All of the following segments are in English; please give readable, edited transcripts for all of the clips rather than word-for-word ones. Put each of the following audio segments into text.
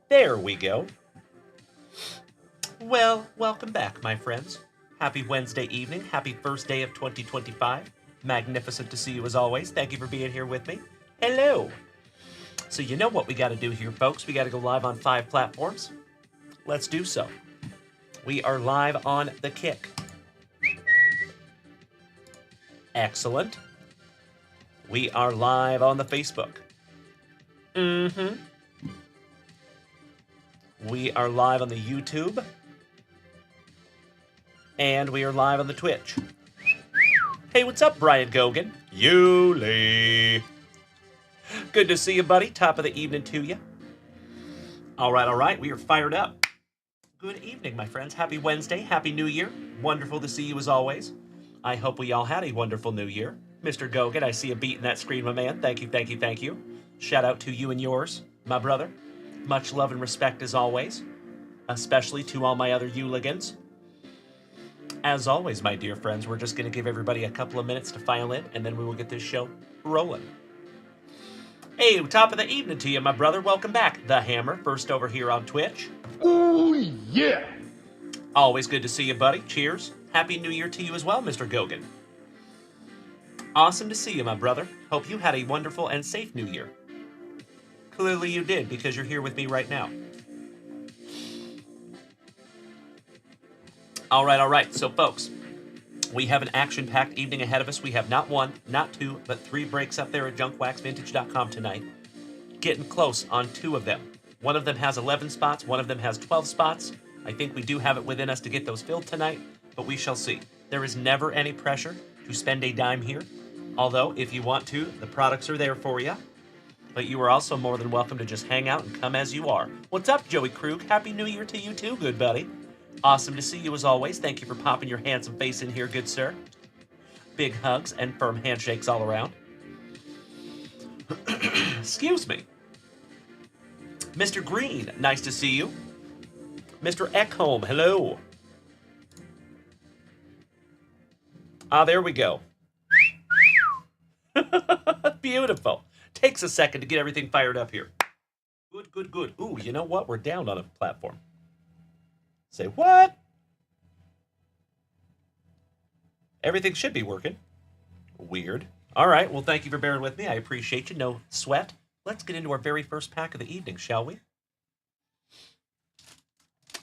There we go. Well, welcome back, my friends. Happy Wednesday evening. Happy first day of 2025. Magnificent to see you as always. Thank you for being here with me. Hello. So you know what we got to do here, folks. We got to go live on 5 platforms. Let's do so. We are live on The Kick. Excellent. We are live on the Facebook. We are live on the YouTube. And we are live on the Twitch. Hey, what's up, Brian Gogan? Yuli. Good to see you, buddy. Top of the evening to you. All right. We are fired up. Good evening, my friends. Happy Wednesday. Happy New Year. Wonderful to see you as always. I hope we all had a wonderful New Year. Mr. Gogan, I see a beat in that screen, my man. Thank you. Shout out to you and yours, my brother. Much love and respect as always. Especially to all my other Euligans. As always, my dear friends, we're just going to give everybody a couple of minutes to file in, and then we will get this show rolling. Hey, top of the evening to you, my brother. Welcome back. The Hammer, first over here on Twitch. Oh, yeah. Always good to see you, buddy. Cheers. Happy New Year to you as well, Mr. Gogan. Awesome to see you, my brother. Hope you had a wonderful and safe New Year. Clearly you did, because you're here with me right now. All right. So, folks, we have an action-packed evening ahead of us. We have not 1, not 2, but 3 breaks up there at junkwaxvintage.com tonight. Getting close on 2 of them. One of them has 11 spots. One of them has 12 spots. I think we do have it within us to get those filled tonight, but we shall see. There is never any pressure to spend a dime here. Although, if you want to, the products are there for you. But you are also more than welcome to just hang out and come as you are. What's up, Joey Krug? Happy New Year to you too, good buddy. Awesome to see you as always. Thank you for popping your handsome face in here, good sir. Big hugs and firm handshakes all around. Excuse me. Mr. Green, nice to see you. Mr. Eckholm, hello. There we go. Beautiful. Takes a second to get everything fired up here. Good. Ooh, you know what? We're down on a platform. Say what? Everything should be working. Weird. All right, well, thank you for bearing with me. I appreciate you. No sweat. Let's get into our very first pack of the evening, shall we?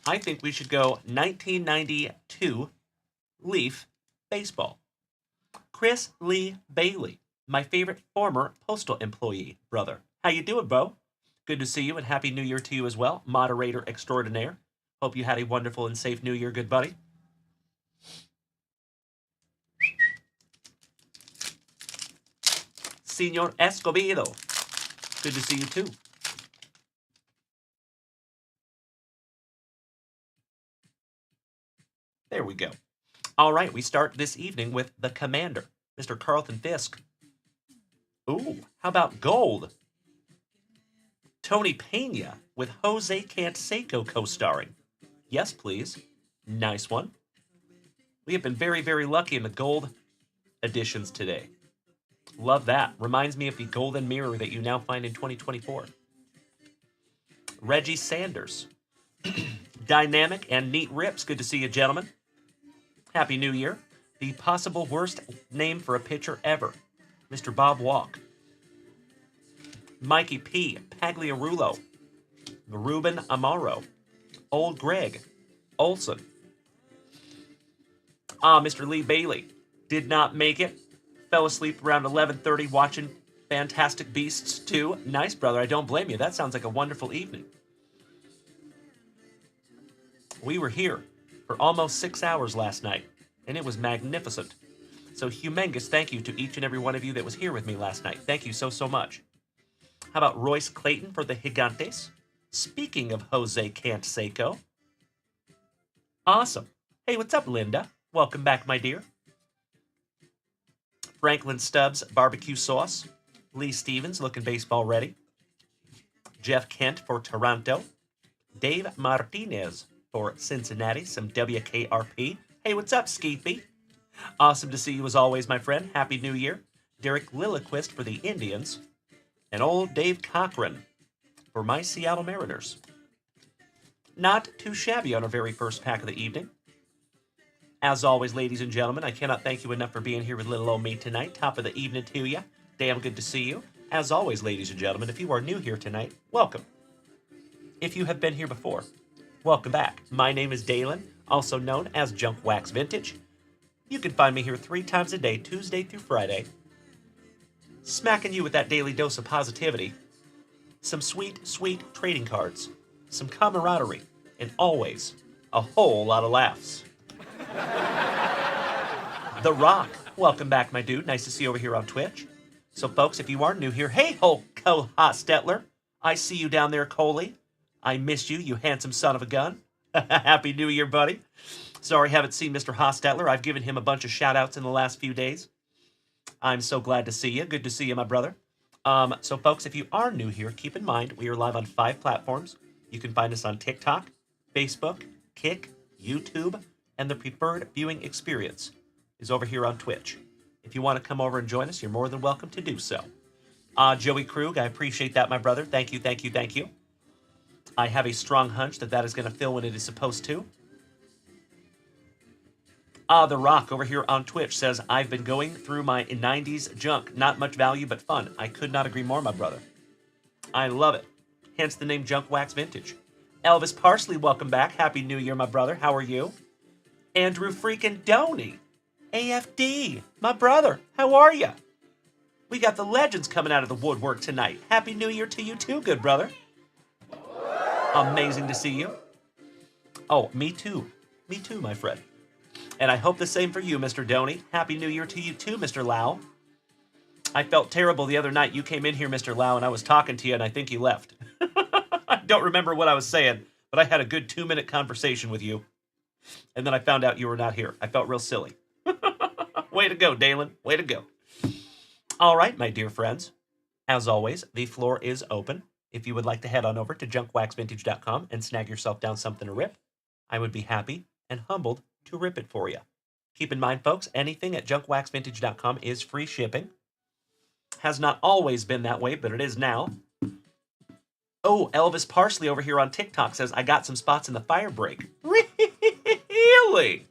I think we should go 1992 Leaf Baseball. Chris Lee Bailey, my favorite former postal employee, brother. How you doing, Bo? Good to see you, and Happy New Year to you as well, moderator extraordinaire. Hope you had a wonderful and safe New Year, good buddy. Senor Escobedo, good to see you too. There we go. All right, we start this evening with the Commander, Mr. Carlton Fisk. Ooh, how about gold? Tony Pena with Jose Canseco co-starring. Yes, please. Nice one. We have been very, very lucky in the gold editions today. Love that. Reminds me of the golden mirror that you now find in 2024. Reggie Sanders. Dynamic and neat rips. Good to see you, gentlemen. Happy New Year. The possible worst name for a pitcher ever. Mr. Bob Walk. Mikey P. Pagliarulo. Ruben Amaro. Old Greg. Olson. Mr. Lee Bailey. Did not make it. Fell asleep around 11:30 watching Fantastic Beasts 2. Nice, brother. I don't blame you. That sounds like a wonderful evening. We were here for almost 6 hours last night, and it was magnificent. So humongous thank you to each and every one of you that was here with me last night. Thank you so much. How about Royce Clayton for the Gigantes? Speaking of Jose Canseco. Awesome. Hey, what's up, Linda? Welcome back, my dear. Franklin Stubbs barbecue sauce. Lee Stevens looking baseball ready. Jeff Kent for Toronto. Dave Martinez for Cincinnati. Some WKRP. Hey, what's up, Skeepy? Awesome to see you as always, my friend. Happy New Year. Derek Lilliquist for the Indians. And old Dave Cochran for my Seattle Mariners. Not too shabby on our very first pack of the evening. As always, ladies and gentlemen, I cannot thank you enough for being here with little old me tonight. Top of the evening to you. Damn good to see you. As always, ladies and gentlemen, if you are new here tonight, welcome. If you have been here before, welcome back. My name is Dalen, also known as Junk Wax Vintage. You can find me here 3 times a day, Tuesday through Friday, smacking you with that daily dose of positivity, some sweet, sweet trading cards, some camaraderie, and always a whole lot of laughs. The Rock, welcome back, my dude. Nice to see you over here on Twitch. So, folks, if you are new here, hey, ho, Hostetler. I see you down there, Coley. I miss you, you handsome son of a gun. Happy New Year, buddy. Sorry, haven't seen Mr. Hostetler. I've given him a bunch of shout-outs in the last few days. I'm so glad to see you. Good to see you, my brother. So, folks, if you are new here, keep in mind we are live on 5 platforms. You can find us on TikTok, Facebook, Kick, YouTube, and the preferred viewing experience is over here on Twitch. If you want to come over and join us, you're more than welcome to do so. Joey Krug, I appreciate that, my brother. Thank you, thank you, thank you. I have a strong hunch that is going to fill when it is supposed to. The Rock over here on Twitch says, I've been going through my 90s junk. Not much value, but fun. I could not agree more, my brother. I love it. Hence the name Junk Wax Vintage. Elvis Parsley, welcome back. Happy New Year, my brother. How are you? Andrew freaking Doney. AFD, my brother. How are you? We got the legends coming out of the woodwork tonight. Happy New Year to you too, good brother. Amazing to see you. Oh, me too. Me too, my friend. And I hope the same for you, Mr. Doney. Happy New Year to you too, Mr. Lau. I felt terrible the other night. You came in here, Mr. Lau, and I was talking to you, and I think you left. I don't remember what I was saying, but I had a good 2-minute conversation with you. And then I found out you were not here. I felt real silly. Way to go, Dalen. Way to go. All right, my dear friends. As always, the floor is open. If you would like to head on over to junkwaxvintage.com and snag yourself down something to rip, I would be happy and humbled to rip it for you. Keep in mind, folks, anything at junkwaxvintage.com is free shipping. Has not always been that way, but it is now. Oh, Elvis Parsley over here on TikTok says, I got some spots in the fire break. Really?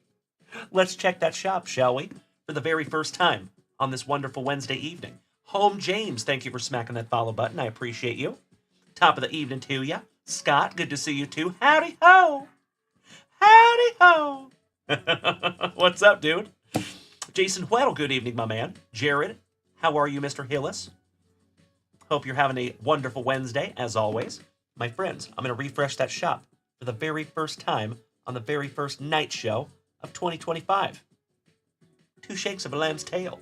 Let's check that shop, shall we? For the very first time on this wonderful Wednesday evening. Home James, thank you for smacking that follow button. I appreciate you. Top of the evening to you. Scott, good to see you too. Howdy ho. Howdy ho. What's up, dude? Jason Weddle, good evening, my man. Jared, how are you, Mr. Hillis? Hope you're having a wonderful Wednesday, as always. My friends, I'm going to refresh that shop for the very first time on the very first night show of 2025. 2 shakes of a lamb's tail.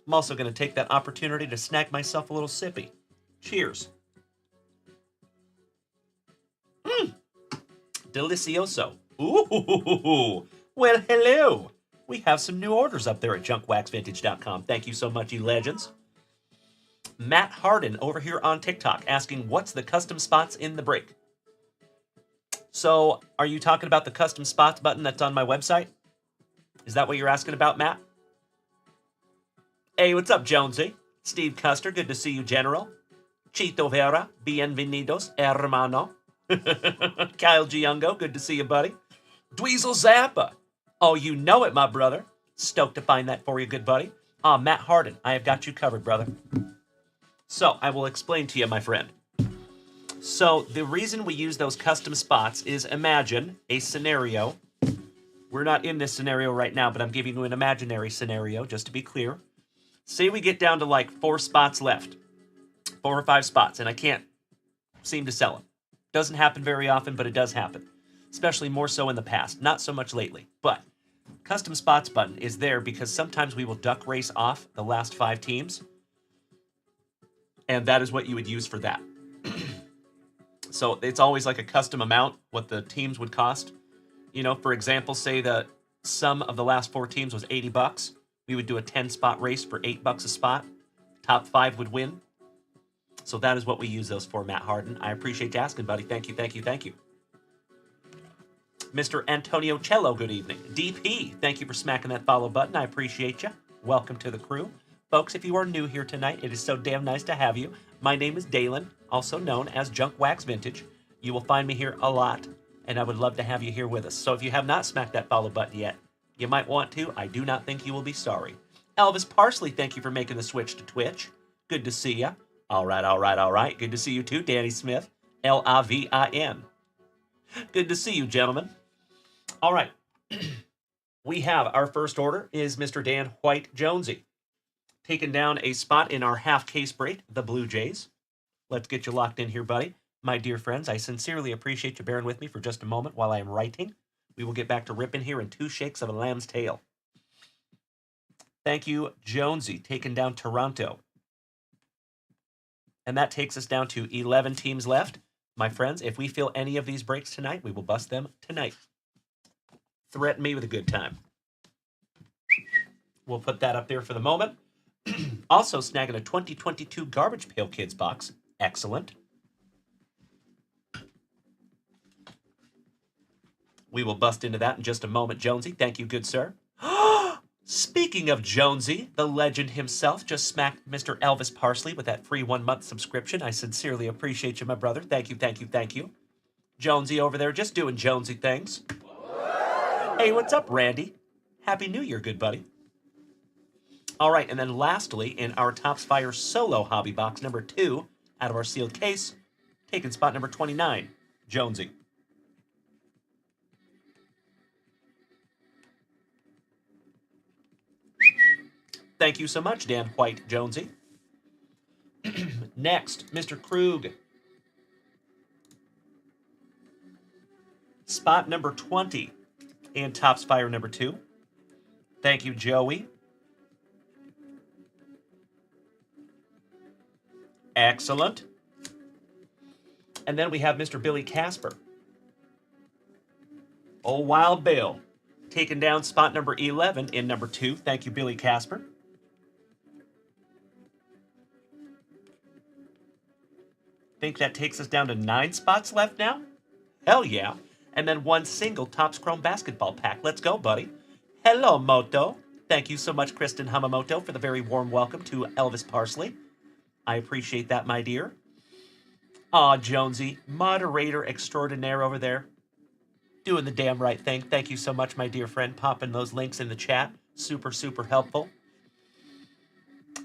I'm also going to take that opportunity to snag myself a little sippy. Cheers. Delicioso. Ooh, well, hello. We have some new orders up there at junkwaxvintage.com. Thank you so much, you legends. Matt Harden over here on TikTok asking, what's the custom spots in the break? So, are you talking about the custom spots button that's on my website? Is that what you're asking about, Matt? Hey, what's up, Jonesy? Steve Custer, good to see you, General. Chito Vera, bienvenidos, hermano. Kyle Giungo, good to see you, buddy. Dweezil Zappa. Oh, you know it, my brother. Stoked to find that for you, good buddy. Matt Harden, I have got you covered, brother. So, I will explain to you, my friend. So, the reason we use those custom spots is imagine a scenario. We're not in this scenario right now, but I'm giving you an imaginary scenario, just to be clear. Say we get down to like 4 spots left. 4 or 5 spots, and I can't seem to sell them. Doesn't happen very often, but it does happen. Especially more so in the past. Not so much lately. But custom spots button is there because sometimes we will duck race off the last 5 teams. And that is what you would use for that. So it's always like a custom amount, what the teams would cost. You know, for example, say the sum of the last 4 teams was $80. We would do a 10-spot race for $8 a spot. Top 5 would win. So that is what we use those for, Matt Harden. I appreciate you asking, buddy. Thank you, thank you, thank you. Mr. Antonio Cello, good evening. DP, thank you for smacking that follow button. I appreciate you. Welcome to the crew. Folks, if you are new here tonight, it is so damn nice to have you. My name is Dalen, also known as Junk Wax Vintage. You will find me here a lot, and I would love to have you here with us. So if you have not smacked that follow button yet, you might want to. I do not think you will be sorry. Elvis Parsley, thank you for making the switch to Twitch. Good to see ya. All right. Good to see you too, Danny Smith. Lavin. Good to see you, gentlemen. All right. We have our first order is Mr. Dan White Jonesy, taking down a spot in our half case break, the Blue Jays. Let's get you locked in here, buddy. My dear friends, I sincerely appreciate you bearing with me for just a moment while I am writing. We will get back to ripping here in 2 shakes of a lamb's tail. Thank you, Jonesy, taking down Toronto. And that takes us down to 11 teams left. My friends, if we fill any of these breaks tonight, we will bust them tonight. Threaten me with a good time. We'll put that up there for the moment. Also snagging a 2022 Garbage Pail Kids box. Excellent. We will bust into that in just a moment, Jonesy. Thank you, good sir. Speaking of Jonesy, the legend himself just smacked Mr. Elvis Parsley with that free 1-month subscription. I sincerely appreciate you, my brother. Thank you. Jonesy over there just doing Jonesy things. Hey, what's up, Randy? Happy New Year, good buddy. All right, and then lastly, in our Topps Fire Solo Hobby Box number 2, out of our sealed case, taking spot number 29, Jonesy. Thank you so much, Dan White Jonesy. Next, Mr. Krug. Spot number 20 in Topps Fire number 2. Thank you, Joey. Excellent. And then we have Mr. Billy Casper. Oh, Wild Bill. Taking down spot number 11 in number 2. Thank you, Billy Casper. Think that takes us down to 9 spots left now? Hell yeah. And then 1 single Topps Chrome basketball pack. Let's go, buddy. Hello, Moto. Thank you so much, Kristen Hamamoto, for the very warm welcome to Elvis Parsley. I appreciate that, my dear. Aw, Jonesy, moderator extraordinaire over there. Doing the damn right thing. Thank you so much, my dear friend, popping those links in the chat. Super helpful.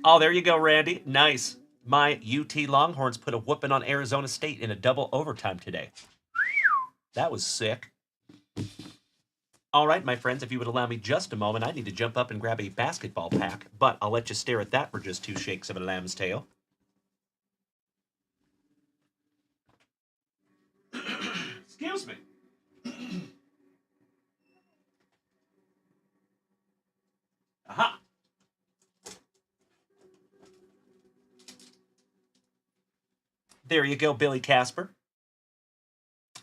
Oh, there you go, Randy. Nice. My UT Longhorns put a whooping on Arizona State in a double overtime today. That was sick. All right, my friends, if you would allow me just a moment, I need to jump up and grab a basketball pack, but I'll let you stare at that for just 2 shakes of a lamb's tail. Excuse me. Aha. There you go, Billy Casper.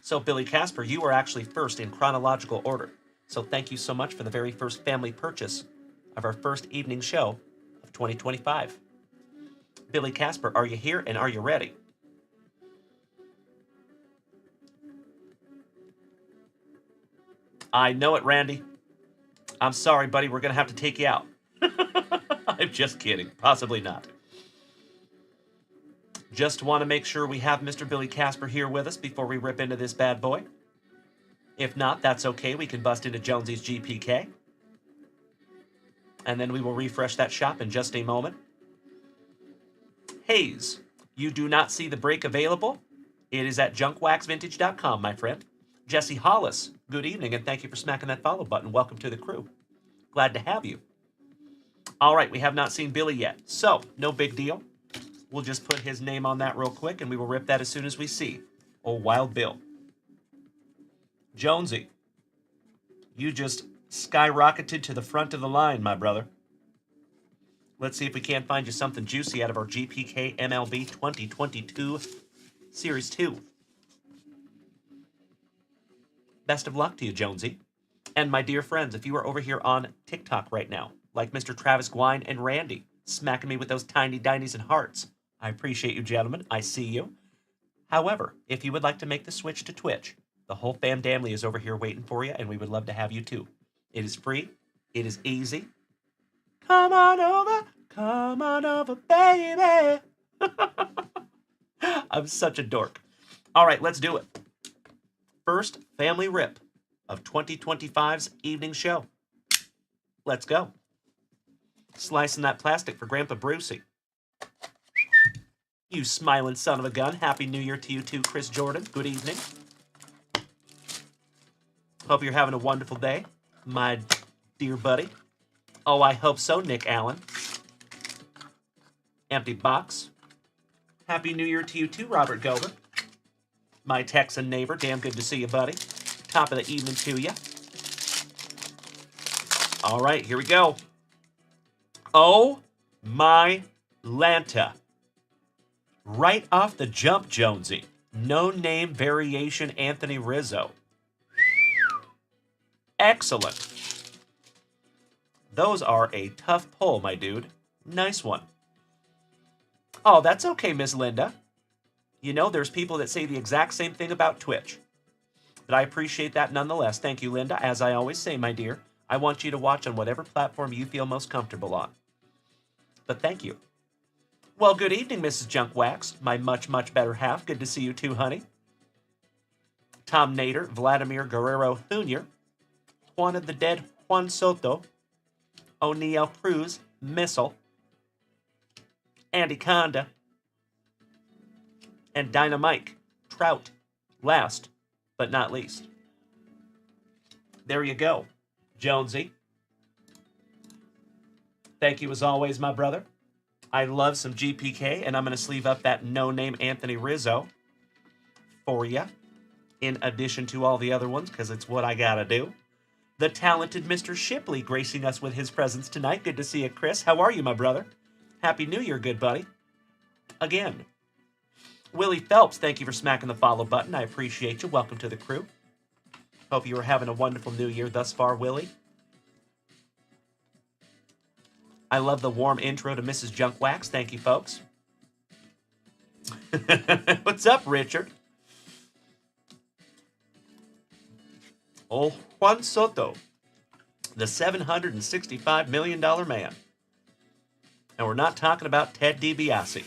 So, Billy Casper, you were actually first in chronological order. So thank you so much for the very first family purchase of our first evening show of 2025. Billy Casper, are you here and are you ready? I know it, Randy. I'm sorry, buddy. We're going to have to take you out. I'm just kidding. Possibly not. Just want to make sure we have Mr. Billy Casper here with us before we rip into this bad boy. If not, that's okay. We can bust into Jonesy's GPK. And then we will refresh that shop in just a moment. Hayes, you do not see the break available? It is at junkwaxvintage.com, my friend. Jesse Hollis, good evening, and thank you for smacking that follow button. Welcome to the crew. Glad to have you. All right, we have not seen Billy yet, so no big deal. We'll just put his name on that real quick, and we will rip that as soon as we see. Oh, Wild Bill. Jonesy, you just skyrocketed to the front of the line, my brother. Let's see if we can't find you something juicy out of our GPK MLB 2022 Series 2. Best of luck to you, Jonesy. And my dear friends, if you are over here on TikTok right now, like Mr. Travis Gwine and Randy, smacking me with those tiny dinies and hearts, I appreciate you, gentlemen. I see you. However, if you would like to make the switch to Twitch, the whole fam damly is over here waiting for you, and we would love to have you too. It is free. It is easy. Come on son of a baby. I'm such a dork. All right, let's do it. First family rip of 2025's evening show. Let's go. Slicing that plastic for Grandpa Brucey. You smiling son of a gun. Happy New Year to you too, Chris Jordan. Good evening. Hope you're having a wonderful day, my dear buddy. Oh, I hope so, Nick Allen. Empty box. Happy New Year to you too, Robert Gober. My Texan neighbor. Damn good to see you, buddy. Top of the evening to you. All right, here we go. Oh, my Lanta. Right off the jump, Jonesy. No name variation Anthony Rizzo. Excellent. Those are a tough pull, my dude. Nice one. Oh, that's okay, Miss Linda. You know, there's people that say the exact same thing about Twitch. But I appreciate that nonetheless. Thank you, Linda. As I always say, my dear, I want you to watch on whatever platform you feel most comfortable on. But thank you. Well, good evening, Mrs. Junkwax, my much, much better half. Good to see you too, honey. Tom Nader, Vladimir Guerrero Jr., Juan of the Dead, Juan Soto, O'Neill Cruz, Missile, Andy Conda, and Dynamite, Trout, last but not least. There you go, Jonesy. Thank you as always, my brother. I love some GPK, and I'm going to sleeve up that no-name Anthony Rizzo for you, in addition to all the other ones, because it's what I got to do. The talented Mr. Shipley gracing us with his presence tonight. Good to see you, Chris. How are you, my brother? Happy New Year, good buddy. Again. Willie Phelps, thank you for smacking the follow button. I appreciate you. Welcome to the crew. Hope you are having a wonderful New Year thus far, Willie. I love the warm intro to Mrs. Junkwax. Thank you, folks. What's up, Richard? Oh, Juan Soto, the $765 million man. And we're not talking about Ted DiBiase.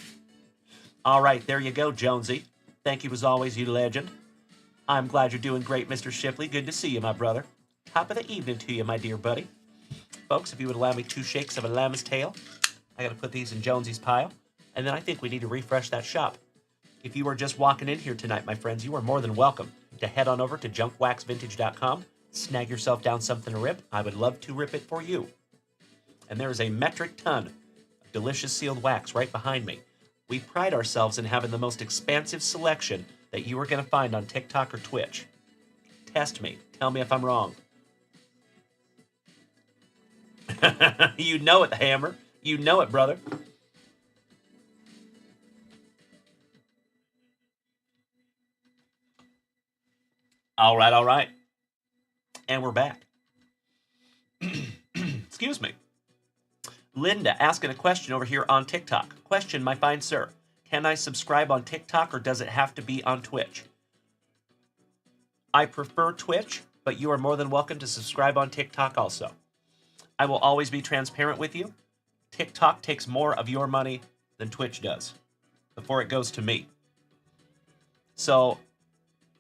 All right, there you go, Jonesy. Thank you as always, you legend. I'm glad you're doing great, Mr. Shipley. Good to see you, my brother. Top of the evening to you, my dear buddy. Folks, if you would allow me 2 shakes of a lamb's tail, I got to put these in Jonesy's pile. And then I think we need to refresh that shop. If you are just walking in here tonight, my friends, you are more than welcome to head on over to junkwaxvintage.com, snag yourself down something to rip. I would love to rip it for you. And there is a metric ton of delicious sealed wax right behind me. We pride ourselves in having the most expansive selection that you are going to find on TikTok or Twitch. Test me. Tell me if I'm wrong. You know it, Hammer. You know it, brother. All right, all right. And we're back. Excuse me. Linda asking a question over here on TikTok. Question, my fine sir. Can I subscribe on TikTok or does it have to be on Twitch? I prefer Twitch, but you are more than welcome to subscribe on TikTok also. I will always be transparent with you. TikTok takes more of your money than Twitch does before it goes to me. So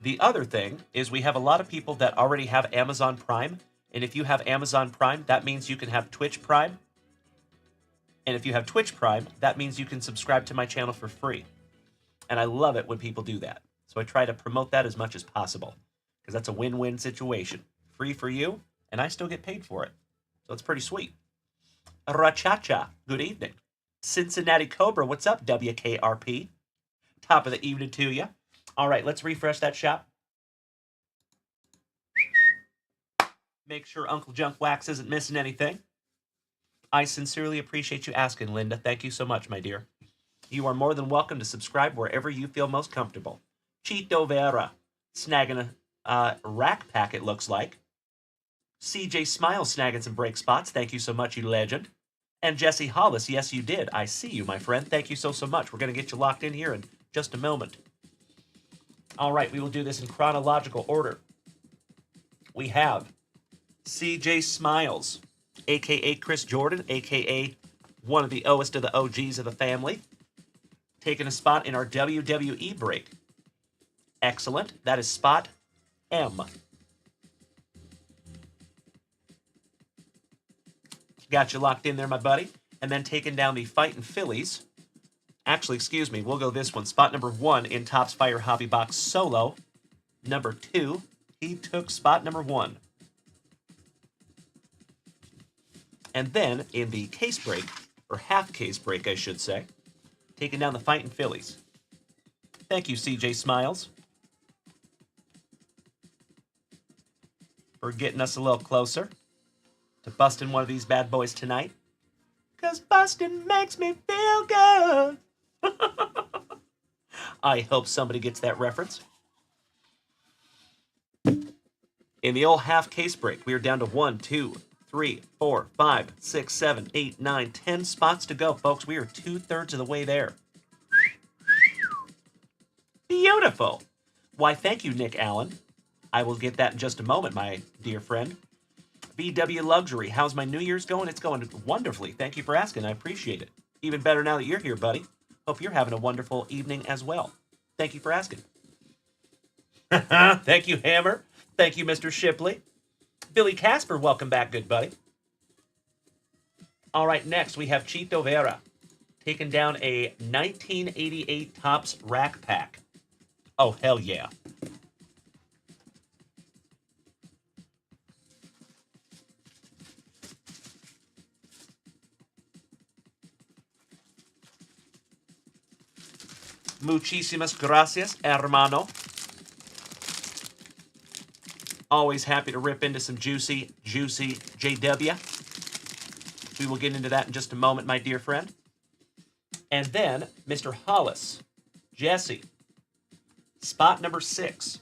the other thing is we have a lot of people that already have Amazon Prime. And if you have Amazon Prime, that means you can have Twitch Prime. And if you have Twitch Prime, that means you can subscribe to my channel for free. And I love it when people do that. So I try to promote that as much as possible. Because that's a win-win situation. Free for you, and I still get paid for it. So it's pretty sweet. Rachacha, good evening. Cincinnati Cobra, what's up, WKRP? Top of the evening to you. All right, let's refresh that shop. Make sure Uncle Junk Wax isn't missing anything. I sincerely appreciate you asking, Linda. Thank you so much, my dear. You are more than welcome to subscribe wherever you feel most comfortable. Chito Vera, snagging a rack pack, it looks like. CJ Smile snagging some break spots. Thank you so much, you legend. And Jesse Hollis, yes, you did. I see you, my friend. Thank you so much. We're going to get you locked in here in just a moment. All right, we will do this in chronological order. We have CJ Smiles, a.k.a. Chris Jordan, a.k.a. one of the oest of the OGs of the family, taking a spot in our WWE break. Excellent. That is spot M. Got you locked in there, my buddy. And then taking down the Fightin' Phillies. Actually, excuse me, we'll go this one. Spot number 1 in Topps Fire Hobby Box Solo. Number 2, he took spot number 1. And then in the case break, or half case break, I should say, taking down the Fightin' Phillies. Thank you, CJ Smiles, for getting us a little closer to busting one of these bad boys tonight. 'Cause busting makes me feel good. I hope somebody gets that reference. In the old half case break, we are down to 1, 2, 3, 4, 5, 6, 7, 8, 9, 10 spots to go, folks. We are 2/3 of the way there. Beautiful. Why, thank you, Nick Allen. I will get that in just a moment, my dear friend. BW Luxury, how's my New Year's going? It's going wonderfully. Thank you for asking. I appreciate it. Even better now that you're here, buddy. Hope you're having a wonderful evening as well. Thank you for asking. Thank you, Hammer. Thank you, Mr. Shipley. Billy Casper, welcome back, good buddy. All right, next we have Chito Vera taking down a 1988 Topps Rack Pack. Oh, hell yeah. Muchísimas gracias, hermano. Always happy to rip into some juicy JW. We will get into that in just a moment, my dear friend. And then, Mr. Hollis, Jesse, spot number 6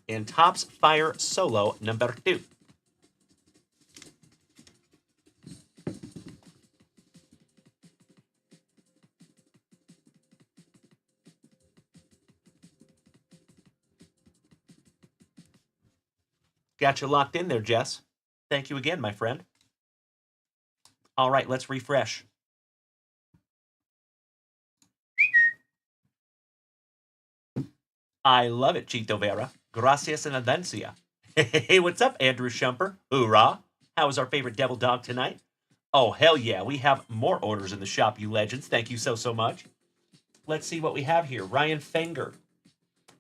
in Topps Fire Solo number 2. Got you locked in there, Jess. Thank you again, my friend. All right, let's refresh. I love it, Chito Vera. Gracias en audiencia. Hey, what's up, Andrew Shumper? Hoorah. How is our favorite devil dog tonight? Oh, hell yeah. We have more orders in the shop, you legends. Thank you so much. Let's see what we have here. Ryan Fenger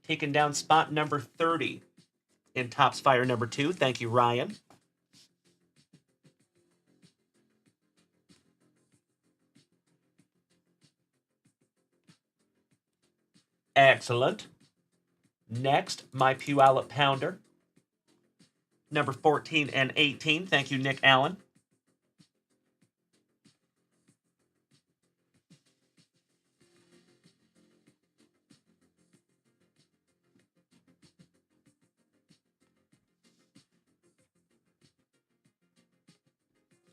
taking down spot number 30 in Topps Fire number 2. Thank you, Ryan. Excellent. Next, my Puyallup Pounder. Number 14 and 18. Thank you, Nick Allen.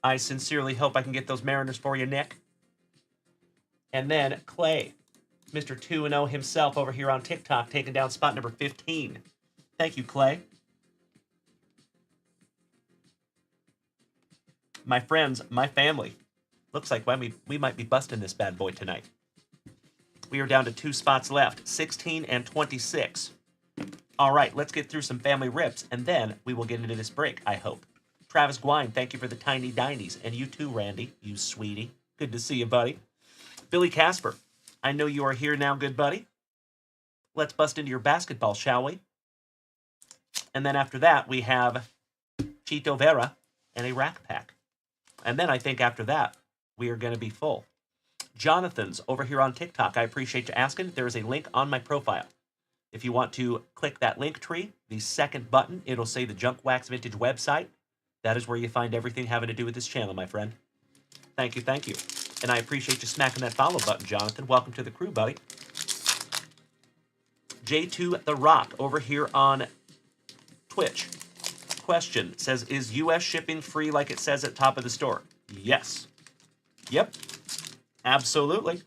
I sincerely hope I can get those Mariners for you, Nick. And then Clay, Mr. 2-0 himself over here on TikTok, taking down spot number 15. Thank you, Clay. My friends, my family. Looks like we might be busting this bad boy tonight. We are down to 2 spots left, 16 and 26. All right, let's get through some family rips, and then we will get into this break, I hope. Travis Gwine, thank you for the tiny dinies. And you too, Randy, you sweetie. Good to see you, buddy. Billy Casper, I know you are here now, good buddy. Let's bust into your basketball, shall we? And then after that, we have Chito Vera and a rack pack. And then I think after that, we are going to be full. Jonathan's over here on TikTok. I appreciate you asking. There is a link on my profile. If you want to click that link tree, the second button, it'll say the Junk Wax Vintage website. That is where you find everything having to do with this channel, my friend. Thank you, thank you. And I appreciate you smacking that follow button, Jonathan. Welcome to the crew, buddy. J2 The Rock over here on Twitch. Question says, is U.S. shipping free like it says at top of the store? Yes. Yep. Absolutely.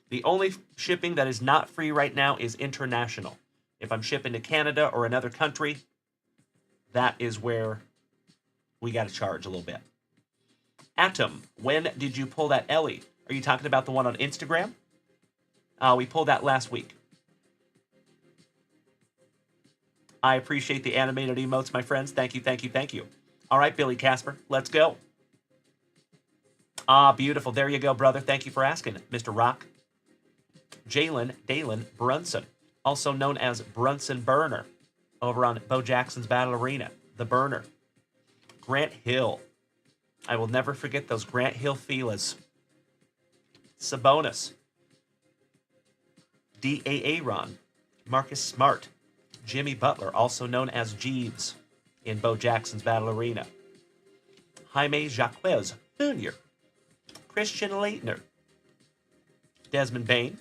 The only shipping that is not free right now is international. If I'm shipping to Canada or another country, that is where we got to charge a little bit. Atom, when did you pull that Ellie? Are you talking about the one on Instagram? We pulled that last week. I appreciate the animated emotes, my friends. Thank you, thank you, thank you. All right, Billy Casper, let's go. Ah, beautiful. There you go, brother. Thank you for asking, Mr. Rock. Jalen Dalen Brunson, also known as Brunson Burner, over on Bo Jackson's Battle Arena. The Burner. Grant Hill. I will never forget those Grant Hill feelers. Sabonis. D.A.A.Ron. Marcus Smart. Jimmy Butler, also known as Jeeves, in Bo Jackson's Battle Arena. Jaime Jaquez Jr. Christian Leitner. Desmond Bain.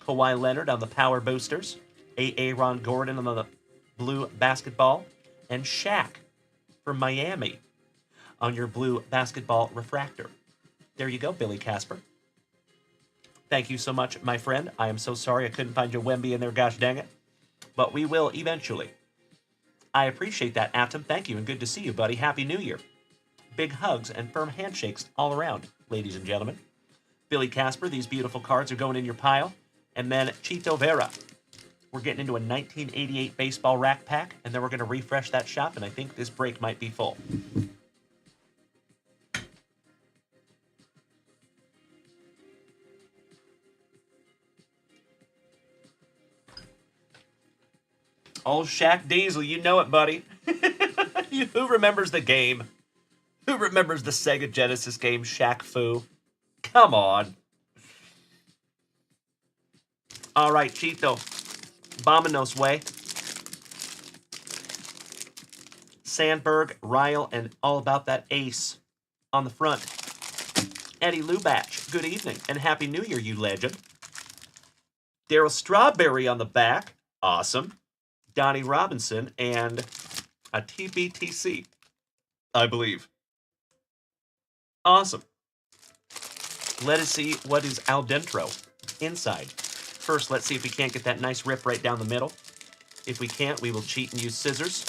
Kawhi Leonard on the Power Boosters. Aaron Gordon on the Blue Basketball. And Shaq from Miami on your Blue Basketball Refractor. There you go, Billy Casper. Thank you so much, my friend. I am so sorry I couldn't find your Wemby in there, gosh dang it. But we will eventually. I appreciate that, Atom. Thank you, and good to see you, buddy. Happy New Year. Big hugs and firm handshakes all around, ladies and gentlemen. Billy Casper, these beautiful cards are going in your pile. And then Chito Vera. We're getting into a 1988 baseball rack pack, and then we're going to refresh that shop, and I think this break might be full. Old Shaq Diesel, you know it, buddy. Who remembers the game? Who remembers the Sega Genesis game, Shaq Fu? Come on. All right, Chito. Bominos way. Sandberg, Ryle, and all about that ace on the front. Eddie Lubach, good evening, and Happy New Year, you legend. Daryl Strawberry on the back. Awesome. Donnie Robinson, and a TBTC, I believe. Awesome. Let us see what is al dentro inside. First, let's see if we can't get that nice rip right down the middle. If we can't, we will cheat and use scissors.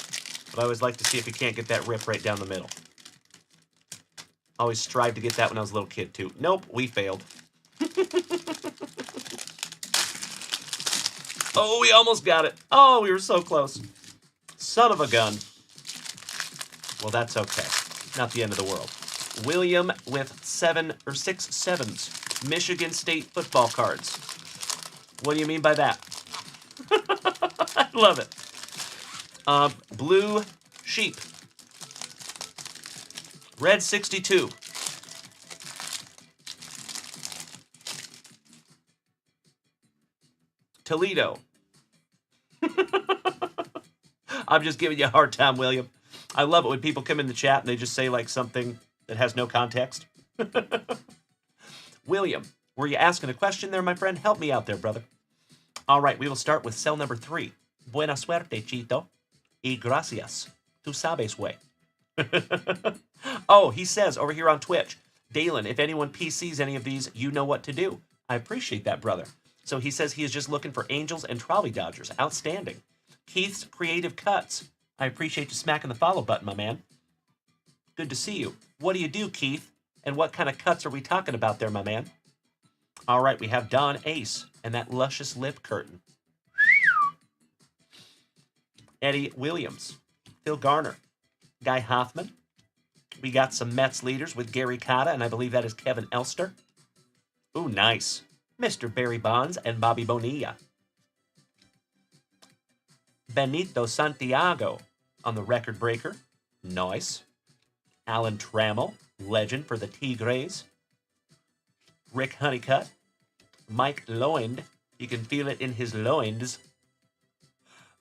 But I always like to see if we can't get that rip right down the middle. Always strive to get that when I was a little kid, too. Nope, we failed. Oh, we almost got it. Oh, we were so close. Son of a gun. Well, that's okay. Not the end of the world. William with 6 sevens. Michigan State football cards. What do you mean by that? I love it. Blue sheep. Red 62. Toledo. I'm just giving you a hard time, William. I love it when people come in the chat and they just say like something that has no context. William, were you asking a question there, my friend? Help me out there, brother. All right, we will start with cell number 3. Buena suerte, Chito. Y gracias. Tu sabes way. Oh, he says over here on Twitch, Dalen, if anyone PCs any of these, you know what to do. I appreciate that, brother. So he says he is just looking for Angels and Trolley Dodgers. Outstanding. Keith's Creative Cuts. I appreciate you smacking the follow button, my man. Good to see you. What do you do, Keith? And what kind of cuts are we talking about there, my man? All right, we have Don Ace and that luscious lip curtain. Eddie Williams. Phil Garner. Guy Hoffman. We got some Mets leaders with Gary Cotta, and I believe that is Kevin Elster. Ooh, nice. Mr. Barry Bonds and Bobby Bonilla. Benito Santiago on the record breaker. Nice. Alan Trammell, legend for the Tigres. Rick Honeycutt. Mike Loind. You can feel it in his loins.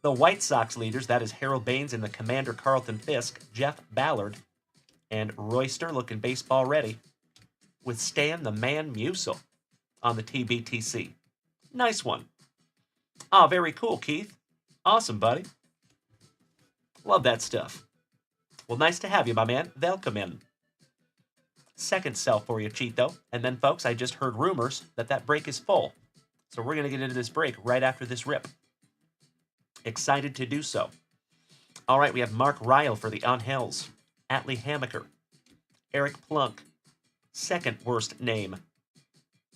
The White Sox leaders, that is Harold Baines and the Commander Carlton Fisk, Jeff Ballard, and Royster looking baseball ready, with Stan the Man Musial on the TBTC. Nice one. Ah, very cool, Keith. Awesome, buddy. Love that stuff. Well, nice to have you, my man. Welcome in. Second cell for you, Chito. And then, folks, I just heard rumors that that break is full. So we're going to get into this break right after this rip. Excited to do so. All right, we have Mark Ryle for the Angels. Atlee Hammaker. Eric Plunk. second worst name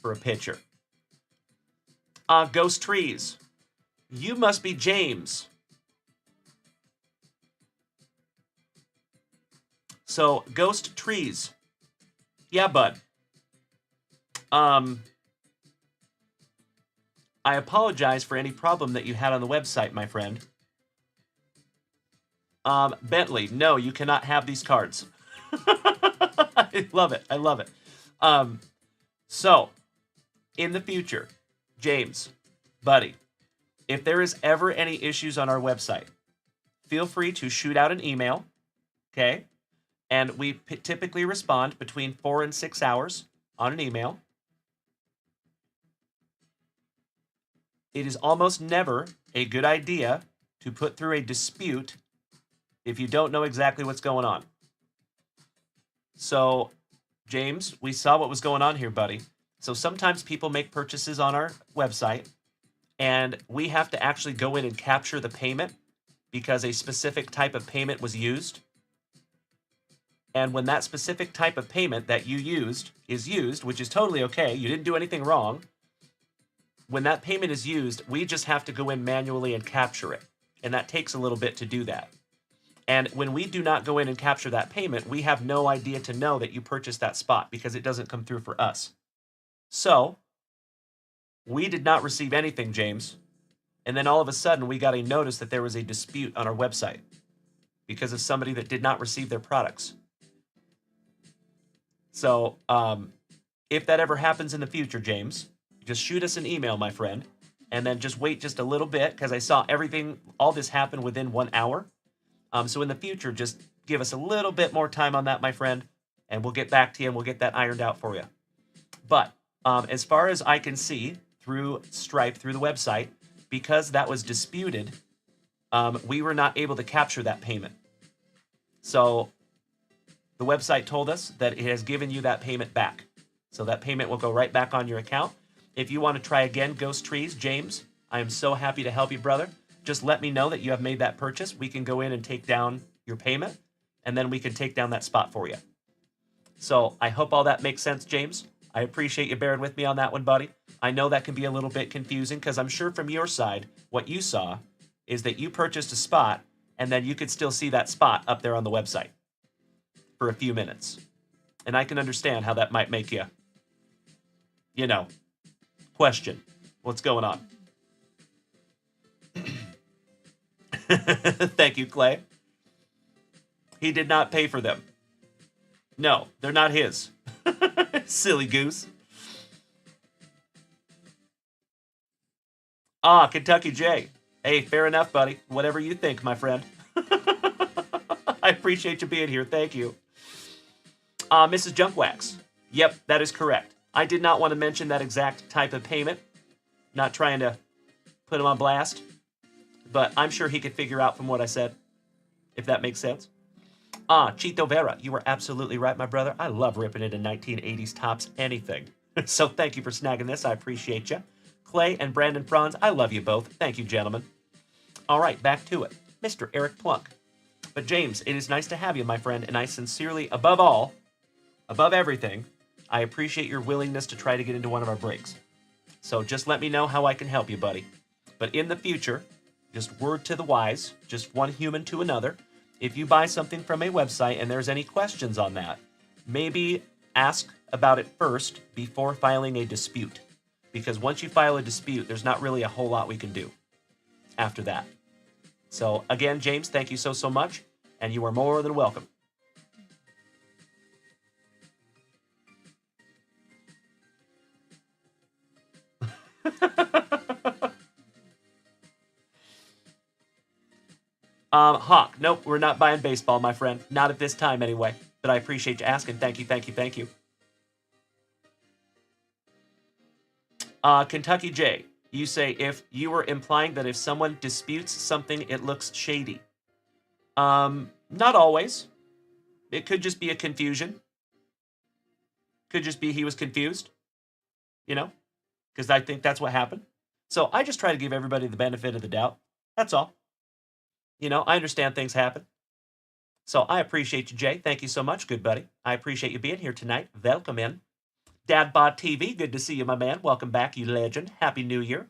for a pitcher. Ghost Trees. You must be James. So, Ghost Trees. Yeah, bud. I apologize for any problem that you had on the website, my friend. Bentley, no, you cannot have these cards. I love it. I love it. So, in the future, James, buddy, if there is ever any issues on our website, feel free to shoot out an email, okay? And we typically respond between 4 and 6 hours on an email. It is almost never a good idea to put through a dispute if you don't know exactly what's going on. So, James, we saw what was going on here, buddy. So sometimes people make purchases on our website, and we have to actually go in and capture the payment because a specific type of payment was used. And when that specific type of payment that you used is used, which is totally okay, you didn't do anything wrong. When that payment is used, we just have to go in manually and capture it. And that takes a little bit to do that. And when we do not go in and capture that payment, we have no idea to know that you purchased that spot because it doesn't come through for us. So, we did not receive anything, James. And then all of a sudden, we got a notice that there was a dispute on our website because of somebody that did not receive their products. So, if that ever happens in the future, James, just shoot us an email, my friend, and then just wait just a little bit because I saw all this happen within 1 hour. So in the future, just give us a little bit more time on that, my friend, and we'll get back to you and we'll get that ironed out for you. But as far as I can see through Stripe, through the website, because that was disputed, we were not able to capture that payment. So the website told us that it has given you that payment back. So that payment will go right back on your account. If you want to try again, Ghost Trees, James, I am so happy to help you, brother. Just let me know that you have made that purchase. We can go in and take down your payment, and then we can take down that spot for you. So I hope all that makes sense, James. I appreciate you bearing with me on that one, buddy. I know that can be a little bit confusing because I'm sure from your side, what you saw is that you purchased a spot, and then you could still see that spot up there on the website for a few minutes. And I can understand how that might make you, question what's going on. Thank you, Clay. He did not pay for them. No, they're not his. Silly goose. Kentucky J. Hey, fair enough, buddy. Whatever you think, my friend. I appreciate you being here. Thank you. Mrs. Junkwax. Yep, that is correct. I did not want to mention that exact type of payment. Not trying to put him on blast. But I'm sure he could figure out from what I said, if that makes sense. Chito Vera, you were absolutely right, my brother. I love ripping into 1980s tops anything. So thank you for snagging this. I appreciate you. Clay and Brandon Franz, I love you both. Thank you, gentlemen. All right, back to it. Mr. Eric Plunk. But James, it is nice to have you, my friend, and I sincerely, above everything, I appreciate your willingness to try to get into one of our breaks. So just let me know how I can help you, buddy. But in the future, just word to the wise, just one human to another. If you buy something from a website and there's any questions on that, maybe ask about it first before filing a dispute. Because once you file a dispute, there's not really a whole lot we can do after that. So again, James, thank you so much, and you are more than welcome. Hawk, nope, we're not buying baseball, my friend. Not at this time, anyway. But I appreciate you asking. Thank you, thank you, thank you. Kentucky J, you say if you were implying that if someone disputes something, it looks shady. Not always. It could just be a confusion. Could just be he was confused. Because I think that's what happened. So I just try to give everybody the benefit of the doubt. That's all. I understand things happen. So I appreciate you, Jay. Thank you so much, good buddy. I appreciate you being here tonight. Welcome in. Dadbod TV, good to see you, my man. Welcome back, you legend. Happy New Year.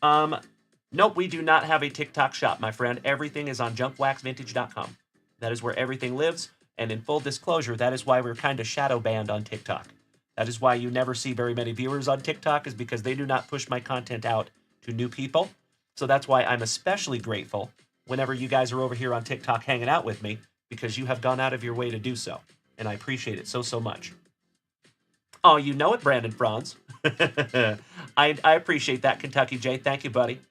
Nope, we do not have a TikTok shop, my friend. Everything is on junkwaxvintage.com. That is where everything lives. And in full disclosure, that is why we're kind of shadow banned on TikTok. That is why you never see very many viewers on TikTok, is because they do not push my content out to new people. So that's why I'm especially grateful whenever you guys are over here on TikTok hanging out with me, because you have gone out of your way to do so. And I appreciate it so, so much. Oh, you know it, Brandon Franz. I appreciate that, Kentucky Jay. Thank you, buddy.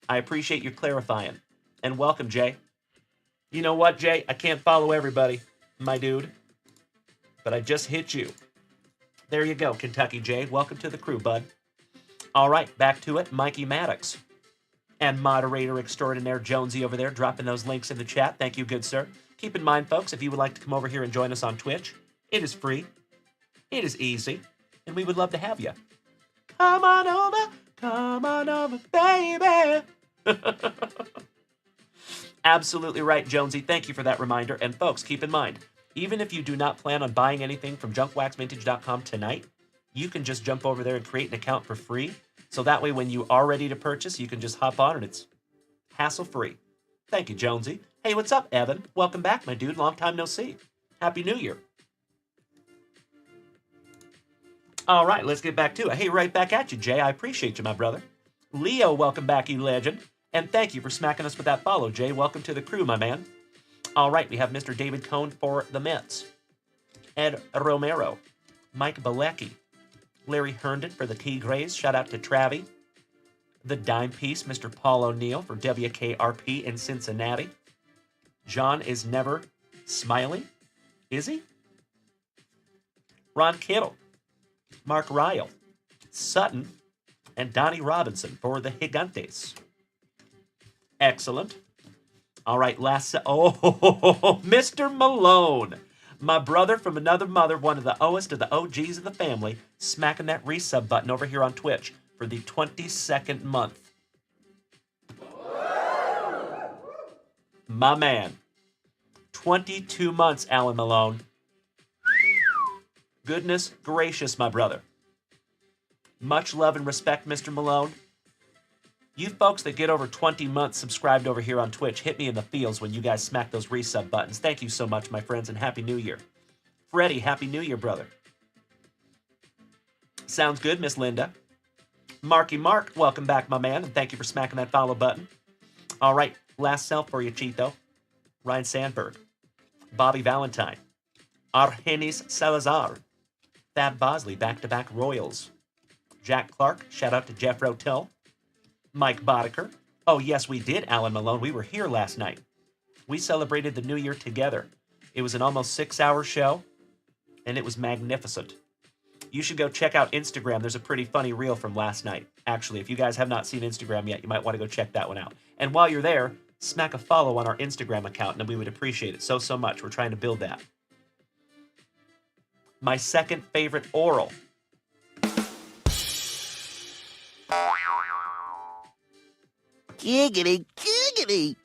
I appreciate you clarifying. And welcome, Jay. You know what, Jay? I can't follow everybody, my dude. But I just hit you. There you go, Kentucky Jay. Welcome to the crew, bud. All right, back to it. Mikey Maddox. And moderator extraordinaire Jonesy over there dropping those links in the chat. Thank you, good sir. Keep in mind, folks, if you would like to come over here and join us on Twitch, it is free. It is easy. And we would love to have you. Come on over, baby. Absolutely right, Jonesy. Thank you for that reminder. And folks, keep in mind, even if you do not plan on buying anything from junkwaxvintage.com tonight, you can just jump over there and create an account for free. So that way, when you are ready to purchase, you can just hop on and it's hassle-free. Thank you, Jonesy. Hey, what's up, Evan? Welcome back, my dude. Long time no see. Happy New Year. All right, let's get back to it. Hey, right back at you, Jay. I appreciate you, my brother. Leo, welcome back, you legend. And thank you for smacking us with that follow, Jay. Welcome to the crew, my man. All right, we have Mr. David Cohn for the Mets. Ed Romero. Mike Bilecki. Larry Herndon for the Tigres. Shout out to Travi. The Dime Piece, Mr. Paul O'Neill for WKRP in Cincinnati. John is never smiling. Is he? Ron Kittle. Mark Ryle. Sutton. And Donnie Robinson for the Gigantes. Excellent. All right, Mr. Malone. My brother from another mother, one of the oldest of the OGs of the family, smacking that resub button over here on Twitch for the 22nd month. My man. 22 months, Alan Malone. Goodness gracious, my brother. Much love and respect, Mr. Malone. You folks that get over 20 months subscribed over here on Twitch, hit me in the feels when you guys smack those resub buttons. Thank you so much, my friends, and Happy New Year. Freddie, Happy New Year, brother. Sounds good, Miss Linda. Marky Mark, welcome back, my man, and thank you for smacking that follow button. All right, last self for you, Chito. Ryan Sandberg. Bobby Valentine. Argenis Salazar. Thad Bosley, back-to-back Royals. Jack Clark, shout out to Jeff Rotel. Mike Boddicker. Oh, yes, we did, Alan Malone. We were here last night. We celebrated the New Year together. It was an almost 6-hour show, and it was magnificent. You should go check out Instagram. There's a pretty funny reel from last night. Actually, if you guys have not seen Instagram yet, you might want to go check that one out. And while you're there, smack a follow on our Instagram account, and we would appreciate it so, so much. We're trying to build that. My second favorite oral. Giggity, giggity.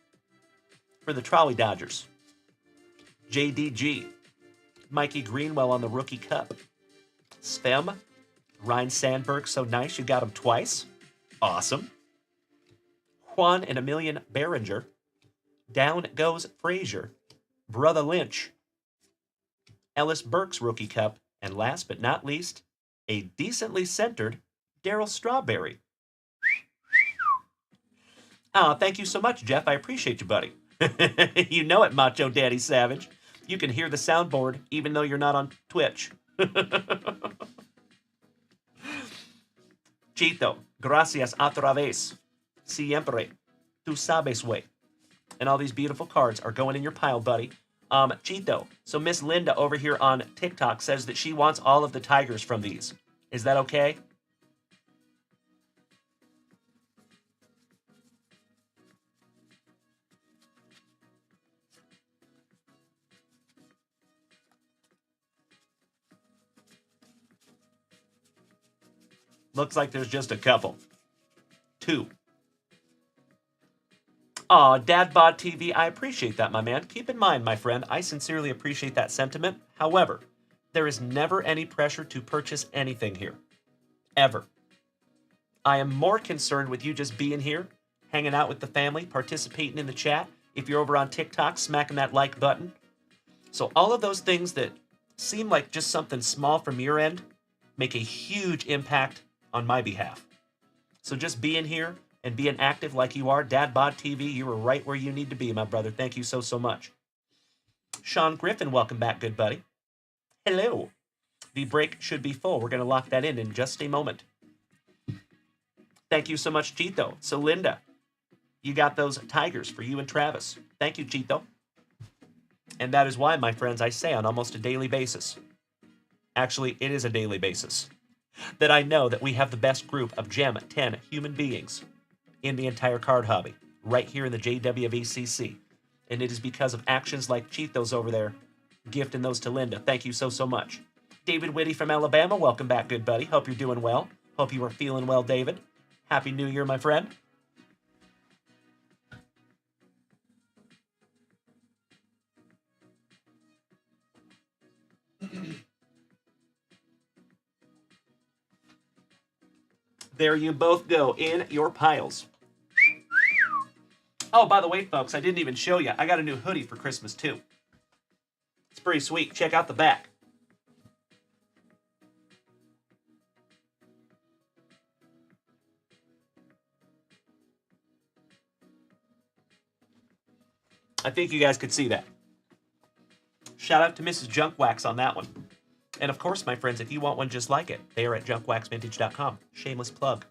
For the Trolley Dodgers. JDG. Mikey Greenwell on the Rookie Cup. Svem. Ryan Sandberg, so nice you got him twice. Awesome. Juan and Emilian Behringer. Down goes Frazier. Brother Lynch. Ellis Burks Rookie Cup. And last but not least, a decently centered Darryl Strawberry. Oh, thank you so much, Jeff. I appreciate you, buddy. You know it, Macho Daddy Savage. You can hear the soundboard even though you're not on Twitch. Chito, gracias otra vez. Siempre. Tu sabes, way. And all these beautiful cards are going in your pile, buddy. Chito, so Miss Linda over here on TikTok says that she wants all of the tigers from these. Is that okay? Looks like there's just a couple. 2. Aw, Dadbod TV, I appreciate that, my man. Keep in mind, my friend, I sincerely appreciate that sentiment. However, there is never any pressure to purchase anything here. Ever. I am more concerned with you just being here, hanging out with the family, participating in the chat. If you're over on TikTok, smacking that like button. So all of those things that seem like just something small from your end make a huge impact on my behalf. So just being here and being active like you are, Dadbod TV, you are right where you need to be, my brother. Thank you so, so much. Sean Griffin, welcome back, good buddy. Hello. The break should be full. We're going to lock that in just a moment. Thank you so much, Chito. So, Linda, you got those tigers for you and Travis. Thank you, Chito. And that is why, my friends, I say on almost a daily basis, actually, it is a daily basis, that I know that we have the best group of Gem 10 human beings in the entire card hobby, right here in the JWVCC. And it is because of actions like Cheetos over there, gifting those to Linda. Thank you so, so much. David Whitty from Alabama, welcome back, good buddy. Hope you're doing well. Hope you are feeling well, David. Happy New Year, my friend. There you both go in your piles. Oh, by the way, folks, I didn't even show you. I got a new hoodie for Christmas, too. It's pretty sweet. Check out the back. I think you guys could see that. Shout out to Mrs. Junkwax on that one. And of course, my friends, if you want one just like it, they are at junkwaxvintage.com. Shameless plug.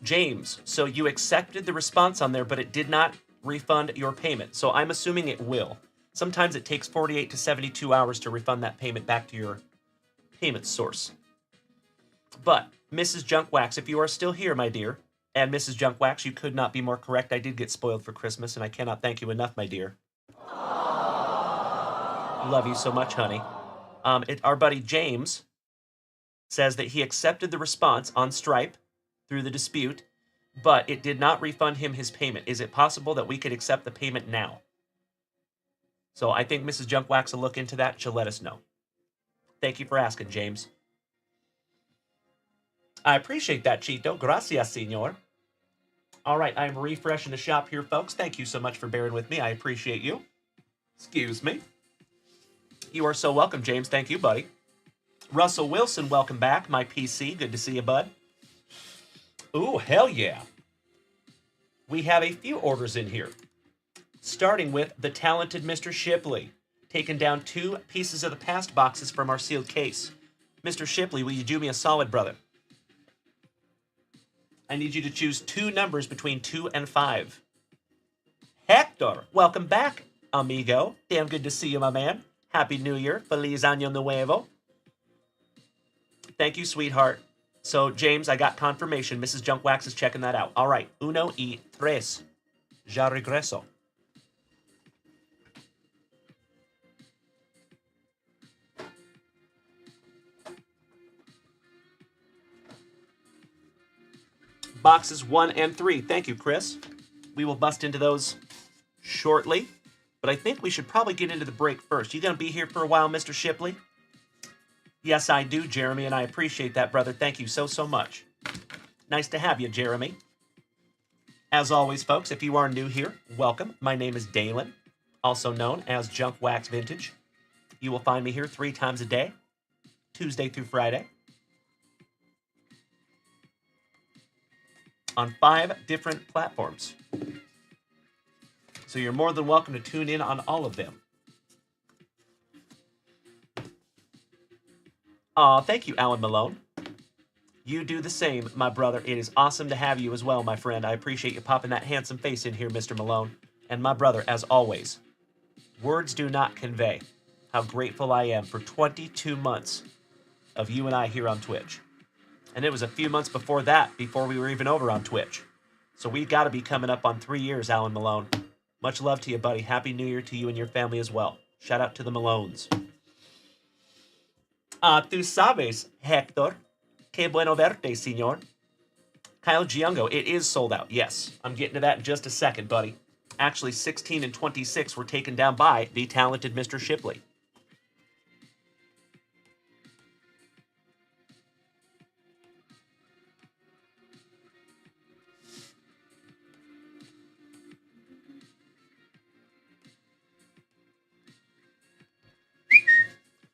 James, so you accepted the response on there, but it did not refund your payment. So I'm assuming it will. Sometimes it takes 48 to 72 hours to refund that payment back to your payment source. But, Mrs. Junkwax, if you are still here, my dear, and Mrs. Junkwax, you could not be more correct. I did get spoiled for Christmas, and I cannot thank you enough, my dear. Love you so much, honey. Our buddy James says that he accepted the response on Stripe through the dispute, but it did not refund him his payment. Is it possible that we could accept the payment now? So I think Mrs. Junkwax will look into that. She'll let us know. Thank you for asking, James. I appreciate that, Chito. Gracias, senor. All right, I'm refreshing the shop here, folks. Thank you so much for bearing with me. I appreciate you. Excuse me. You are so welcome, James. Thank you, buddy. Russell Wilson, welcome back. My PC, good to see you, bud. Ooh, hell yeah. We have a few orders in here. Starting with the talented Mr. Shipley, taking down 2 pieces of the past boxes from our sealed case. Mr. Shipley, will you do me a solid, brother? I need you to choose 2 numbers between 2 and 5. Hector, welcome back, amigo. Damn good to see you, my man. Happy New Year. Feliz Año Nuevo. Thank you, sweetheart. So, James, I got confirmation. Mrs. Junkwax is checking that out. All right. 1 y 3. Ya regreso. Boxes 1 and 3. Thank you, Chris. We will bust into those shortly. But I think we should probably get into the break first. You going to be here for a while, Mr. Shipley? Yes, I do, Jeremy, and I appreciate that, brother. Thank you so, so much. Nice to have you, Jeremy. As always, folks, if you are new here, welcome. My name is Dalen, also known as Junkwax Vintage. You will find me here 3 times a day, Tuesday through Friday, on 5 different platforms. So you're more than welcome to tune in on all of them. Aw, thank you, Alan Malone. You do the same, my brother. It is awesome to have you as well, my friend. I appreciate you popping that handsome face in here, Mr. Malone. And my brother, as always, words do not convey how grateful I am for 22 months of you and I here on Twitch. And it was a few months before that, before we were even over on Twitch. So we've got to be coming up on 3 years, Alan Malone. Much love to you, buddy. Happy New Year to you and your family as well. Shout out to the Malones. Tú sabes, Hector. Que bueno verte, señor. Kyle Giungo, it is sold out. Yes, I'm getting to that in just a second, buddy. Actually, 16 and 26 were taken down by the talented Mr. Shipley.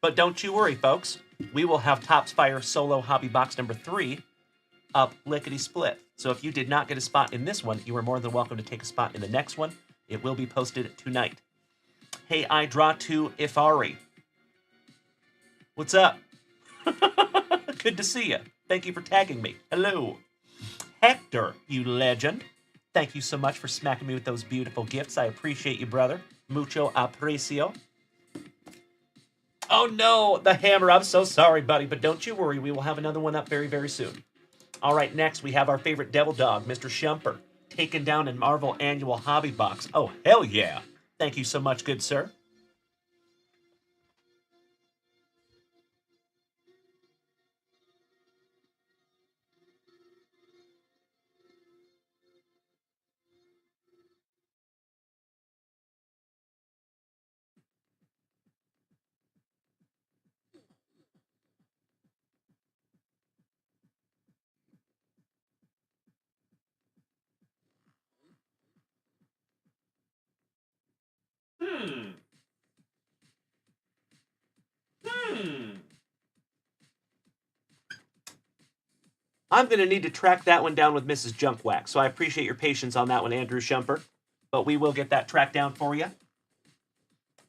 But don't you worry, folks. We will have Topps Fire Solo Hobby Box number 3 up lickety-split. So if you did not get a spot in this one, you are more than welcome to take a spot in the next one. It will be posted tonight. Hey, I draw to Ifari. What's up? Good to see you. Thank you for tagging me. Hello. Hector, you legend. Thank you so much for smacking me with those beautiful gifts. I appreciate you, brother. Mucho aprecio. Oh no, the hammer. I'm so sorry, buddy, but don't you worry. We will have another one up very, very soon. All right, next we have our favorite devil dog, Mr. Shumper, taken down in Marvel Annual Hobby Box. Oh, hell yeah. Thank you so much, good sir. I'm going to need to track that one down with Mrs. Junkwax, so I appreciate your patience on that one, Andrew Shumper. But we will get that tracked down for you.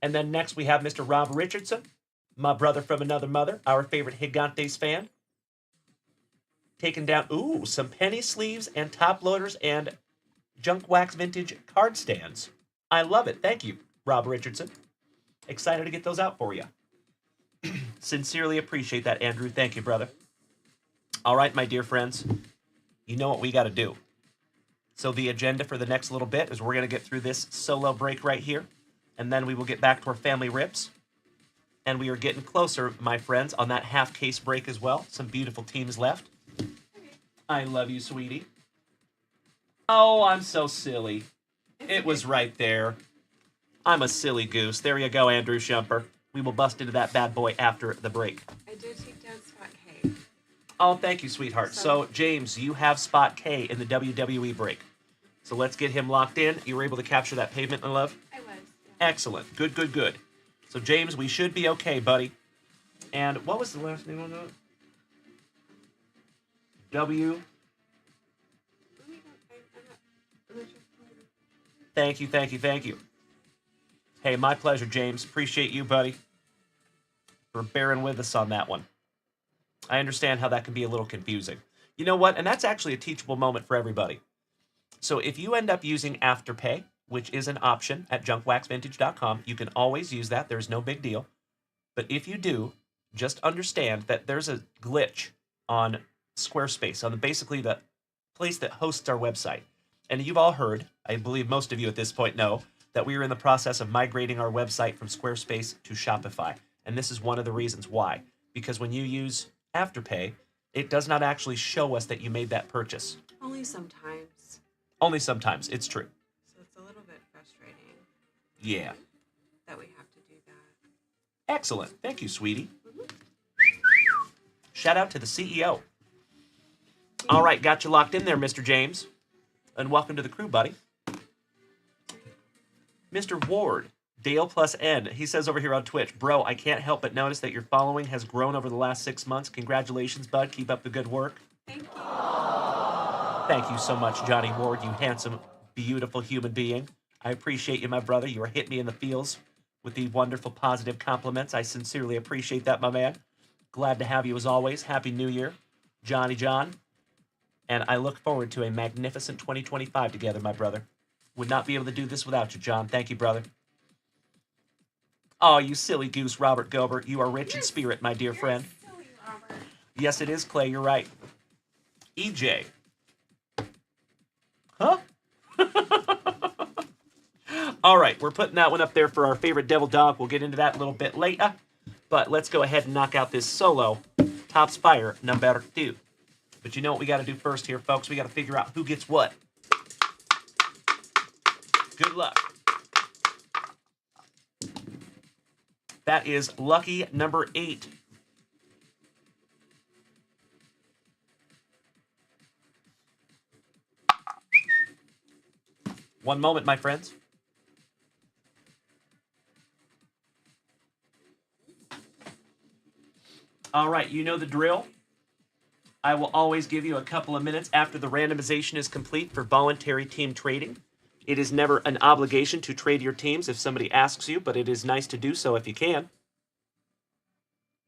And then next we have Mr. Rob Richardson, my brother from another mother, our favorite Gigantes fan. Taking down, ooh, some penny sleeves and top loaders and Junkwax vintage card stands. I love it. Thank you, Rob Richardson. Excited to get those out for you. Sincerely appreciate that, Andrew. Thank you, brother. All right, my dear friends, you know what we got to do. So the agenda for the next little bit is we're going to get through this solo break right here, and then we will get back to our family rips. And we are getting closer, my friends, on that half case break as well. Some beautiful teams left. I love you, sweetie. Oh, I'm so silly. It was right there. I'm a silly goose. There you go, Andrew Shumper. We will bust into that bad boy after the break. I did take down spot K. Oh, thank you, sweetheart. So, James, you have spot K in the WWE break. So let's get him locked in. You were able to capture that pavement, my love? I was. Yeah. Excellent. Good, good, good. So, James, we should be okay, buddy. And what was the last name on that? W. Thank you, thank you, thank you. Hey, my pleasure, James. Appreciate you, buddy, for bearing with us on that one. I understand how that can be a little confusing. You know what? And that's actually a teachable moment for everybody. So if you end up using Afterpay, which is an option at junkwaxvintage.com, you can always use that. There's no big deal. But if you do, just understand that there's a glitch on Squarespace, on basically the place that hosts our website. And you've all heard, I believe most of you at this point know, that we are in the process of migrating our website from Squarespace to Shopify. And this is one of the reasons why. Because when you use Afterpay, it does not actually show us that you made that purchase. Only sometimes. Only sometimes, it's true. So it's a little bit frustrating. Yeah. That we have to do that. Excellent. Thank you, sweetie. Shout out to the CEO. All right, got you locked in there, Mr. James. And welcome to the crew, buddy. Mr. Ward, Dale plus N, he says over here on Twitch, bro, I can't help but notice that your following has grown over the last 6 months. Congratulations, bud. Keep up the good work. Thank you. Thank you so much, Johnny Ward, you handsome, beautiful human being. I appreciate you, my brother. You are hitting me in the feels with the wonderful, positive compliments. I sincerely appreciate that, my man. Glad to have you as always. Happy New Year, Johnny John. And I look forward to a magnificent 2025 together, my brother. Would not be able to do this without you, John. Thank you, brother. Oh, you silly goose, Robert Gobert. You are rich in spirit, my dear friend. Silly Robert. Yes, it is, Clay. You're right. EJ. Huh? All right, we're putting that one up there for our favorite devil dog. We'll get into that a little bit later. But let's go ahead and knock out this solo Tops Fire number 2. But you know what we got to do first here, folks? We got to figure out who gets what. Good luck. That is lucky number 8. One moment, my friends. All right, you know the drill. I will always give you a couple of minutes after the randomization is complete for voluntary team trading. It is never an obligation to trade your teams if somebody asks you, but it is nice to do so if you can.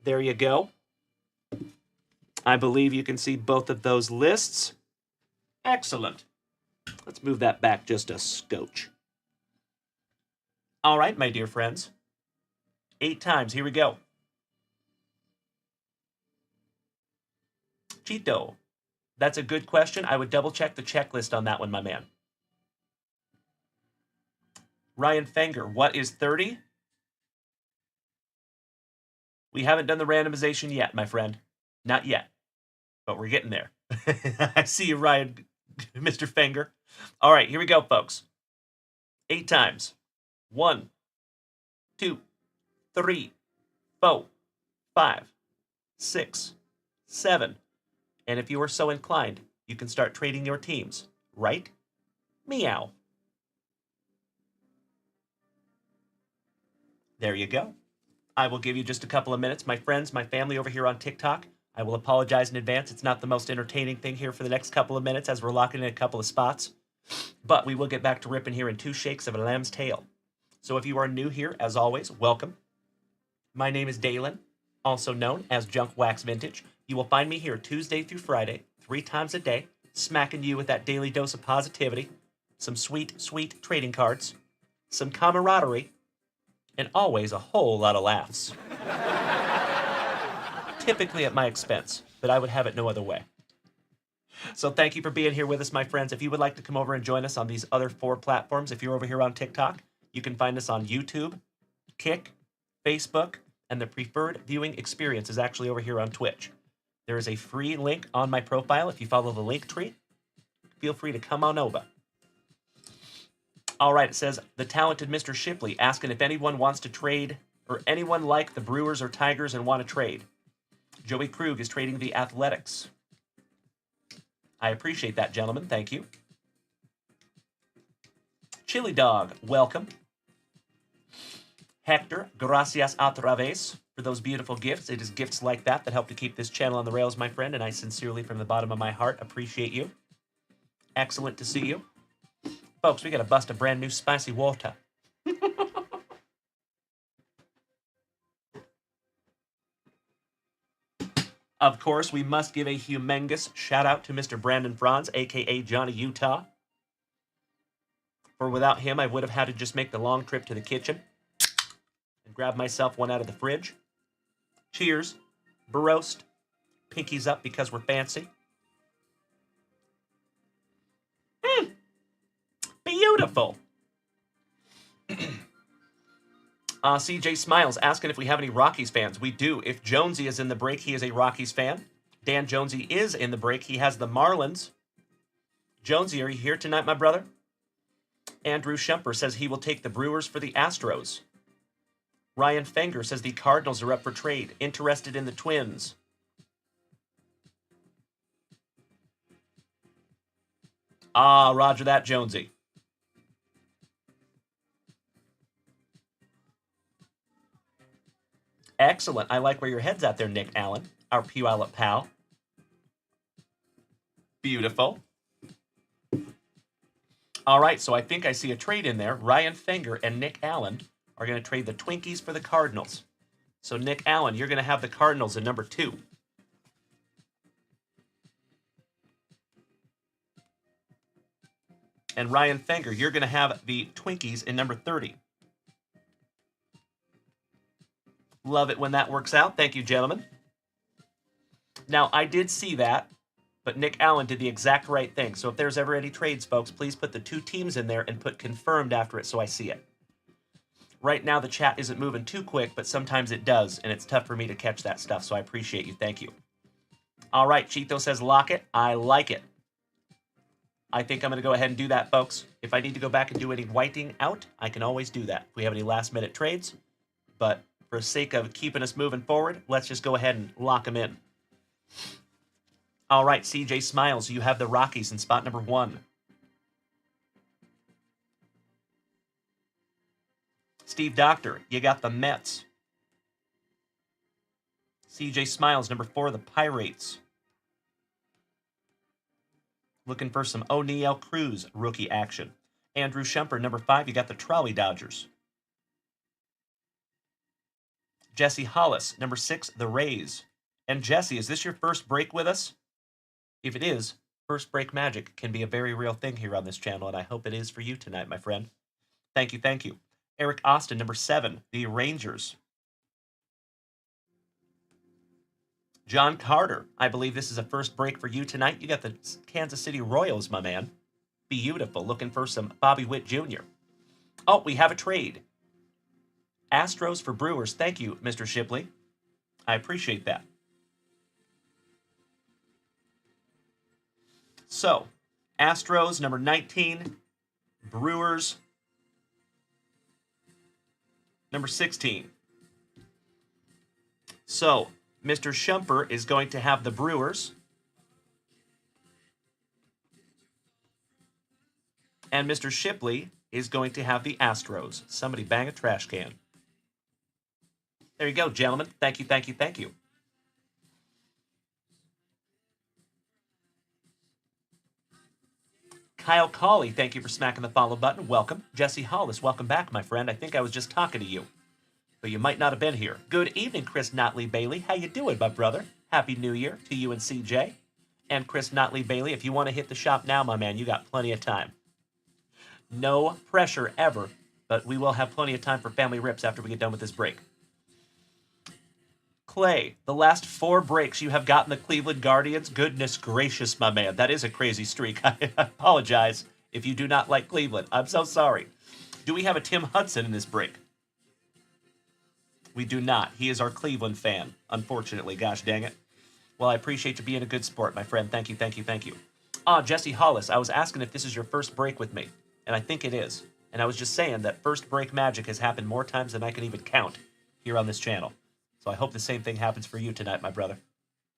There you go. I believe you can see both of those lists. Excellent. Let's move that back just a scotch. All right, my dear friends. 8 times. Here we go. Chito. That's a good question. I would double check the checklist on that one, my man. Ryan Fenger, what is 30? We haven't done the randomization yet, my friend. Not yet. But we're getting there. I see you, Ryan, Mr. Fenger. All right, here we go, folks. 8 times. 1, 2, 3, 4, 5, 6, 7. And if you are so inclined, you can start trading your teams, right? Meow. There you go. I will give you just a couple of minutes. My friends, my family over here on TikTok, I will apologize in advance. It's not the most entertaining thing here for the next couple of minutes as we're locking in a couple of spots. But we will get back to ripping here in 2 shakes of a lamb's tail. So if you are new here, as always, welcome. My name is Dalen, also known as Junk Wax Vintage. You will find me here Tuesday through Friday, 3 times a day, smacking you with that daily dose of positivity, some sweet, sweet trading cards, some camaraderie, and always a whole lot of laughs. Typically at my expense, but I would have it no other way. So thank you for being here with us, my friends. If you would like to come over and join us on these other 4 platforms, if you're over here on TikTok, you can find us on YouTube, Kick, Facebook, and the preferred viewing experience is actually over here on Twitch. There is a free link on my profile. If you follow the link tree, feel free to come on over. All right, it says, the talented Mr. Shipley asking if anyone wants to trade, or anyone like the Brewers or Tigers and want to trade. Joey Krug is trading the Athletics. I appreciate that, gentlemen. Thank you. Chili Dog, welcome. Hector, gracias otra vez for those beautiful gifts. It is gifts like that that help to keep this channel on the rails, my friend, and I sincerely, from the bottom of my heart, appreciate you. Excellent to see you. Folks, we got to bust a brand new spicy water. Of course, we must give a humongous shout out to Mr. Brandon Franz, aka Johnny Utah. For without him, I would have had to just make the long trip to the kitchen and grab myself one out of the fridge. Cheers. Baroast. Pinkies up because we're fancy. Beautiful. CJ Smiles asking if we have any Rockies fans. We do. If Jonesy is in the break, he is a Rockies fan. Dan Jonesy is in the break. He has the Marlins. Jonesy, are you here tonight, my brother? Andrew Schemper says he will take the Brewers for the Astros. Ryan Fenger says the Cardinals are up for trade. Interested in the Twins. Ah, roger that, Jonesy. Excellent. I like where your head's at there, Nick Allen, our Puyallup pal. Beautiful. All right, so I think I see a trade in there. Ryan Fenger and Nick Allen are going to trade the Twinkies for the Cardinals. So, Nick Allen, you're going to have the Cardinals in number 2. And Ryan Fenger, you're going to have the Twinkies in number 30. Love it when that works out. Thank you, gentlemen. Now, I did see that, but Nick Allen did the exact right thing. So if there's ever any trades, folks, please put the 2 teams in there and put confirmed after it so I see it. Right now, the chat isn't moving too quick, but sometimes it does, and it's tough for me to catch that stuff, so I appreciate you. Thank you. All right, Chito says lock it. I like it. I think I'm going to go ahead and do that, folks. If I need to go back and do any whiting out, I can always do that if we have any last-minute trades. But for the sake of keeping us moving forward, let's just go ahead and lock them in. All right, CJ Smiles, you have the Rockies in spot number 1. Steve Doctor, you got the Mets. CJ Smiles, number 4, the Pirates. Looking for some O'Neal Cruz rookie action. Andrew Shumper, number 5, you got the Trolley Dodgers. Jesse Hollis, number 6, the Rays. And Jesse, is this your first break with us? If it is, first break magic can be a very real thing here on this channel, and I hope it is for you tonight, my friend. Thank you, thank you. Eric Austin, number 7, the Rangers. John Carter, I believe this is a first break for you tonight. You got the Kansas City Royals, my man. Beautiful. Looking for some Bobby Witt Jr. Oh, we have a trade. Astros for Brewers. Thank you, Mr. Shipley. I appreciate that. So, Astros, number 19. Brewers, number 16. So, Mr. Shumper is going to have the Brewers. And Mr. Shipley is going to have the Astros. Somebody bang a trash can. There you go, gentlemen. Thank you, thank you, thank you. Kyle Cawley, thank you for smacking the follow button. Welcome. Jesse Hollis, welcome back, my friend. I think I was just talking to you, but you might not have been here. Good evening, Chris Notley Bailey. How you doing, my brother? Happy New Year to you and CJ. And Chris Notley Bailey, if you want to hit the shop now, my man, you got plenty of time. No pressure ever, but we will have plenty of time for Family Rips after we get done with this break. Clay, the last 4 breaks you have gotten the Cleveland Guardians. Goodness gracious, my man. That is a crazy streak. I apologize if you do not like Cleveland. I'm so sorry. Do we have a Tim Hudson in this break? We do not. He is our Cleveland fan, unfortunately. Gosh dang it. Well, I appreciate you being a good sport, my friend. Thank you, thank you, thank you. Jesse Hollis, I was asking if this is your first break with me, and I think it is. And I was just saying that first break magic has happened more times than I can even count here on this channel. So I hope the same thing happens for you tonight, my brother.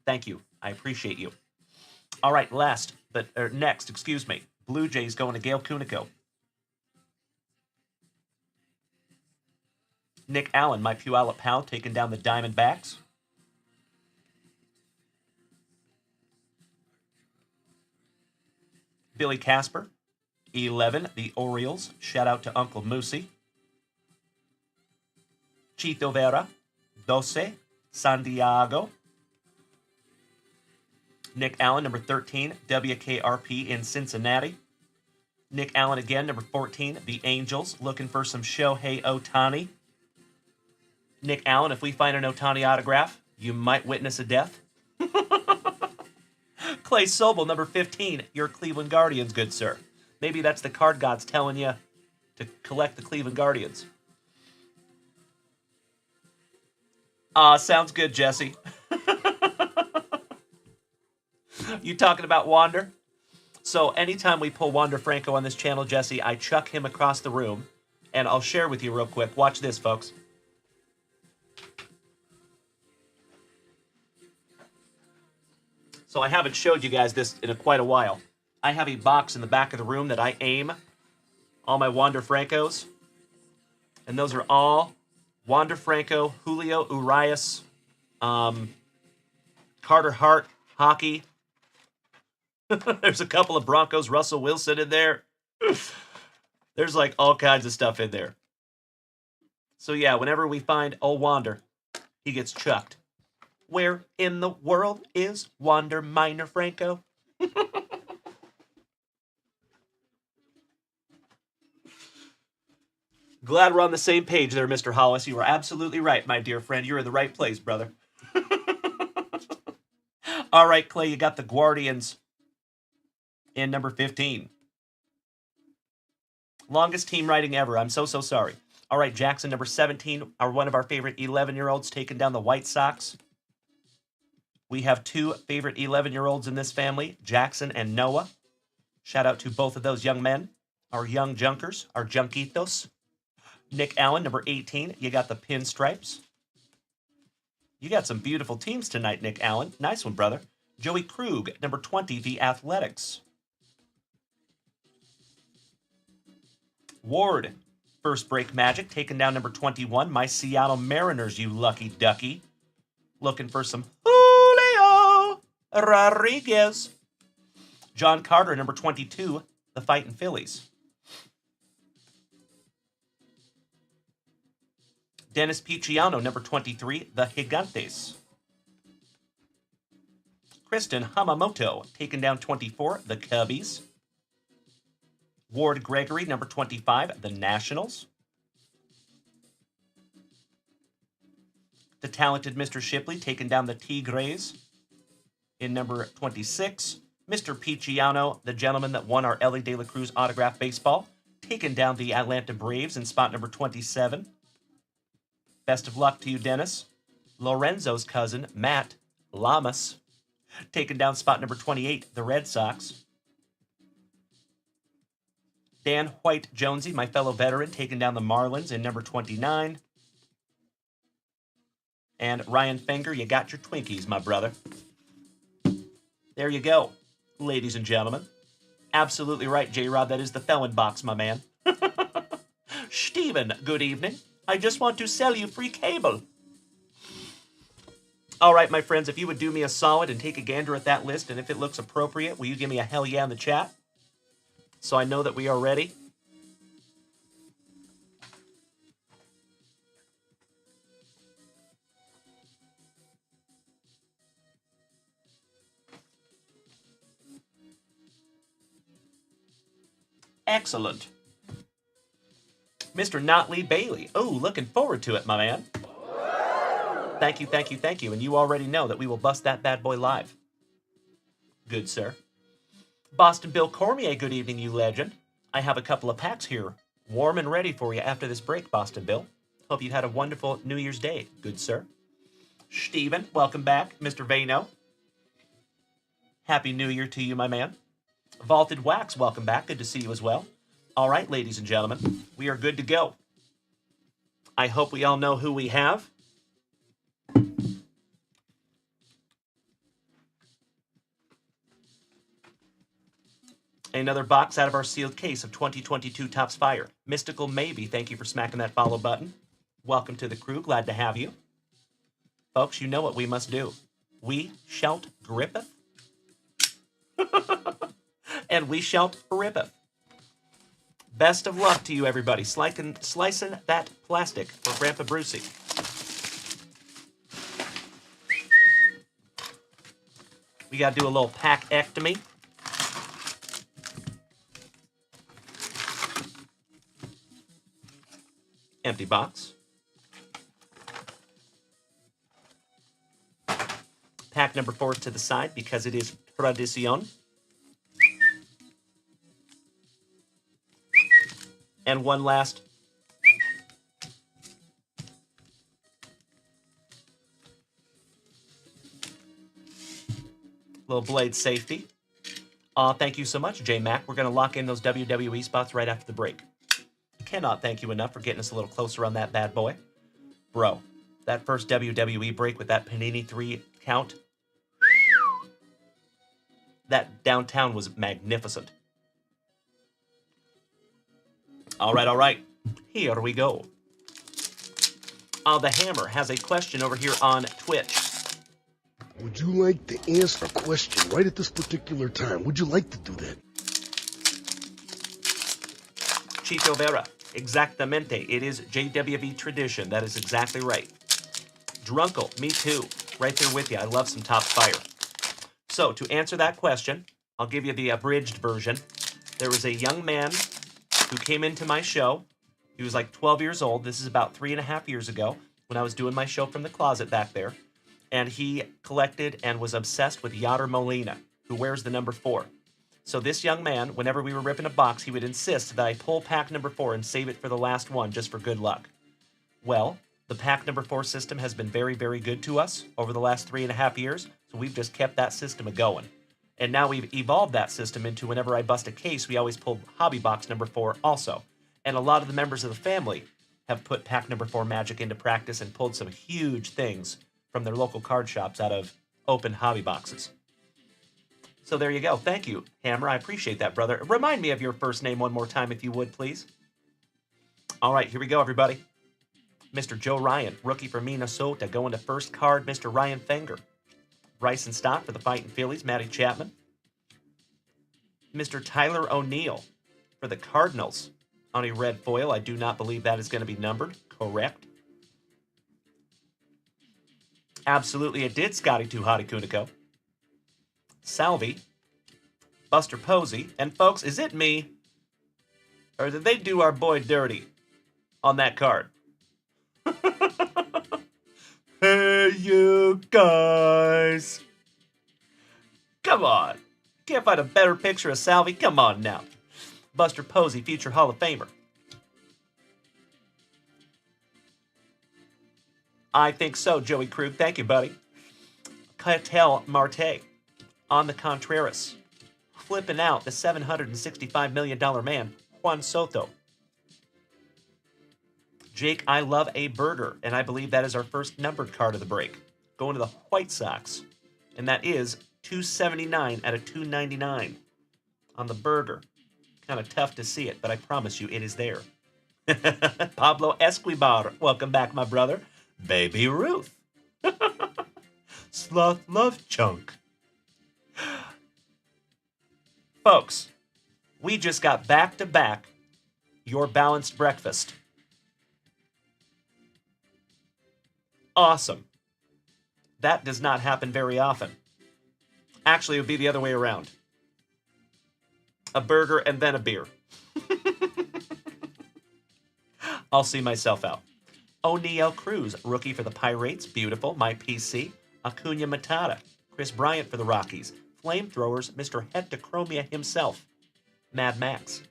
Thank you. I appreciate you. All right, next, excuse me. Blue Jays going to Gail Cunico. Nick Allen, my Puyallup pal, taking down the Diamondbacks. Billy Casper, 11, the Orioles. Shout out to Uncle Moosey. Chito Vera, 12, San Diego. Nick Allen, number 13, WKRP in Cincinnati. Nick Allen again, number 14, the Angels. Looking for some Shohei Ohtani. Nick Allen, if we find an Ohtani autograph, you might witness a death. Clay Sobel, number 15, your Cleveland Guardians, good sir. Maybe that's the card gods telling you to collect the Cleveland Guardians. Sounds good, Jesse. You talking about Wander? So anytime we pull Wander Franco on this channel, Jesse, I chuck him across the room, and I'll share with you real quick. Watch this, folks. So I haven't showed you guys this in quite a while. I have a box in the back of the room that I aim all my Wander Francos. And those are all Wander Franco, Julio Urias, Carter Hart, hockey. There's a couple of Broncos, Russell Wilson in there. There's like all kinds of stuff in there. So yeah, whenever we find old Wander, he gets chucked. Where in the world is Wander Minor Franco? Glad we're on the same page there, Mr. Hollis. You are absolutely right, my dear friend. You're in the right place, brother. All right, Clay, you got the Guardians in number 15. Longest team writing ever. I'm so sorry. All right, Jackson, number 17, one of our favorite 11-year-olds taking down the White Sox. We have two favorite 11-year-olds in this family, Jackson and Noah. Shout out to both of those young men, our young junkers, our junkitos. Nick Allen, number 18, you got the pinstripes. You got some beautiful teams tonight, Nick Allen. Nice one, brother. Joey Krug, number 20, the Athletics. Ward, first break magic, taking down number 21, my Seattle Mariners, you lucky ducky. Looking for some Julio Rodriguez. John Carter, number 22, the Fightin' Phillies. Dennis Picciano, number 23, the Gigantes. Kristen Hamamoto, taking down 24, the Cubbies. Ward Gregory, number 25, the Nationals. The talented Mr. Shipley, taking down the Tigres. In number 26, Mr. Picciano, the gentleman that won our Ellie De La Cruz autograph baseball, taking down the Atlanta Braves in spot number 27. Best of luck to you, Dennis. Lorenzo's cousin, Matt Lamas, taking down spot number 28, the Red Sox. Dan White Jonesy, my fellow veteran, taking down the Marlins in number 29. And Ryan Fenger, you got your Twinkies, my brother. There you go, ladies and gentlemen. Absolutely right, J-Rod, that is the felon box, my man. Steven, good evening. I just want to sell you free cable. All right, my friends, if you would do me a solid and take a gander at that list, and if it looks appropriate, will you give me a hell yeah in the chat? So I know that we are ready. Excellent. Mr. Notley Bailey. Oh, looking forward to it, my man. Thank you, thank you, thank you. And you already know that we will bust that bad boy live. Good, sir. Boston Bill Cormier, good evening, you legend. I have a couple of packs here, warm and ready for you after this break, Boston Bill. Hope you had a wonderful New Year's Day, good sir. Steven, welcome back. Mr. Vano. Happy New Year to you, my man. Vaulted Wax, welcome back. Good to see you as well. All right, ladies and gentlemen, we are good to go. I hope we all know who we have. Another box out of our sealed case of 2022 Topps Fire. Mystical Maybe, thank you for smacking that follow button. Welcome to the crew, glad to have you. Folks, you know what we must do. We shalt grippeth. And we shalt rippeth. Best of luck to you, everybody. Slicing that plastic for Grandpa Brucey. We got to do a little pack-ectomy. Empty box. Pack number 4 to the side because it is tradición. And one last. Little blade safety. Thank you so much, J-Mac. We're going to lock in those WWE spots right after the break. Cannot thank you enough for getting us a little closer on that bad boy. Bro, that first WWE break with that Panini 3 count, that downtown was magnificent. All right. Here we go. The Hammer has a question over here on Twitch. Would you like to answer a question right at this particular time? Would you like to do that? Chito Vera, exactamente. It is JWV tradition. That is exactly right. Drunkle, me too. Right there with you. I love some Topps Fire. So, to answer that question, I'll give you the abridged version. There was a young man who came into my show. He was like 12 years old. This is about 3.5 years ago when I was doing my show from the closet back there. And he collected and was obsessed with Yadier Molina, who wears the number 4. So this young man, whenever we were ripping a box, he would insist that I pull pack number 4 and save it for the last one just for good luck. Well, the pack number 4 system has been very, very good to us over the last 3.5 years, so we've just kept that system a-going. And now we've evolved that system into whenever I bust a case, we always pull hobby box number 4 also. And a lot of the members of the family have put pack number 4 magic into practice and pulled some huge things from their local card shops out of open hobby boxes. So there you go. Thank you, Hammer. I appreciate that, brother. Remind me of your first name one more time, if you would, please. All right, here we go, everybody. Mr. Joe Ryan, rookie for Minnesota, going to first card, Mr. Ryan Fenger. Bryson Stott for the Fighting Phillies, Matty Chapman. Mr. Tyler O'Neill for the Cardinals on a red foil. I do not believe that is going to be numbered. Correct. Absolutely, it did, Scotty Tuhati Kuniko. Salvi, Buster Posey, and folks, is it me, or did they do our boy dirty on that card? Hey, you guys. Come on. Can't find a better picture of Salvi? Come on now. Buster Posey, future Hall of Famer. I think so, Joey Krug. Thank you, buddy. Catel Marte on the Contreras. Flipping out the $765 million man, Juan Soto. Jake, I love a burger, and I believe that is our first numbered card of the break. Going to the White Sox, and that is 279 out of 299 on the burger. Kind of tough to see it, but I promise you it is there. Pablo Escobar, welcome back, my brother. Baby Ruth. Sloth Love Chunk. Folks, we just got back-to-back your balanced breakfast. Awesome. That does not happen very often. Actually, it would be the other way around. A burger and then a beer. I'll see myself out. O'Neill Cruz, rookie for the Pirates. Beautiful. My PC. Acuna Matata. Chris Bryant for the Rockies. Flamethrowers, Mr. Hectochromia himself. Mad Max.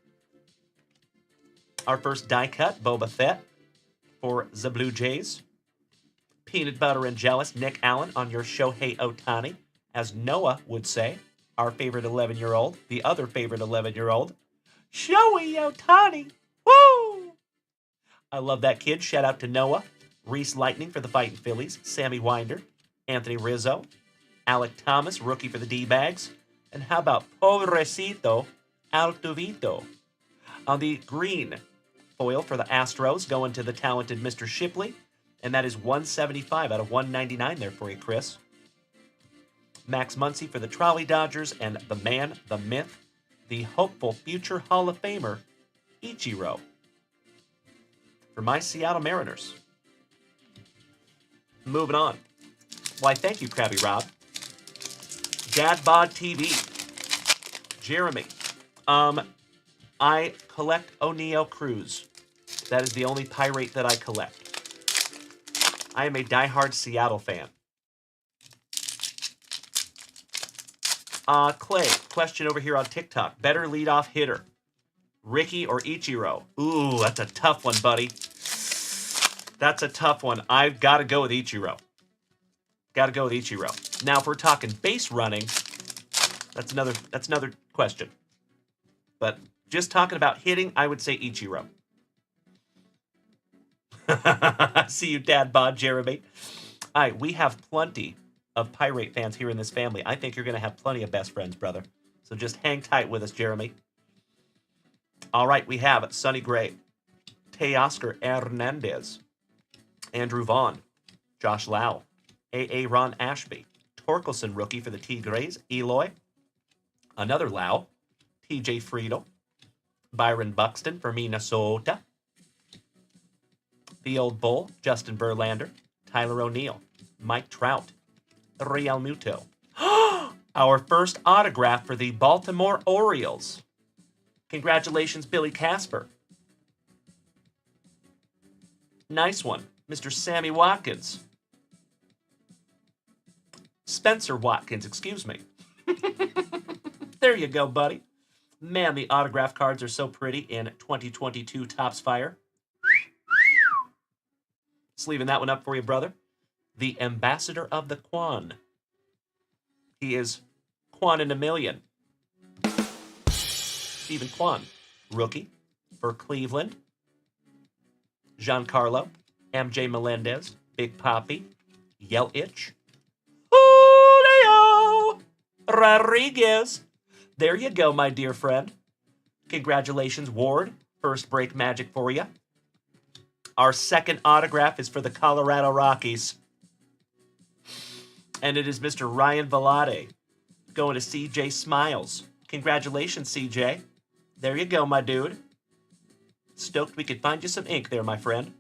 Our first die cut, Boba Fett for the Blue Jays. Peanut Butter and Jealous, Nick Allen on your Shohei Ohtani. As Noah would say, our favorite 11-year-old, the other favorite 11-year-old, Shohei Ohtani. Woo! I love that kid. Shout out to Noah. Reese Lightning for the Fighting Phillies. Sammy Winder. Anthony Rizzo. Alec Thomas, rookie for the D-Bags. And how about Pobrecito Altuvito? On the green foil for the Astros, going to the talented Mr. Shipley. And that is 175 out of 199 there for you, Chris. Max Muncy for the Trolley Dodgers. And the man, the myth, the hopeful future Hall of Famer, Ichiro. For my Seattle Mariners. Moving on. Why, thank you, Krabby Rob. Dad Bod TV. Jeremy. I collect O'Neill Cruz. That is the only pirate that I collect. I am a diehard Seattle fan. Clay, question over here on TikTok. Better leadoff hitter, Ricky or Ichiro? Ooh, that's a tough one, buddy. That's a tough one. I've got to go with Ichiro. Got to go with Ichiro. Now, if we're talking base running, that's another question. But just talking about hitting, I would say Ichiro. See you, Dad Bod, Jeremy. All right, we have plenty of Pirate fans here in this family. I think you're going to have plenty of best friends, brother. So just hang tight with us, Jeremy. All right, we have Sonny Gray, Teoscar Hernandez, Andrew Vaughn, Josh Lau, A.A. Ron Ashby, Torkelson, rookie for the Tigres, Eloy, another Lau, T.J. Friedel, Byron Buxton for Minnesota, the old bull, Justin Verlander, Tyler O'Neill, Mike Trout, Real Muto. Our first autograph for the Baltimore Orioles. Congratulations, Billy Casper. Nice one, Mr. Sammy Watkins. Spencer Watkins, excuse me. There you go, buddy. Man, the autograph cards are so pretty in 2022 Topps Fire. Sleeving that one up for you, brother. The Ambassador of the Quan. He is Quan in a million. Stephen Quan, rookie for Cleveland. Giancarlo, MJ Melendez, Big Papi, Yelich, Julio Rodriguez. There you go, my dear friend. Congratulations, Ward. First break magic for you. Our second autograph is for the Colorado Rockies. And it is Mr. Ryan Velade going to CJ Smiles. Congratulations, CJ. There you go, my dude. Stoked we could find you some ink there, my friend.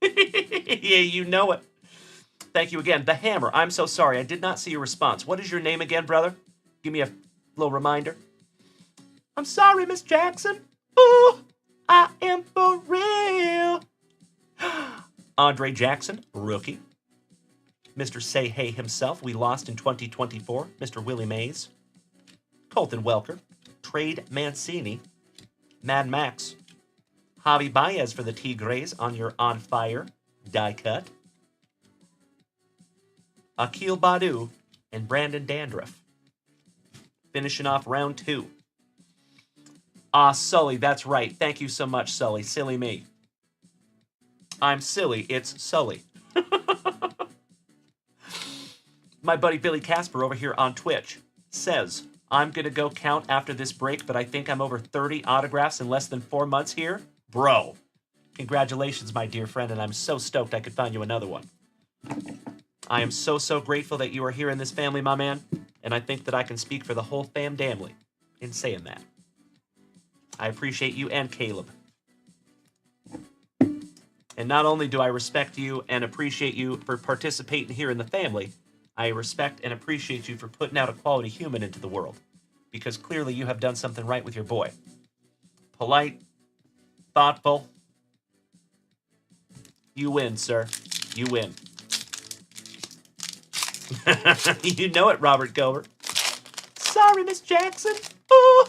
Yeah, you know it. Thank you again. The Hammer. I'm so sorry. I did not see your response. What is your name again, brother? Give me a little reminder. I'm sorry, Miss Jackson. Ooh, I am for real. Andre Jackson, rookie. Mr. Say Hey himself, we lost in 2024. Mr. Willie Mays. Colton Welker. Trade Mancini. Mad Max. Javi Baez for the Tigres on your On Fire die cut. Akil Badu and Brandon Dandruff. Finishing off round 2. Sully, that's right. Thank you so much, Sully. Silly me. I'm silly. It's Sully. My buddy Billy Casper over here on Twitch says, I'm going to go count after this break, but I think I'm over 30 autographs in less than 4 months here. Bro, congratulations, my dear friend, and I'm so stoked I could find you another one. I am so, so grateful that you are here in this family, my man, and I think that I can speak for the whole family in saying that. I appreciate you and Caleb. And not only do I respect you and appreciate you for participating here in the family, I respect and appreciate you for putting out a quality human into the world, because clearly you have done something right with your boy. Polite, thoughtful. You win, sir. You win. You know it, Robert Gilbert. Sorry, Miss Jackson. Ooh.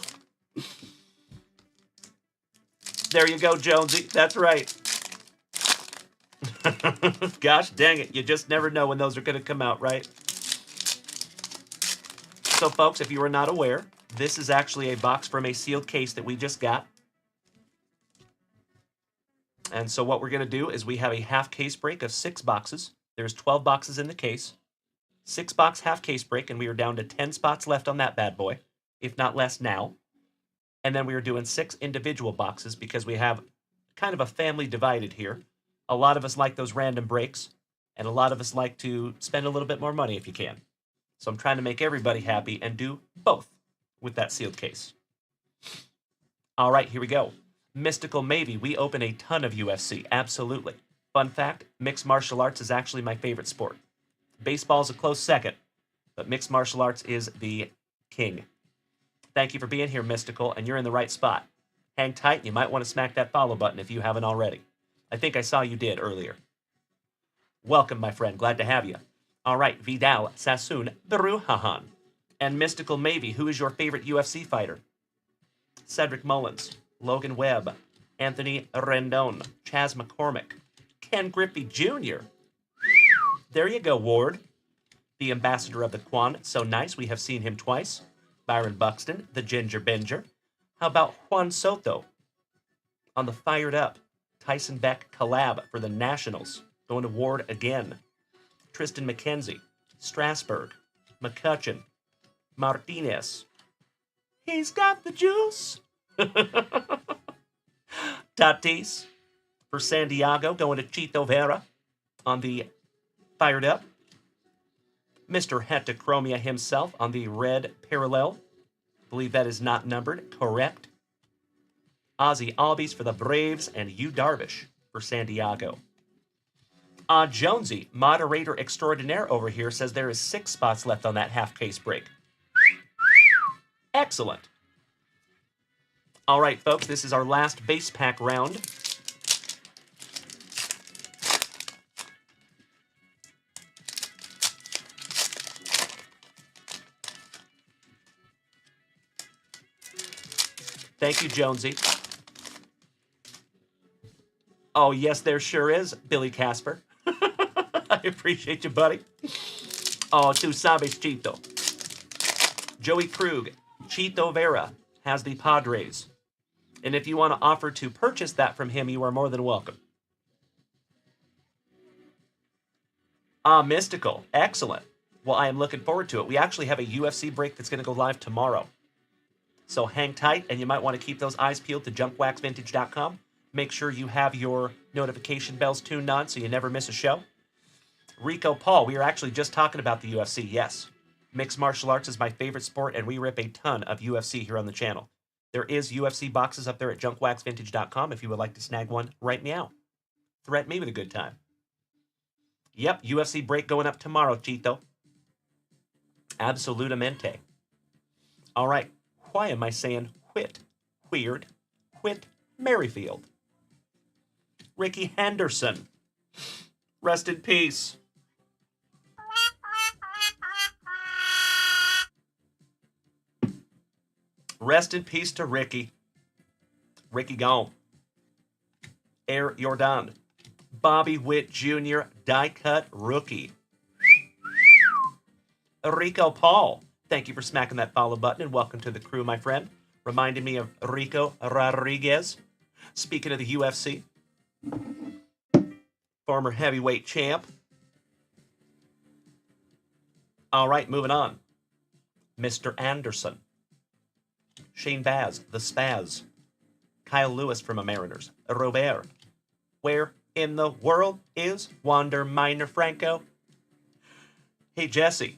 There you go, Jonesy. That's right. Gosh dang it. You just never know when those are going to come out, right? So, folks, if you are not aware, this is actually a box from a sealed case that we just got. And so what we're going to do is we have a half case break of 6 boxes. There's 12 boxes in the case. 6-box half case break, and we are down to 10 spots left on that bad boy, if not less now. And then we are doing 6 individual boxes because we have kind of a family divided here. A lot of us like those random breaks, and a lot of us like to spend a little bit more money if you can. So I'm trying to make everybody happy and do both with that sealed case. All right, here we go. Mystical Maybe. We open a ton of UFC, absolutely. Fun fact, mixed martial arts is actually my favorite sport. Baseball's a close second, but mixed martial arts is the king. Thank you for being here, Mystical, and you're in the right spot. Hang tight, you might want to smack that follow button if you haven't already. I think I saw you did earlier. Welcome, my friend. Glad to have you. All right, Vidal Sassoon Beruhahan. And Mystical Maybe, who is your favorite UFC fighter? Cedric Mullins, Logan Webb, Anthony Rendon, Chaz McCormick, Ken Griffey Jr. There you go, Ward. The Ambassador of the Quan. So nice, we have seen him twice. Byron Buxton, the Ginger Binger. How about Juan Soto? On the Fired Up, Tyson Beck collab for the Nationals. Going to Ward again. Tristan McKenzie, Strasburg, McCutcheon, Martinez. He's got the juice. Tatis for San Diego, going to Chito Vera on the Fired Up. Mr. Hectochromia himself on the red parallel. I believe that is not numbered. Correct. Ozzy Albies for the Braves and Yu Darvish for San Diego. Jonesy, moderator extraordinaire over here, says there is 6 spots left on that half case break. Excellent. All right, folks, this is our last base pack round. Thank you, Jonesy. Oh, yes, there sure is, Billy Casper. I appreciate you, buddy. Oh, tu sabes, Chito. Joey Krug, Chito Vera has the Padres. And if you want to offer to purchase that from him, you are more than welcome. Ah, Mystical. Excellent. Well, I am looking forward to it. We actually have a UFC break that's going to go live tomorrow. So hang tight, and you might want to keep those eyes peeled to junkwaxvintage.com. Make sure you have your notification bells tuned on so you never miss a show. Rico Paul, we are actually just talking about the UFC, yes. Mixed martial arts is my favorite sport, and we rip a ton of UFC here on the channel. There is UFC boxes up there at junkwaxvintage.com if you would like to snag one right now. Threaten me with a good time. Yep, UFC break going up tomorrow, Chito. Absolutamente. All right, why am I saying Whit? Weird. Whit Merrifield. Ricky Henderson. Rest in peace. Rest in peace to Ricky. Ricky gone. Air Jordan. Bobby Witt Jr., die cut rookie. Rico Paul. Thank you for smacking that follow button and welcome to the crew, my friend. Reminded me of Rico Rodriguez. Speaking of the UFC. Former heavyweight champ. All right, moving on. Mr. Anderson. Shane Baz, the Spaz. Kyle Lewis from a Mariners. Robert. Where in the world is Wander Minor Franco? Hey, Jesse.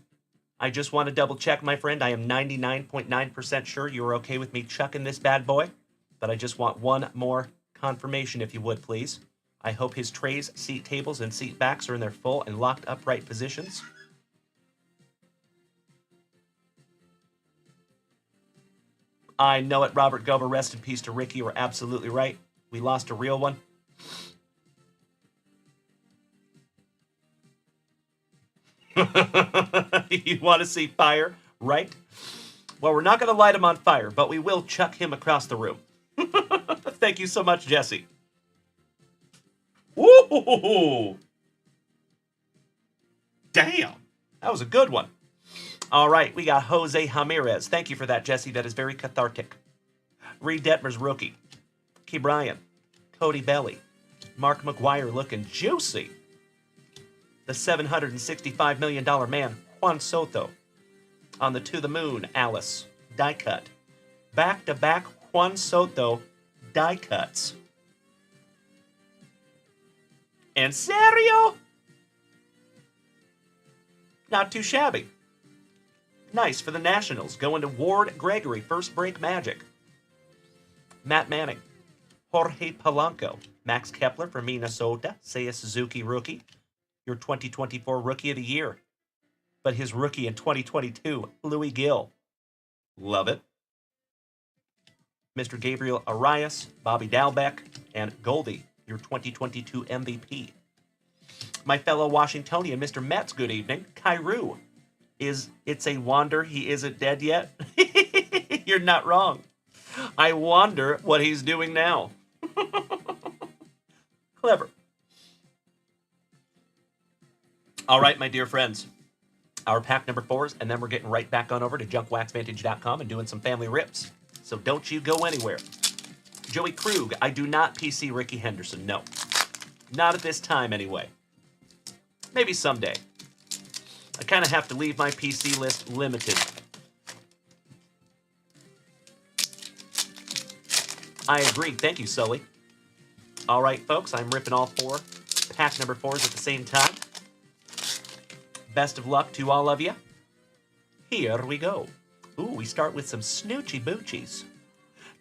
I just want to double check, my friend. I am 99.9% sure you're okay with me chucking this bad boy. But I just want one more confirmation, if you would, please. I hope his trays, seat tables, and seat backs are in their full and locked upright positions. I know it, Robert Gober. Rest in peace to Ricky. You were absolutely right. We lost a real one. You want to see fire, right? Well, we're not going to light him on fire, but we will chuck him across the room. Thank you so much, Jesse. Woo! Damn, that was a good one. All right, we got Jose Ramirez. Thank you for that, Jesse. That is very cathartic. Reed Detmer's rookie. Key Bryan. Cody Belly. Mark McGuire looking juicy. The $765 million man, Juan Soto. On the To the Moon, Alice. Die cut. Back-to-back Juan Soto die cuts. En serio? Not too shabby. Nice for the Nationals. Going to Ward Gregory. First break magic. Matt Manning. Jorge Polanco. Max Kepler from Minnesota. Seiya Suzuki rookie. Your 2024 Rookie of the Year. But his rookie in 2022, Louis Gill. Love it. Mr. Gabriel Arias, Bobby Dalbeck, and Goldie, your 2022 MVP. My fellow Washingtonian, Mr. Metz, good evening. Kairu. It's a wonder he isn't dead yet? You're not wrong. I wonder what he's doing now. Clever. All right, my dear friends. Our pack number 4s, and then we're getting right back on over to junkwaxvintage.com and doing some family rips. So don't you go anywhere. Joey Krug, I do not PC Ricky Henderson, no. Not at this time, anyway. Maybe someday. I kind of have to leave my PC list limited. I agree. Thank you, Sully. All right, folks, I'm ripping all 4 pack number 4s at the same time. Best of luck to all of you. Here we go. Ooh, we start with some Snoochie Boochies.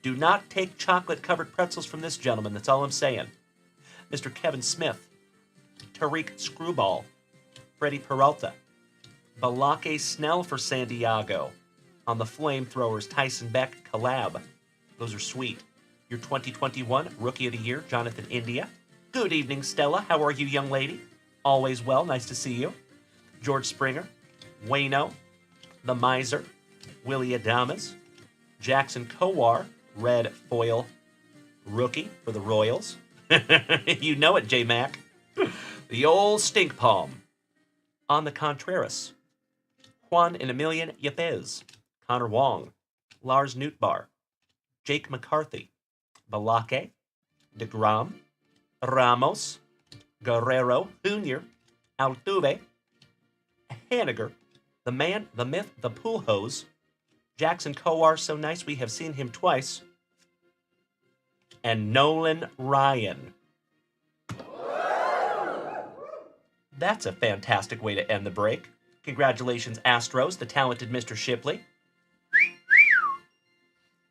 Do not take chocolate-covered pretzels from this gentleman. That's all I'm saying. Mr. Kevin Smith. Tariq Screwball. Freddie Peralta. Balake Snell for San Diego. On the Flamethrowers, Tyson Beck collab. Those are sweet. Your 2021 Rookie of the Year, Jonathan India. Good evening, Stella. How are you, young lady? Always well. Nice to see you. George Springer. Wayno. The Miser. Willie Adamas. Jackson Kowar. red foil rookie for the Royals. You know it, J-Mac. The old stink palm. On the Contreras, Juan in a Million Yepes, Connor Wong, Lars Nootbaar, Jake McCarthy, Balake, DeGrom, Ramos, Guerrero Jr., Altuve, Haniger, the man, the myth, the pool hose, Jackson Kowar, so nice we have seen him twice, and Nolan Ryan. That's a fantastic way to end the break. Congratulations, Astros, the talented Mr. Shipley.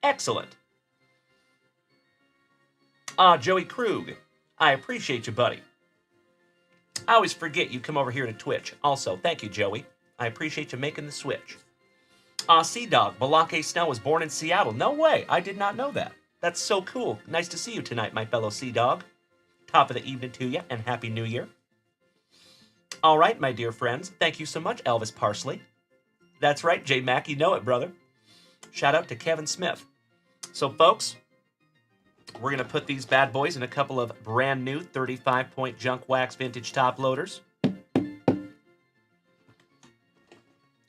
Excellent. Joey Krug, I appreciate you, buddy. I always forget you come over here to Twitch. Also, thank you, Joey. I appreciate you making the switch. Sea-Dog, Balake Snell was born in Seattle. No way, I did not know that. That's so cool. Nice to see you tonight, my fellow Sea-Dog. Top of the evening to you, and Happy New Year. All right, my dear friends. Thank you so much, Elvis Parsley. That's right, J Mac, you know it, brother. Shout out to Kevin Smith. So, folks, we're going to put these bad boys in a couple of brand new 35-point junk wax vintage top loaders.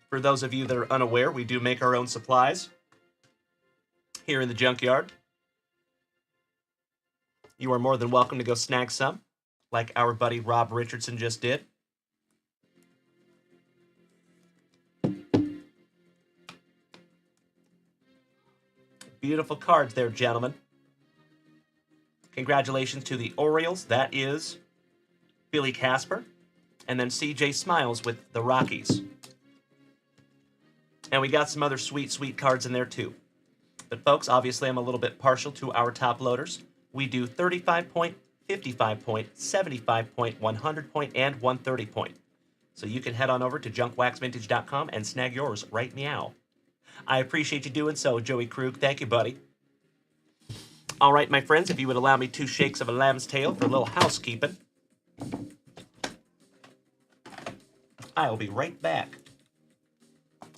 For those of you that are unaware, we do make our own supplies here in the junkyard. You are more than welcome to go snag some, like our buddy Rob Richardson just did. Beautiful cards there, gentlemen. Congratulations to the Orioles. That is Billy Casper. And then CJ Smiles with the Rockies. And we got some other sweet, sweet cards in there too. But folks, obviously I'm a little bit partial to our top loaders. We do 35-point, 55-point, 75-point, 100-point, and 130-point. So you can head on over to junkwaxvintage.com and snag yours right meow. I appreciate you doing so, Joey Krug. Thank you, buddy. All right, my friends, if you would allow me 2 shakes of a lamb's tail for a little housekeeping. I'll be right back.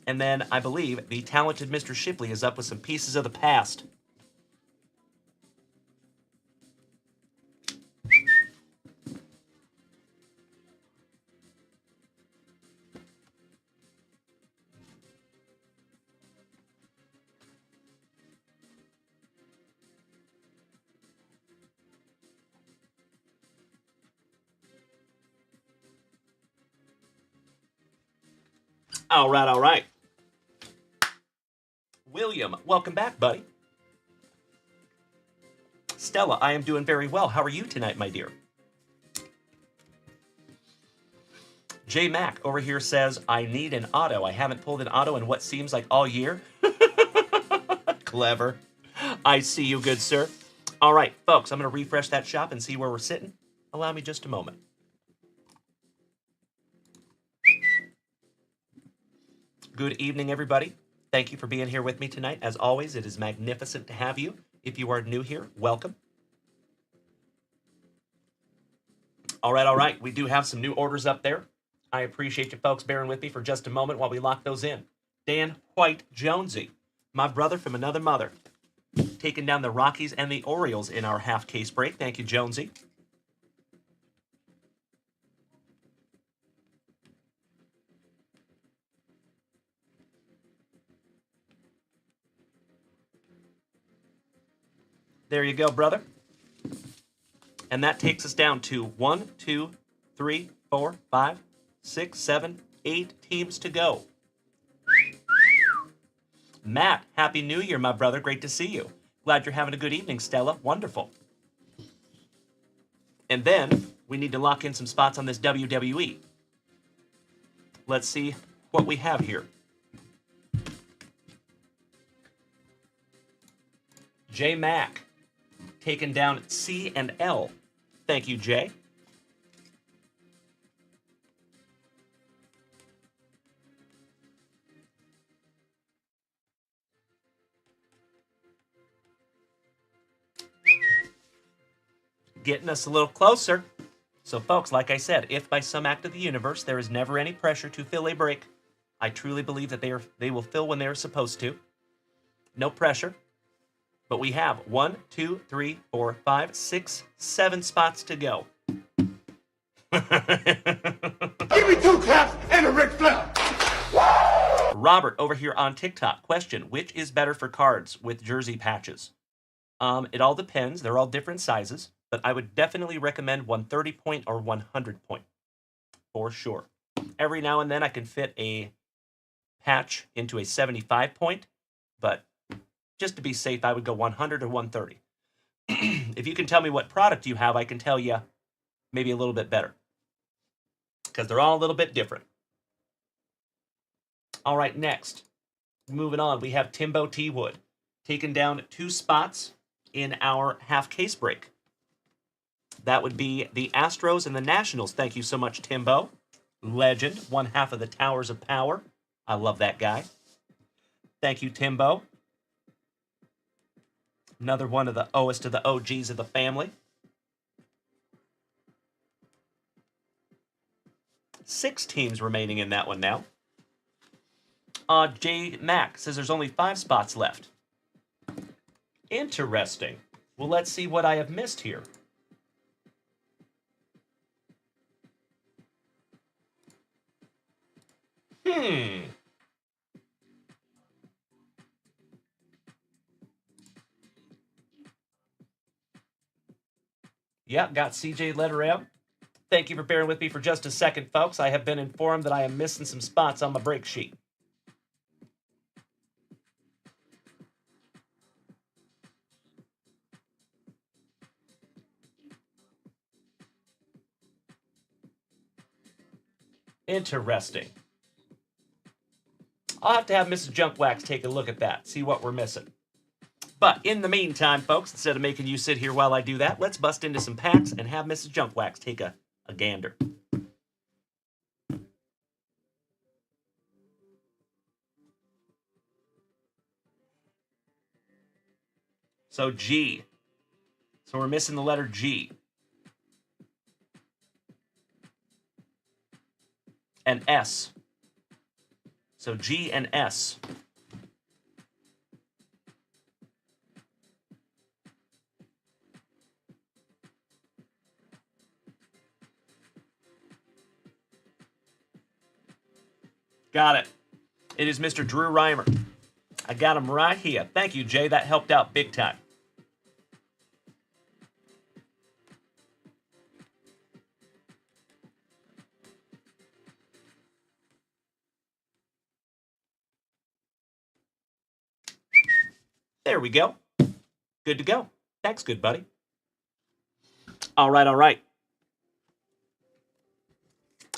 And then I believe the talented Mr. Shipley is up with some pieces of the past. All right, all right. William, welcome back, buddy. Stella, I am doing very well. How are you tonight, my dear? J Mac over here says, I need an auto. I haven't pulled an auto in what seems like all year. Clever. I see you, good sir. All right, folks, I'm going to refresh that shop and see where we're sitting. Allow me just a moment. Good evening, everybody. Thank you for being here with me tonight. As always, it is magnificent to have you. If you are new here, welcome. All right. We do have some new orders up there. I appreciate you folks bearing with me for just a moment while we lock those in. Dan White Jonesy, my brother from another mother, taking down the Rockies and the Orioles in our half case break. Thank you, Jonesy. There you go, brother. And that takes us down to 1, 2, 3, 4, 5, 6, 7, 8 teams to go. Matt, Happy New Year, my brother. Great to see you. Glad you're having a good evening, Stella. Wonderful. And then we need to lock in some spots on this WWE. Let's see what we have here. J Mac taking down C and L. Thank you, Jay. Getting us a little closer. So folks, like I said, if by some act of the universe there is never any pressure to fill a break, I truly believe that they will fill when they are supposed to. No pressure. But we have 1, 2, 3, 4, 5, 6, 7 spots to go. Give me 2 claps and a Ric Flair. Robert over here on TikTok. Question, which is better for cards with jersey patches? It all depends. They're all different sizes, but I would definitely recommend 130 point or 100 point for sure. Every now and then I can fit a patch into a 75 point, but just to be safe, I would go 100 or 130. If you can tell me what product you have, I can tell you maybe a little bit better, because they're all a little bit different. All right, next, moving on, we have Timbo T. Wood taking down 2 spots in our half case break. That would be the Astros and the Nationals. Thank you so much, Timbo. Legend, 1/2 of the Towers of Power. I love that guy. Thank you, Timbo. Another one of the O's to the OGs of the family. 6 teams remaining in that one now. J. Mac says there's only 5 spots left. Interesting. Well, let's see what I have missed here. Yeah, got CJ letter out. Thank you for bearing with me for just a second, folks. I have been informed that I am missing some spots on my break sheet. Interesting. I'll have to have Mrs. Junkwax take a look at that, see what we're missing. But in the meantime, folks, instead of making you sit here while I do that, let's bust into some packs and have Mrs. Junkwax take a gander. So G. So we're missing the letter G. And S. So G and S. Got it. It is Mr. Drew Reimer. I got him right here. Thank you, Jay. That helped out big time. There we go. Good to go. Thanks, good buddy. All right, all right.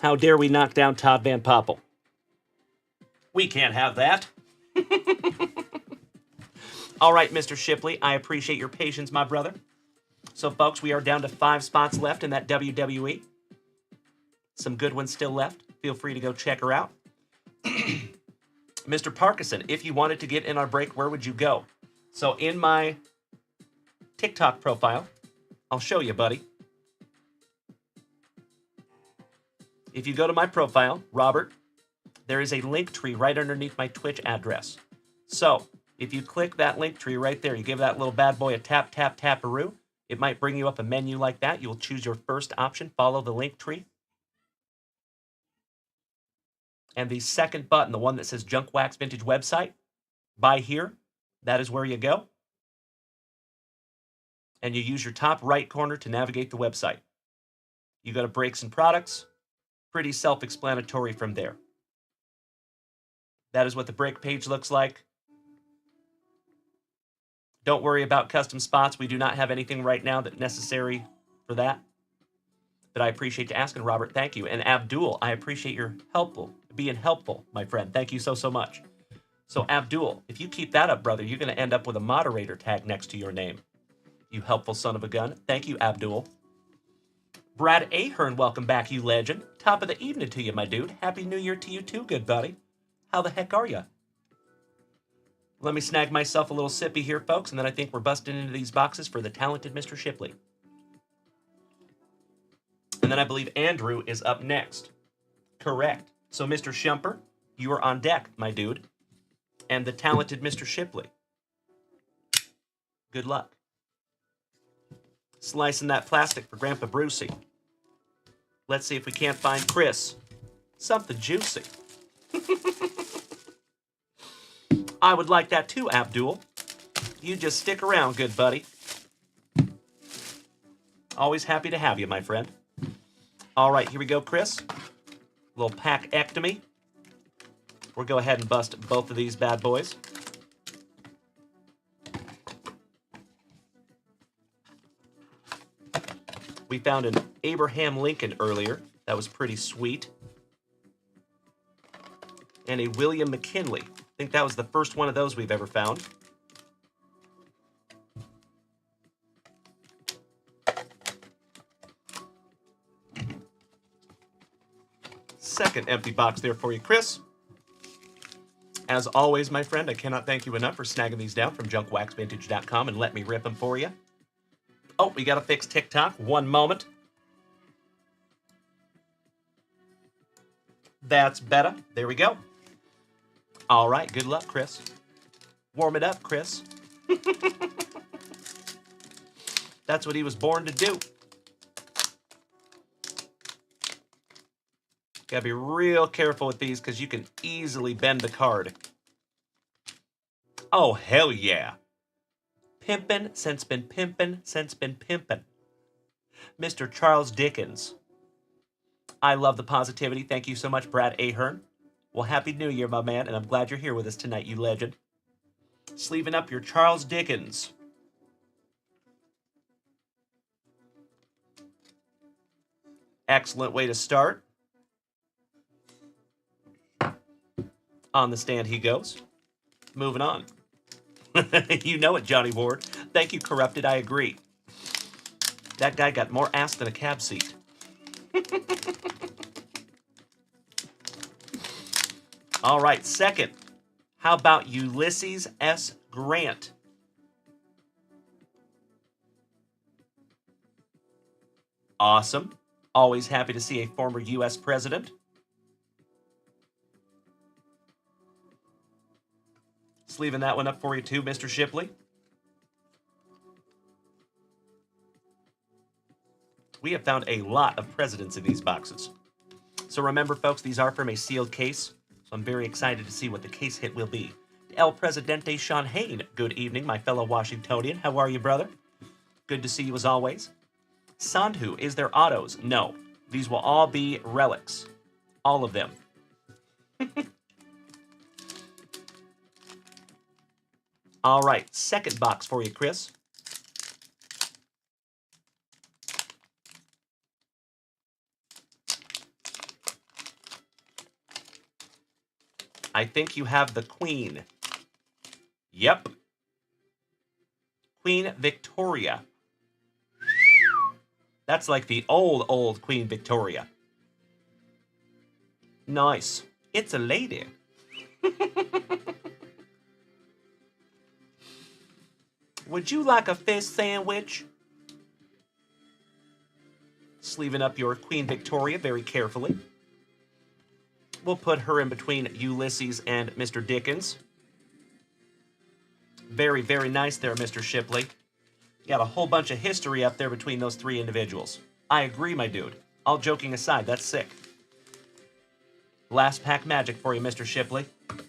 How dare we knock down Todd Van Poppel? We can't have that. All right, Mr. Shipley, I appreciate your patience, my brother. So, folks, we are down to 5 spots left in that WWE. Some good ones still left. Feel free to go check her out. Mr. Parkinson, if you wanted to get in our break, where would you go? So, in my TikTok profile, I'll show you, buddy. If you go to my profile, Robert, there is a link tree right underneath my Twitch address. So, if you click that link tree right there, you give that little bad boy a tap, tap, tap-a-roo, it might bring you up a menu like that. You'll choose your first option, follow the link tree. And the second button, the one that says Junk Wax Vintage Website, buy here, that is where you go. And you use your top right corner to navigate the website. You go to Breaks and Products, pretty self-explanatory from there. That is what the break page looks like. Don't worry about custom spots. We do not have anything right now that's necessary for that. But I appreciate you asking, Robert. Thank you. And Abdul, I appreciate your being helpful, my friend. Thank you so, so much. So Abdul, if you keep that up, brother, you're going to end up with a moderator tag next to your name. You helpful son of a gun. Thank you, Abdul. Brad Ahern, welcome back, you legend. Top of the evening to you, my dude. Happy New Year to you too, good buddy. How the heck are you? Let me snag myself a little sippy here, folks, and then I think we're busting into these boxes for the talented Mr. Shipley. And then I believe Andrew is up next. Correct. So, Mr. Shumper, you are on deck, my dude. And the talented Mr. Shipley. Good luck. Slicing that plastic for Grandpa Brucey. Let's see if we can't find Chris something juicy. I would like that too, Abdul. You just stick around, good buddy. Always happy to have you, my friend. All right, here we go, Chris. Little pack-ectomy. We'll go ahead and bust both of these bad boys. We found an Abraham Lincoln earlier. That was pretty sweet. And a William McKinley. I think that was the first one of those we've ever found. Second empty box there for you, Chris. As always, my friend, I cannot thank you enough for snagging these down from junkwaxvintage.com and let me rip them for you. Oh, we got to fix TikTok. One moment. That's better. There we go. All right, good luck, Chris. Warm it up, Chris. That's what he was born to do. Gotta be real careful with these because you can easily bend the card. Oh, hell yeah. Pimpin' since been pimpin' since been pimpin'. Mr. Charles Dickens. I love the positivity. Thank you so much, Brad Ahern. Well, Happy New Year, my man, and I'm glad you're here with us tonight, you legend. Sleeving up your Charles Dickens. Excellent way to start. On the stand he goes. Moving on. You know it, Johnny Ward. Thank you, Corrupted. I agree. That guy got more ass than a cab seat. All right, second. How about Ulysses S. Grant? Awesome. Always happy to see a former U.S. president. Leaving that one up for you too, Mr. Shipley. We have found a lot of presidents in these boxes. So remember, folks, these are from a sealed case, so I'm very excited to see what the case hit will be. El Presidente Sean Hain, good evening, my fellow Washingtonian. How are you, brother? Good to see you as always. Sandhu, is there autos? No. These will all be relics. All of them. All right, second box for you, Chris. I think you have the Queen. Yep. Queen Victoria. That's like the old Queen Victoria. Nice. It's a lady. Would you like a fish sandwich? Sleeving up your Queen Victoria very carefully. We'll put her in between Ulysses and Mr. Dickens. Very, very nice there, Mr. Shipley. You got a whole bunch of history up there between those three individuals. I agree, my dude. All joking aside, that's sick. Last pack magic for you, Mr. Shipley.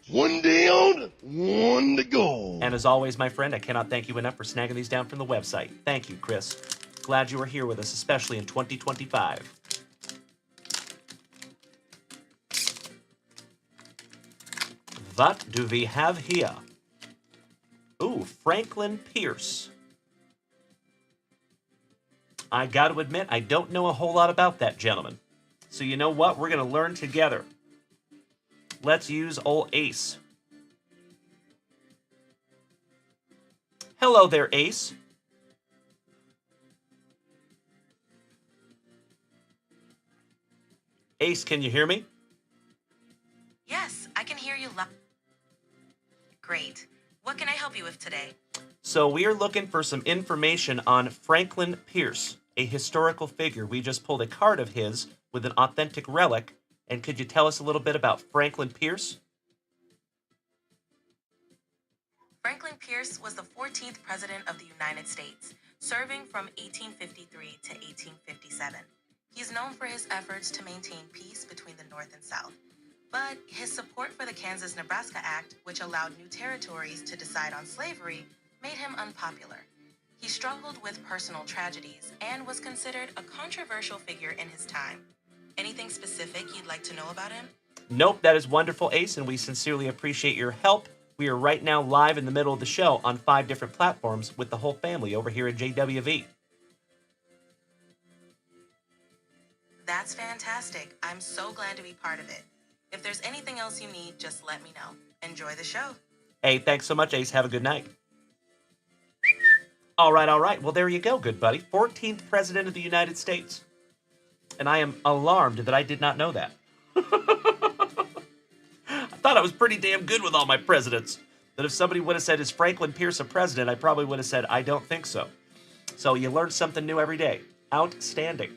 One down, one to go. And as always, my friend, I cannot thank you enough for snagging these down from the website. Thank you, Chris. Glad you are here with us, especially in 2025. What do we have here? Ooh, Franklin Pierce. I got to admit, I don't know a whole lot about that gentleman. So you know what? We're going to learn together. Let's use old Ace. Hello there, Ace. Ace, can you hear me? Yes, I can hear you loud. Great. What can I help you with today? So we are looking for some information on Franklin Pierce, a historical figure. We just pulled a card of his with an authentic relic. And could you tell us a little bit about Franklin Pierce? Franklin Pierce was the 14th President of the United States, serving from 1853 to 1857. He's known for his efforts to maintain peace between the North and South. But his support for the Kansas-Nebraska Act, which allowed new territories to decide on slavery, made him unpopular. He struggled with personal tragedies and was considered a controversial figure in his time. Anything specific you'd like to know about him? Nope, that is wonderful, Ace, and we sincerely appreciate your help. We are right now live in the middle of the show on 5 different platforms with the whole family over here at JWV. That's fantastic. I'm so glad to be part of it. If there's anything else you need, just let me know. Enjoy the show. Hey, thanks so much, Ace. Have a good night. All right. Well, there you go, good buddy. 14th President of the United States. And I am alarmed that I did not know that. I thought I was pretty damn good with all my presidents. That if somebody would have said, is Franklin Pierce a president, I probably would have said, I don't think so. So you learn something new every day. Outstanding.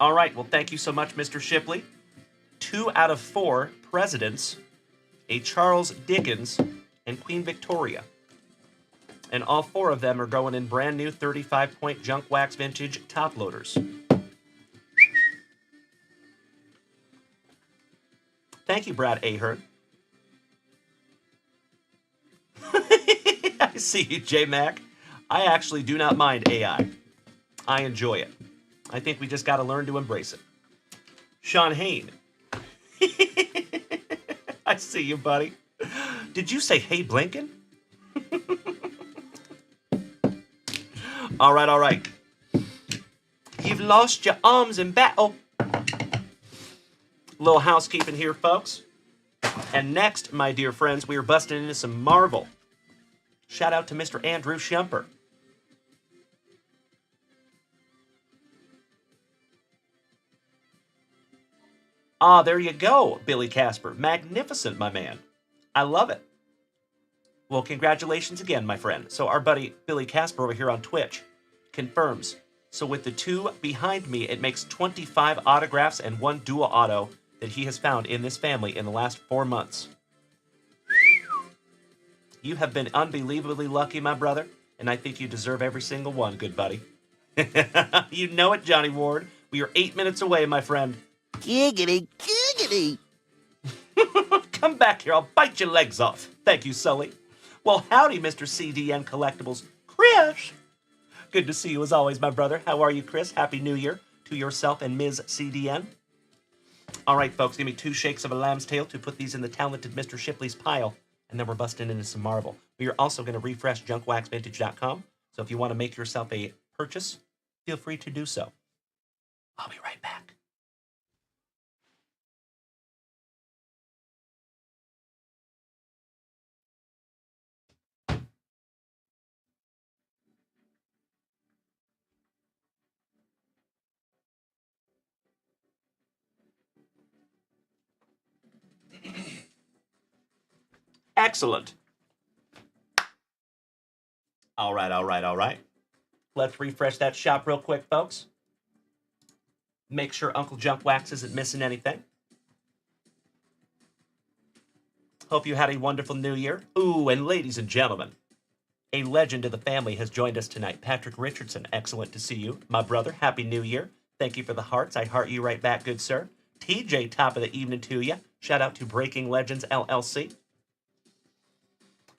All right, well, thank you so much, Mr. Shipley. 2 out of 4 presidents, a Charles Dickens, and Queen Victoria. And all 4 of them are going in brand new 35-point junk wax vintage top loaders. Thank you, Brad Ahern. I see you, J-Mac. I actually do not mind AI. I enjoy it. I think we just got to learn to embrace it. Sean Hain. I see you, buddy. Did you say, hey, Blinken? All right. You've lost your arms in battle. Little housekeeping here, folks. And next, my dear friends, we are busting into some Marvel. Shout out to Mr. Andrew Shumper. Ah, there you go, Billy Casper. Magnificent, my man. I love it. Well, congratulations again, my friend. So our buddy Billy Casper over here on Twitch confirms. So with the 2 behind me, it makes 25 autographs and 1 dual auto that he has found in this family in the last 4 months. You have been unbelievably lucky, my brother, and I think you deserve every single one, good buddy. You know it, Johnny Ward. We are 8 minutes away, my friend. Giggity, giggity. Come back here, I'll bite your legs off. Thank you, Sully. Well, howdy, Mr. CDN Collectibles. Chris! Good to see you as always, my brother. How are you, Chris? Happy New Year to yourself and Ms. CDN. All right, folks, give me 2 shakes of a lamb's tail to put these in the talented Mr. Shipley's pile, and then we're busting into some Marvel. We are also going to refresh junkwaxvintage.com, so if you want to make yourself a purchase, feel free to do so. I'll be right back. Excellent. All right. Let's refresh that shop real quick, folks. Make sure Uncle Junk Wax isn't missing anything. Hope you had a wonderful New Year. Ooh, and ladies and gentlemen, a legend of the family has joined us tonight. Patrick Richardson, excellent to see you. My brother, Happy New Year. Thank you for the hearts. I heart you right back, good sir. TJ, top of the evening to you. Shout out to Breaking Legends, LLC.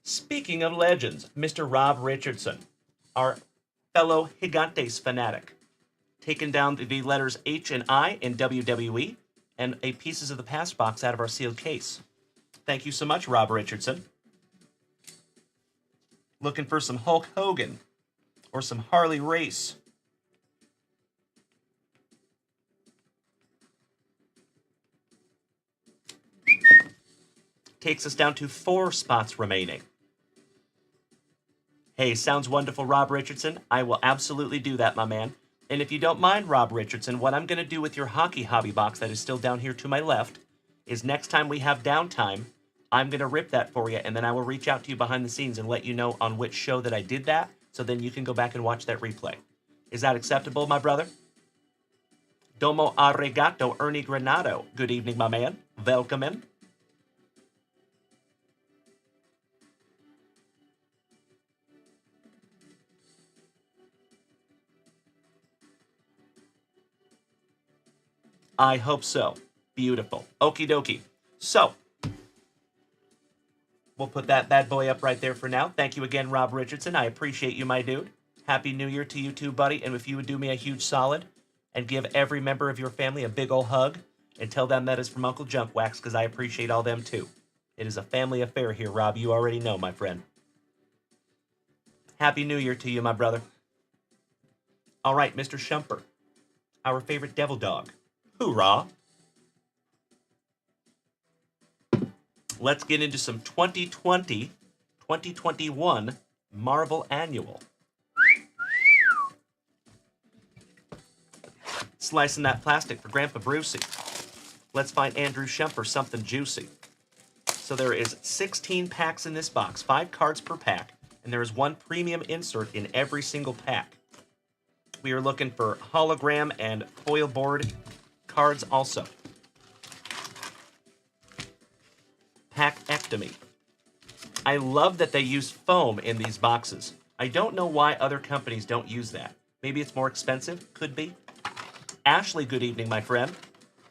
Speaking of legends, Mr. Rob Richardson, our fellow Gigantes fanatic, taking down the letters H and I in WWE and a Pieces of the Past box out of our sealed case. Thank you so much, Rob Richardson. Looking for some Hulk Hogan or some Harley Race. Takes us down to 4 spots remaining. Hey, sounds wonderful, Rob Richardson. I will absolutely do that, my man. And if you don't mind, Rob Richardson, what I'm going to do with your hockey hobby box that is still down here to my left is next time we have downtime, I'm going to rip that for you, and then I will reach out to you behind the scenes and let you know on which show that I did that, so then you can go back and watch that replay. Is that acceptable, my brother? Domo arigato, Ernie Granado. Good evening, my man. Welcome in. I hope so. Beautiful. Okie dokie. So, we'll put that bad boy up right there for now. Thank you again, Rob Richardson. I appreciate you, my dude. Happy New Year to you too, buddy. And if you would do me a huge solid and give every member of your family a big ol' hug and tell them that is from Uncle Junkwax, because I appreciate all them too. It is a family affair here, Rob. You already know, my friend. Happy New Year to you, my brother. All right, Mr. Shumper, our favorite devil dog. Hoorah! Let's get into some 2020-2021 Marvel Annual. Slicing that plastic for Grandpa Brucey. Let's find Andrew Shumper something juicy. So there is 16 packs in this box, 5 cards per pack, and there is 1 premium insert in every single pack. We are looking for hologram and foil board cards also. Packectomy. I love that they use foam in these boxes. I don't know why other companies don't use that. Maybe it's more expensive? Could be. Ashley, good evening, my friend.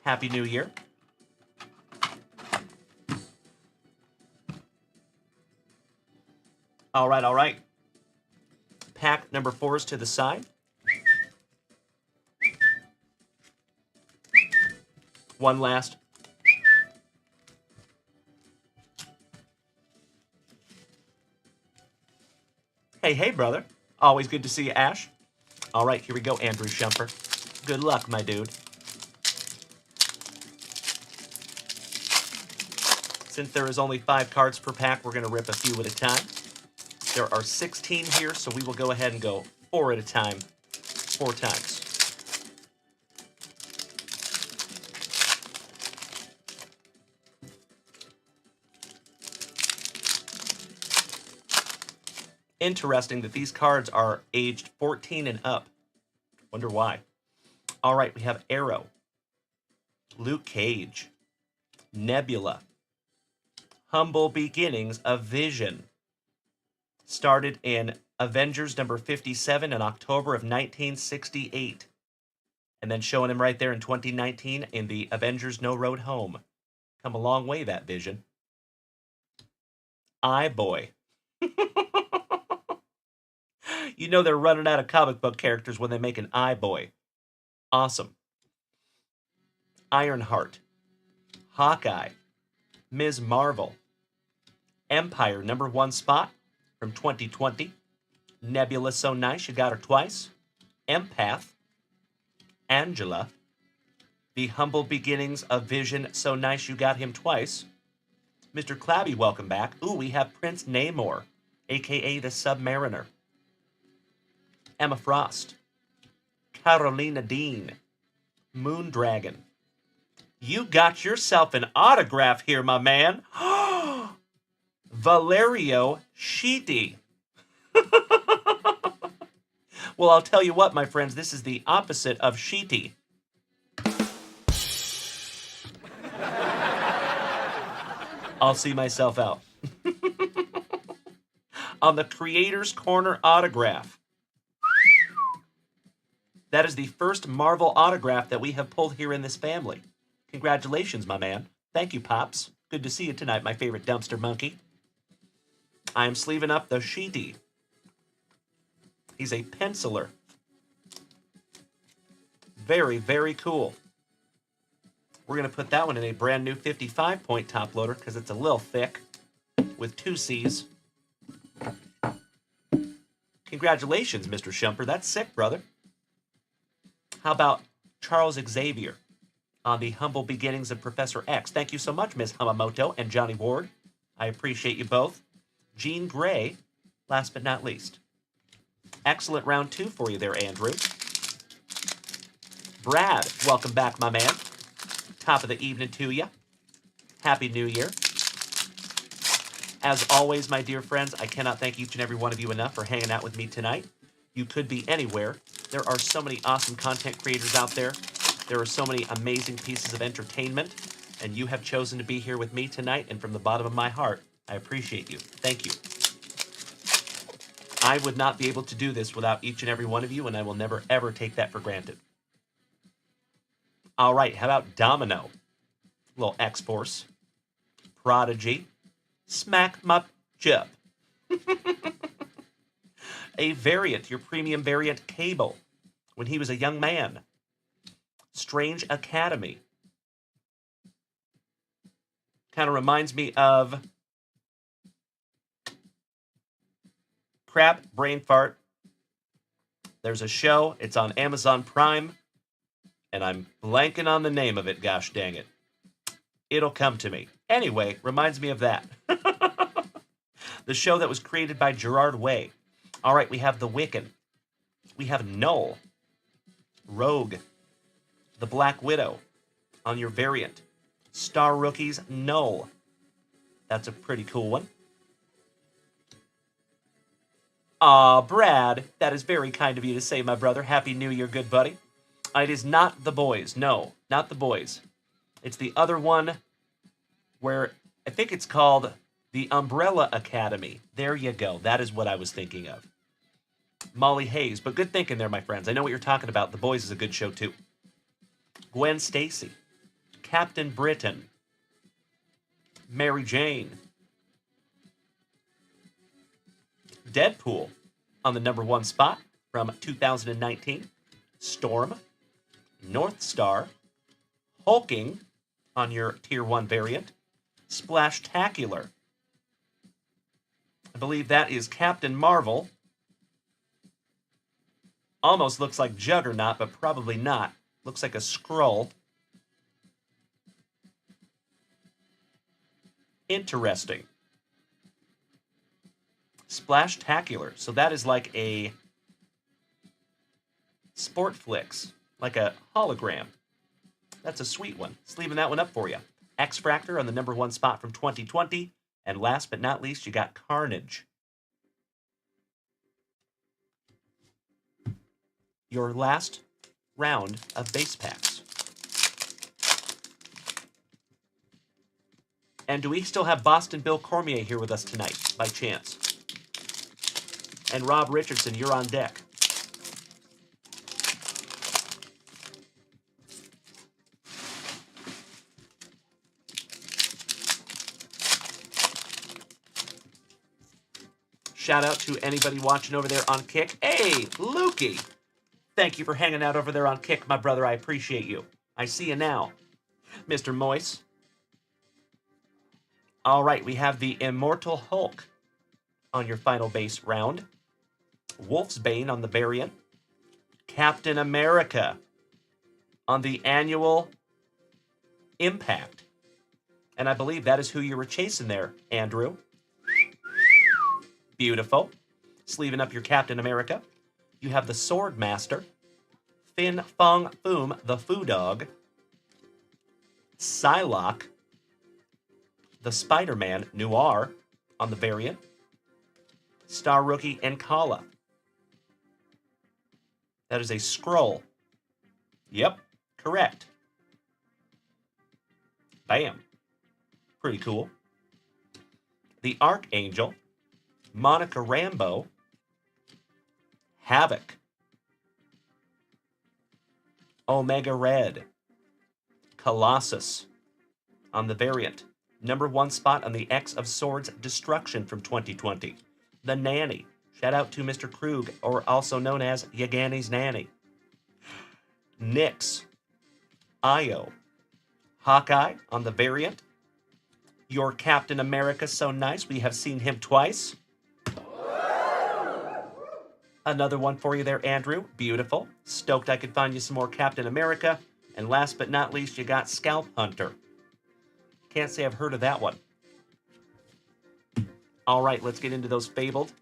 Happy New Year. All right, all right. Pack number 4 is to the side. One last. Hey, hey, brother. Always good to see you, Ash. All right, here we go, Andrew Shumper. Good luck, my dude. Since there is only 5 cards per pack, we're going to rip a few at a time. There are 16 here, so we will go ahead and go 4 at a time, 4 times. Interesting that these cards are aged 14 and up. Wonder why. All right, we have Arrow, Luke Cage, Nebula, Humble Beginnings of Vision. Started in Avengers number 57 in October of 1968. And then showing him right there in 2019 in the Avengers No Road Home. Come a long way, that Vision. Boy. You know they're running out of comic book characters when they make an Boy. Awesome. Ironheart, Hawkeye, Ms. Marvel, Empire number 1 spot from 2020, Nebula So Nice You Got Her Twice, Empath, Angela, The Humble Beginnings of Vision So Nice You Got Him Twice, Mr. Clabby, welcome back. Ooh, we have Prince Namor, a.k.a. the Submariner, Emma Frost, Carolina Dean, Moondragon. You got yourself an autograph here, my man. Valerio Sheety. Well, I'll tell you what, my friends, this is the opposite of Sheety. I'll see myself out. On the Creator's Corner autograph. That is the first Marvel autograph that we have pulled here in this family. Congratulations, my man. Thank you, Pops. Good to see you tonight, my favorite dumpster monkey. I am sleeving up the Sheety. He's a penciler. Very, very cool. We're going to put that one in a brand new 55-point top loader because it's a little thick with 2 C's. Congratulations, Mr. Shumper. That's sick, brother. How about Charles Xavier on the Humble Beginnings of Professor X? Thank you so much, Ms. Hamamoto and Johnny Ward. I appreciate you both. Jean Grey, last but not least. Excellent round 2 for you there, Andrew. Brad, welcome back, my man. Top of the evening to you. Happy New Year. As always, my dear friends, I cannot thank each and every one of you enough for hanging out with me tonight. You could be anywhere. There are so many awesome content creators out there. There are so many amazing pieces of entertainment, and you have chosen to be here with me tonight, and from the bottom of my heart, I appreciate you. Thank you. I would not be able to do this without each and every one of you, and I will never, ever take that for granted. All right, how about Domino? Little X-Force. Prodigy. Smack My Chip. A variant, your premium variant Cable, when he was a young man. Strange Academy. Kind of reminds me of crap, brain fart. There's a show, it's on Amazon Prime, and I'm blanking on the name of it, gosh dang it. It'll come to me. Anyway, reminds me of that. The show that was created by Gerard Way. All right, we have The Wiccan. We have Null. Rogue. The Black Widow on your variant. Star Rookies Null. That's a pretty cool one. Aw, Brad, that is very kind of you to say, my brother. Happy New Year, good buddy. It is not The Boys. No, not The Boys. It's the other one where I think it's called The Umbrella Academy. There you go. That is what I was thinking of. Molly Hayes. But good thinking there, my friends. I know what you're talking about. The Boys is a good show, too. Gwen Stacy. Captain Britain. Mary Jane. Deadpool on the #1 spot from 2019. Storm. North Star. Hulking on your Tier 1 variant. Splashtacular. I believe that is Captain Marvel. Almost looks like Juggernaut, but probably not. Looks like a Skrull. Interesting. Splashtacular. So that is like a Sport Flicks, like a hologram. That's a sweet one. Just leaving that one up for you. X-Fractor on the #1 spot from 2020. And last but not least, you got Carnage. Your last round of base packs. And do we still have Boston Bill Cormier here with us tonight, by chance? And Rob Richardson, you're on deck. Shout out to anybody watching over there on Kick. Hey, Lukey! Thank you for hanging out over there on Kick, my brother. I appreciate you. I see you now. Mr. Moise. All right, we have the Immortal Hulk on your final base round. Wolfsbane on the variant. Captain America on the annual Impact. And I believe that is who you were chasing there, Andrew. Beautiful. Sleeving up your Captain America. You have the Sword Master. Fin Fong Foom, the Foo Dog. Psylocke. The Spider-Man Noir on the variant. Star Rookie and Kala. That is a Skrull. Yep, correct. Bam. Pretty cool. The Archangel. Monica Rambeau. Havoc. Omega Red. Colossus on the variant. #1 spot on the X of Swords Destruction from 2020. The Nanny. Shout out to Mr. Krug, or also known as Yagani's Nanny. Nyx. Io. Hawkeye on the variant. Your Captain America, so nice. We have seen him twice. Another one for you there, Andrew. Beautiful. Stoked I could find you some more Captain America. And last but not least, you got Scalp Hunter. Can't say I've heard of that one. All right, let's get into those fabled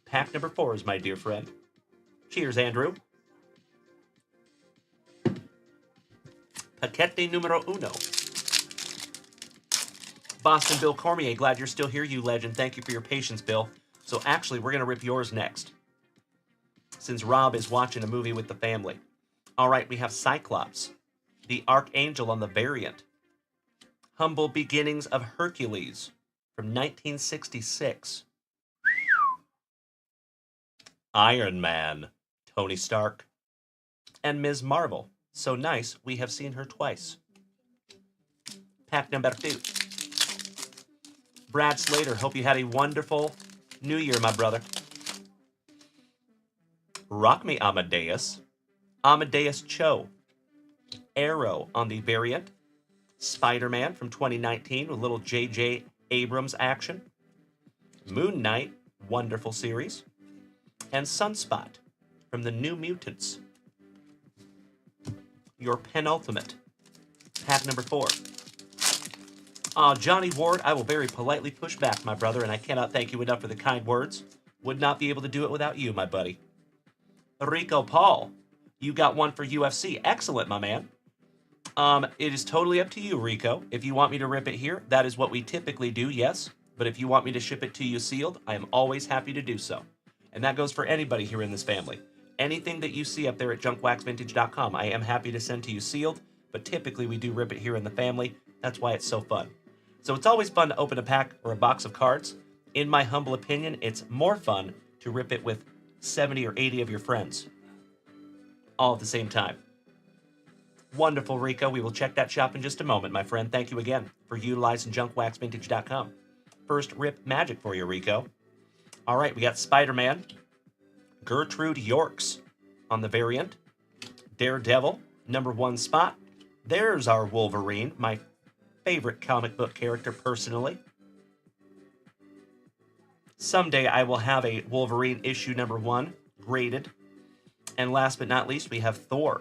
pack #4s, my dear friend. Cheers, Andrew. Paquete numero uno. Boston Bill Cormier, glad you're still here, you legend. Thank you for your patience, Bill. So actually, we're going to rip yours next, since Rob is watching a movie with the family. All right, we have Cyclops, the Archangel on the variant. Humble Beginnings of Hercules from 1966. Iron Man, Tony Stark. And Ms. Marvel, So nice, we have seen her twice. Pack number 2. Brad Slater, hope you had a wonderful New Year, my brother. Rock Me Amadeus. Amadeus Cho. Arrow on the variant. Spider-Man from 2019 with little J.J. Abrams action. Moon Knight, wonderful series. And Sunspot from the New Mutants. Your penultimate. Pack number 4. Johnny Ward, I will very politely push back, my brother, and I cannot thank you enough for the kind words. Would not be able to do it without you, my buddy. Rico Paul, you got one for UFC. Excellent, my man. It is totally up to you, Rico. If you want me to rip it here, that is what we typically do, yes. But if you want me to ship it to you sealed, I am always happy to do so. And that goes for anybody here in this family. Anything that you see up there at junkwaxvintage.com, I am happy to send to you sealed, but typically we do rip it here in the family. That's why it's so fun. So it's always fun to open a pack or a box of cards. In my humble opinion, it's more fun to rip it with 70 or 80 of your friends, all at the same time. Wonderful, Rico. We will check that shop in just a moment, my friend. Thank you again for utilizing junkwaxvintage.com. First rip magic for you, Rico. All right, we got Spider-Man. Gertrude Yorks on the variant. Daredevil, number 1 spot. There's our Wolverine, my favorite comic book character personally. Someday I will have a Wolverine issue number 1 graded. And last but not least, we have Thor,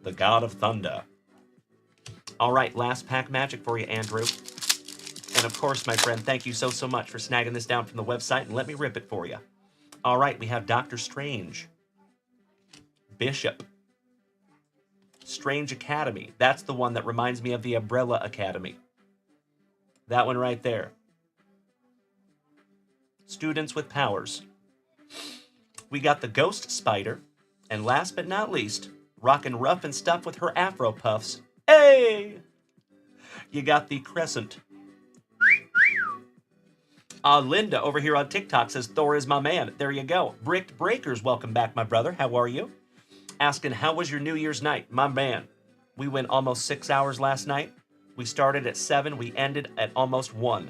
the God of Thunder. All right, last pack magic for you, Andrew. And of course, my friend, thank you so much for snagging this down from the website, and let me rip it for you. All right, we have Doctor Strange. Bishop. Strange Academy. That's the one that reminds me of the Umbrella Academy. That one right there. Students with powers. We got the Ghost Spider. And last but not least, rockin' rough and stuff with her Afro puffs. Hey! You got the Crescent. Linda over here on TikTok says, Thor is my man. There you go. Bricked Breakers, welcome back, my brother. How are you? Asking, how was your New Year's night? My man, we went almost 6 hours last night. We started at 7. We ended at almost 1.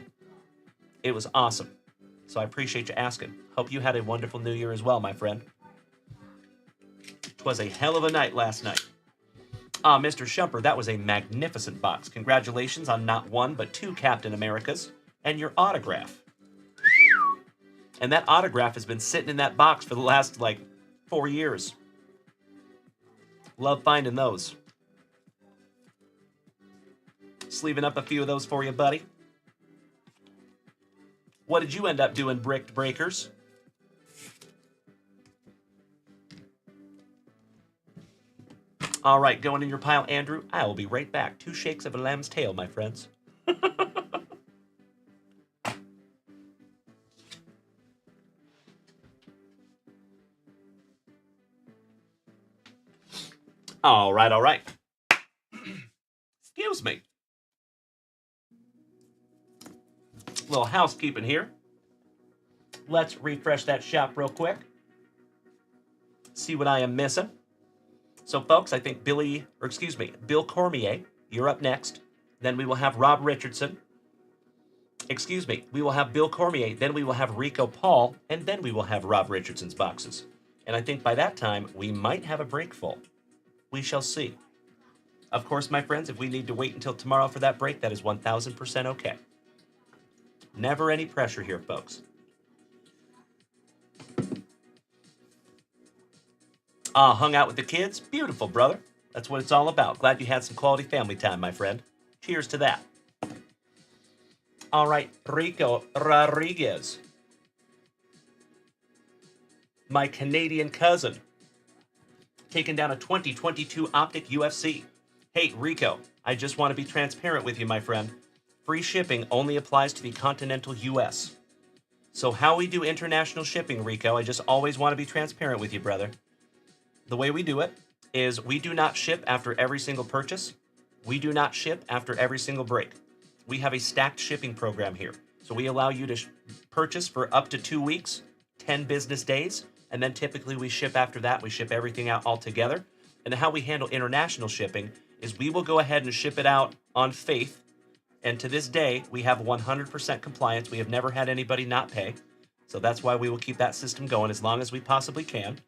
It was awesome. So I appreciate you asking. Hope you had a wonderful New Year as well, my friend. 'Twas a hell of a night last night. Mr. Shumper, that was a magnificent box. Congratulations on not 1, but 2 Captain Americas and your autograph. And that autograph has been sitting in that box for the last, 4 years. Love finding those. Sleeving up a few of those for you, buddy. What did you end up doing, Bricked Breakers? All right, going in your pile, Andrew. I will be right back. 2 shakes of a lamb's tail, my friends. All right. Excuse me. Little housekeeping here. Let's refresh that shop real quick. See what I am missing. So, folks, I think Bill Cormier, you're up next. Then we will have Rob Richardson. We will have Bill Cormier. Then we will have Rico Paul. And then we will have Rob Richardson's boxes. And I think by that time, we might have a break full. We shall see. Of course, my friends, if we need to wait until tomorrow for that break, that is 1,000% okay. Never any pressure here, folks. Hung out with the kids? Beautiful, brother. That's what it's all about. Glad you had some quality family time, my friend. Cheers to that. All right, Rico Rodriguez. My Canadian cousin. Taking down a 2022 Optic UFC. Hey, Rico, I just want to be transparent with you, my friend. Free shipping only applies to the continental U.S. So how we do international shipping, Rico, I just always want to be transparent with you, brother. The way we do it is we do not ship after every single purchase. We do not ship after every single break. We have a stacked shipping program here. So we allow you to purchase for up to 2 weeks, 10 business days, and then typically we ship after that. We ship everything out all together. And how we handle international shipping is we will go ahead and ship it out on faith. And to this day, we have 100% compliance. We have never had anybody not pay. So that's why we will keep that system going as long as we possibly can.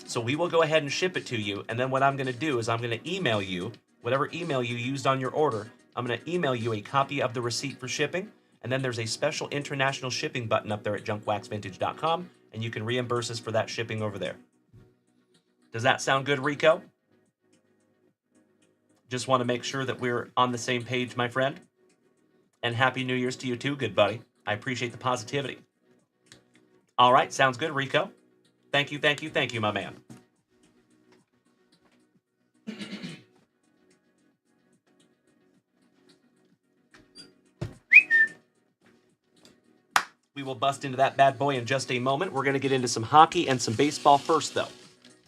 So we will go ahead and ship it to you. And then what I'm going to do is I'm going to email you, whatever email you used on your order, I'm going to email you a copy of the receipt for shipping. And then there's a special international shipping button up there at junkwaxvintage.com. And you can reimburse us for that shipping over there. Does that sound good, Rico? Just want to make sure that we're on the same page, my friend. And Happy New Year's to you too, good buddy. I appreciate the positivity. All right, sounds good, Rico. Thank you, thank you, thank you, my man. We will bust into that bad boy in just a moment. We're going to get into some hockey and some baseball first, though.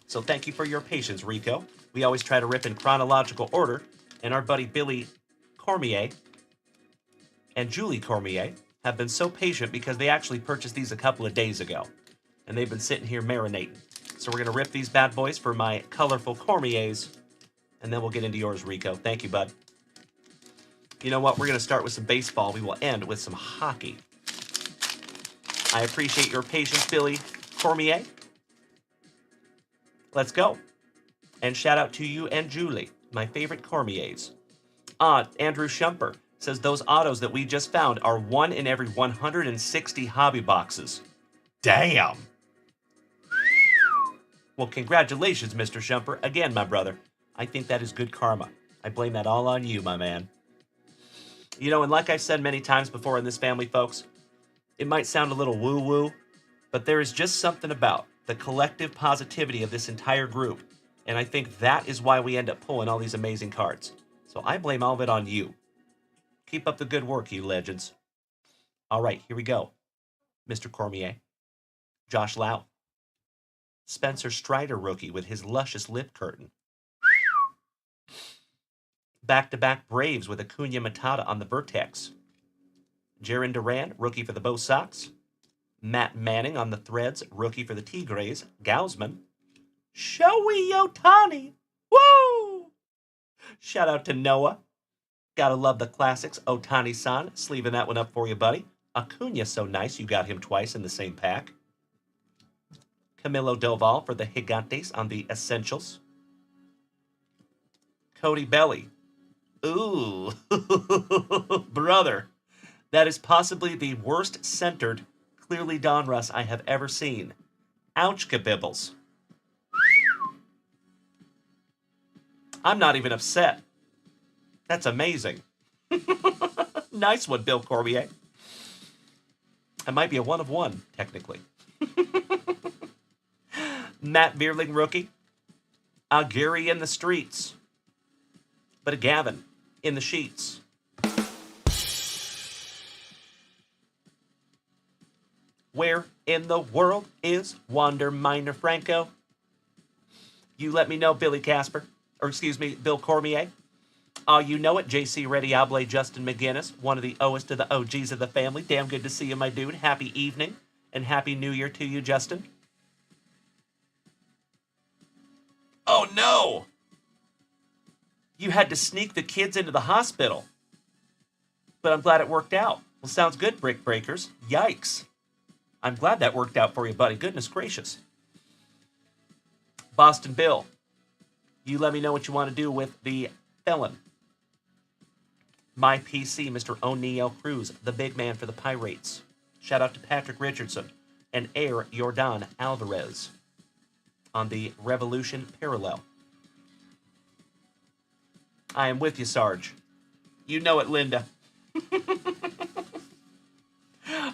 So thank you for your patience, Rico. We always try to rip in chronological order, and our buddy Billy Cormier and Julie Cormier have been so patient because they actually purchased these a couple of days ago, and they've been sitting here marinating. So we're going to rip these bad boys for my colorful Cormiers, and then we'll get into yours, Rico. Thank you, bud. You know what? We're going to start with some baseball. We will end with some hockey. I appreciate your patience, Billy Cormier. Let's go. And shout out to you and Julie, my favorite Cormiers. Andrew Shumper says those autos that we just found are 1 in every 160 hobby boxes. Damn. Well, congratulations, Mr. Shumper. Again, my brother. I think that is good karma. I blame that all on you, my man. You know, and like I said many times before in this family, folks, it might sound a little woo-woo, but there is just something about the collective positivity of this entire group. And I think that is why we end up pulling all these amazing cards. So I blame all of it on you. Keep up the good work, you legends. All right, here we go. Mr. Cormier. Josh Lau. Spencer Strider rookie with his luscious lip curtain. Back-to-back Braves with Acuna Matata on the Vertex. Jaron Duran, rookie for the Bo Sox. Matt Manning on the Threads, rookie for the Tigres. Gausman. Shohei Ohtani. Woo! Shout out to Noah. Gotta love the classics. Ohtani-san, sleeving that one up for you, buddy. Acuna, so nice you got him twice in the same pack. Camilo Doval for the Gigantes on the Essentials. Cody Belly. Ooh, brother. That is possibly the worst centered Clearly Donruss I have ever seen. Ouch, kabibbles. I'm not even upset. That's amazing. Nice one, Bill Cormier. I might be a 1 of 1, technically. Matt Vierling, rookie. A Gary in the streets. But a Gavin in the sheets. Where in the world is Wander Minor Franco? You let me know, Billy Casper. Or excuse me, Bill Cormier. You know it, JC Rediable, Justin McGinnis, one of the O's to the OGs of the family. Damn good to see you, my dude. Happy evening and Happy New Year to you, Justin. Oh, no! You had to sneak the kids into the hospital. But I'm glad it worked out. Well, sounds good, Brick Breakers. Yikes. I'm glad that worked out for you, buddy. Goodness gracious. Boston Bill. You let me know what you want to do with the felon. My PC, Mr. O'Neill Cruz, the big man for the Pirates. Shout out to Patrick Richardson and Air Jordan Alvarez on the Revolution Parallel. I am with you, Sarge. You know it, Linda.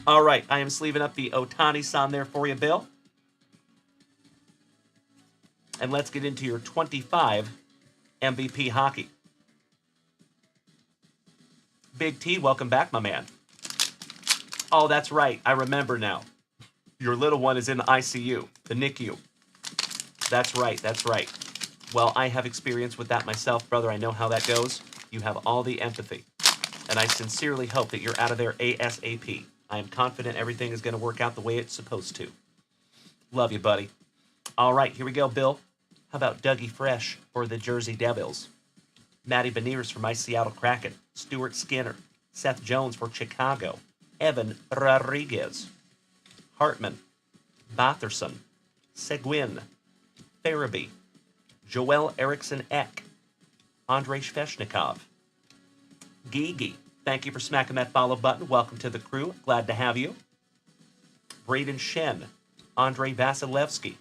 All right, I am sleeving up the Ohtani-san there for you, Bill. And let's get into your 25 MVP hockey. Big T, welcome back, my man. Oh, that's right. I remember now. Your little one is in the ICU, the NICU. That's right. That's right. Well, I have experience with that myself, brother. I know how that goes. You have all the empathy. And I sincerely hope that you're out of there ASAP. I am confident everything is going to work out the way it's supposed to. Love you, buddy. All right, here we go, Bill. How about Dougie Fresh for the Jersey Devils? Matty Beniers for my Seattle Kraken. Stuart Skinner. Seth Jones for Chicago. Evan Rodriguez. Hartman. Batherson. Seguin. Farabee. Joel Eriksson Ek. Andrei Sveshnikov. Gigi. Thank you for smacking that follow button. Welcome to the crew. Glad to have you. Braden Shen. Andrei Vasilevsky.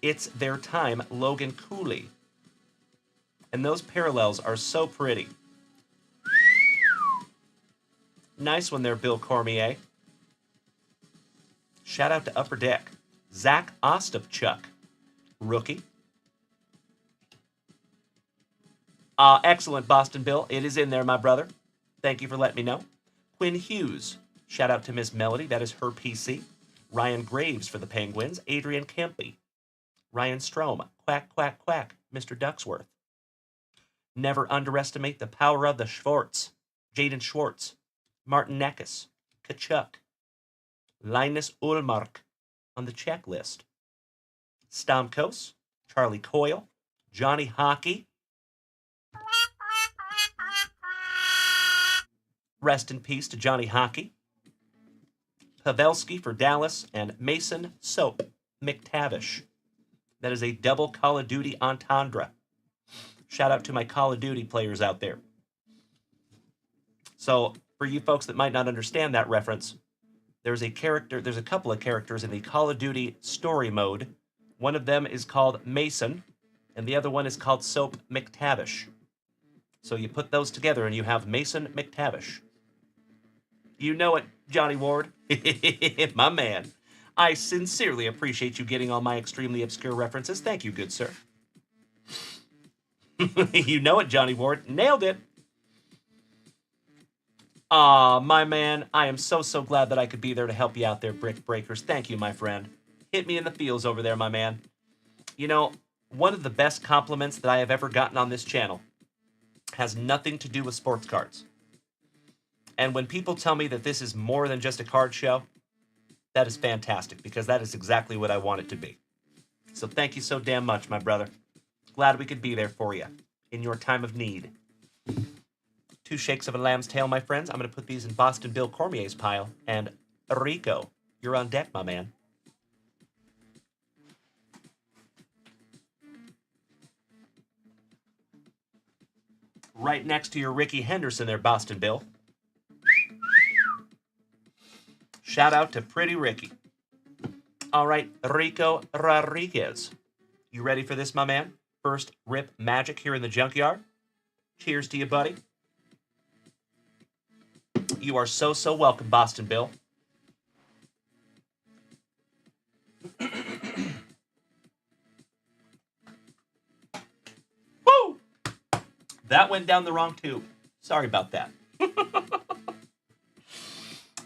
It's Their Time, Logan Cooley. And those parallels are so pretty. Nice one there, Bill Cormier. Shout out to Upper Deck. Zach Ostapchuk. Rookie. Excellent, Boston Bill. It is in there, my brother. Thank you for letting me know. Quinn Hughes. Shout out to Miss Melody. That is her PC. Ryan Graves for the Penguins. Adrian Kempe. Ryan Strome. Quack, quack, quack. Mr. Ducksworth. Never underestimate the power of the Schwartz. Jaden Schwartz. Martin Neckes. Kachuk. Linus Ullmark on the checklist. Stamkos. Charlie Coyle. Johnny Hockey. Rest in peace to Johnny Hockey. Pavelski for Dallas, and Mason Soap McTavish. That is a double Call of Duty entendre. Shout out to my Call of Duty players out there. So, for you folks that might not understand that reference, there's a couple of characters in the Call of Duty story mode. One of them is called Mason, and the other one is called Soap McTavish. So you put those together and you have Mason McTavish. You know it, Johnny Ward. My man. I sincerely appreciate you getting all my extremely obscure references. Thank you, good sir. You know it, Johnny Ward. Nailed it. Aw, my man. I am so glad that I could be there to help you out there, Brick Breakers. Thank you, my friend. Hit me in the feels over there, my man. You know, one of the best compliments that I have ever gotten on this channel has nothing to do with sports cards. And when people tell me that this is more than just a card show, that is fantastic, because that is exactly what I want it to be. So thank you so damn much, my brother. Glad we could be there for you in your time of need. 2 shakes of a lamb's tail, my friends. I'm going to put these in Boston Bill Cormier's pile. And Rico, you're on deck, my man. Right next to your Ricky Henderson there, Boston Bill. Shout out to Pretty Ricky. All right, Rico Rodriguez. You ready for this, my man? First rip magic here in the junkyard. Cheers to you, buddy. You are so welcome, Boston Bill. Woo! That went down the wrong tube. Sorry about that.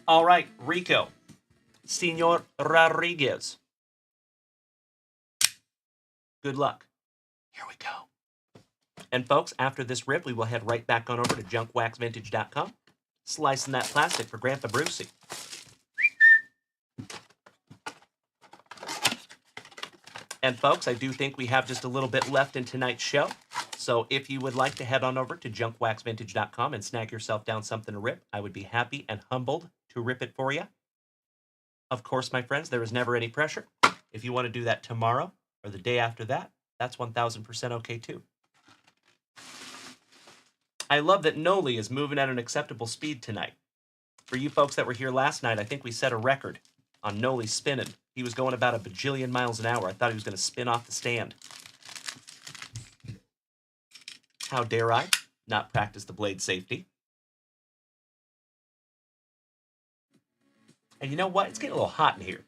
All right, Rico. Senor Rodriguez. Good luck. Here we go. And folks, after this rip, we will head right back on over to junkwaxvintage.com, slicing that plastic for Grandpa Brucey. And folks, I do think we have just a little bit left in tonight's show. So if you would like to head on over to junkwaxvintage.com and snag yourself down something to rip, I would be happy and humbled to rip it for you. Of course, my friends, there is never any pressure. If you want to do that tomorrow or the day after that, that's 1000% okay too. I love that Noli is moving at an acceptable speed tonight. For you folks that were here last night, I think we set a record on Noli spinning. He was going about a bajillion miles an hour. I thought he was going to spin off the stand. How dare I not practice the blade safety? And you know what? It's getting a little hot in here.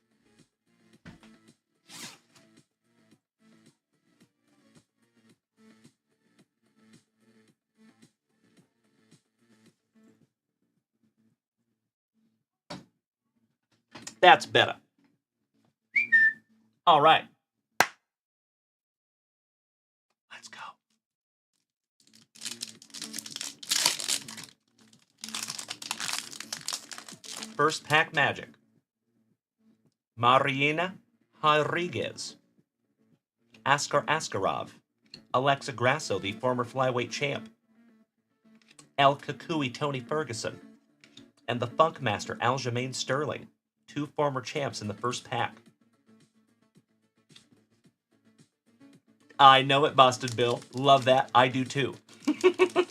That's better. All right. Let's go. First pack magic. Mariana Rodriguez. Askar Askarov, Alexa Grasso, the former flyweight champ, El Kukui Tony Ferguson, and the Funk Master Aljamain Sterling, 2 former champs in the first pack. I know it, Boston Bill. Love that. I do too.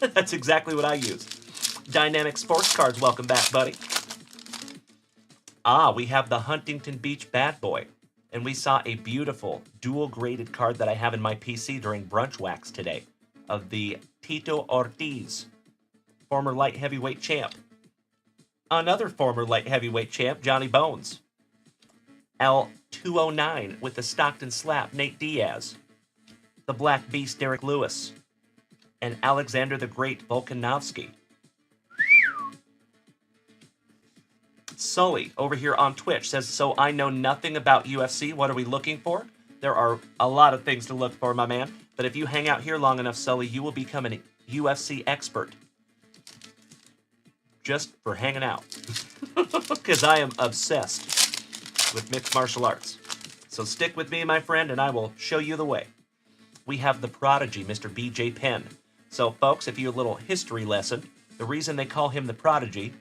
That's exactly what I use. Dynamic Sports Cards, welcome back, buddy. We have the Huntington Beach Bad Boy. And we saw a beautiful dual-graded card that I have in my PC during Brunch Wax today of the Tito Ortiz, former light heavyweight champ. Another former light heavyweight champ, Johnny Bones. L209 with the Stockton Slap, Nate Diaz. The Black Beast, Derek Lewis. And Alexander the Great, Volkanovski. Sully, over here on Twitch, says, so I know nothing about UFC. What are we looking for? There are a lot of things to look for, my man. But if you hang out here long enough, Sully, you will become a UFC expert. Just for hanging out. Because I am obsessed with mixed martial arts. So stick with me, my friend, and I will show you the way. We have the Prodigy, Mr. B.J. Penn. So, folks, if you have a little history lesson, the reason they call him the Prodigy,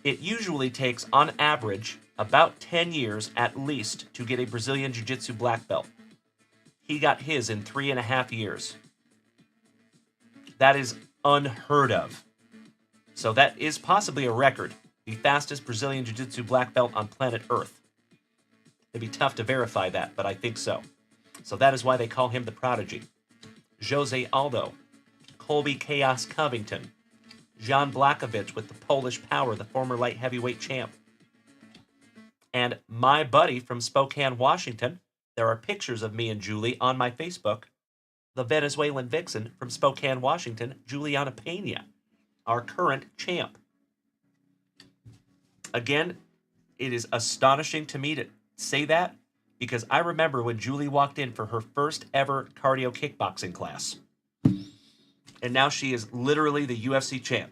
it usually takes, on average, about 10 years at least to get a Brazilian Jiu-Jitsu black belt. He got his in 3.5 years. That is unheard of. So that is possibly a record. The fastest Brazilian Jiu-Jitsu black belt on planet Earth. It'd be tough to verify that, but I think so. So that is why they call him the Prodigy. Jose Aldo. Colby Chaos Covington. Jan Blachowicz with the Polish Power, the former light heavyweight champ. And my buddy from Spokane, Washington. There are pictures of me and Julie on my Facebook. The Venezuelan vixen from Spokane, Washington, Juliana Pena, our current champ. Again, it is astonishing to me to say that because I remember when Julie walked in for her first ever cardio kickboxing class. And now she is literally the UFC champ.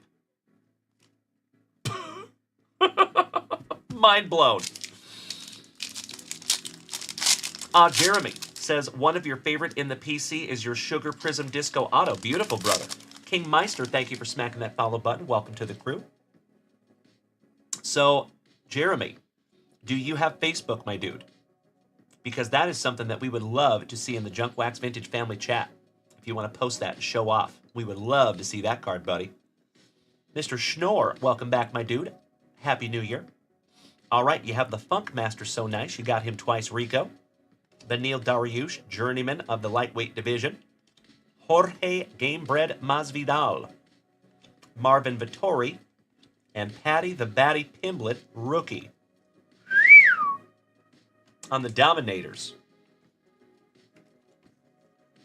Mind blown. Jeremy says, one of your favorite in the PC is your Sugar Prism Disco Auto. Beautiful, brother. King Meister, thank you for smacking that follow button. Welcome to the crew. So, Jeremy, do you have Facebook, my dude? Because that is something that we would love to see in the Junk Wax Vintage Family chat. If you want to post that and show off, we would love to see that card, buddy. Mr. Schnorr, welcome back, my dude. Happy New Year. All right, you have the Funk Master, so nice. You got him twice, Rico. Benil Dariush, journeyman of the lightweight division. Jorge Gamebred Masvidal. Marvin Vittori. And Patty the Batty Pimblett, rookie. On the Dominators.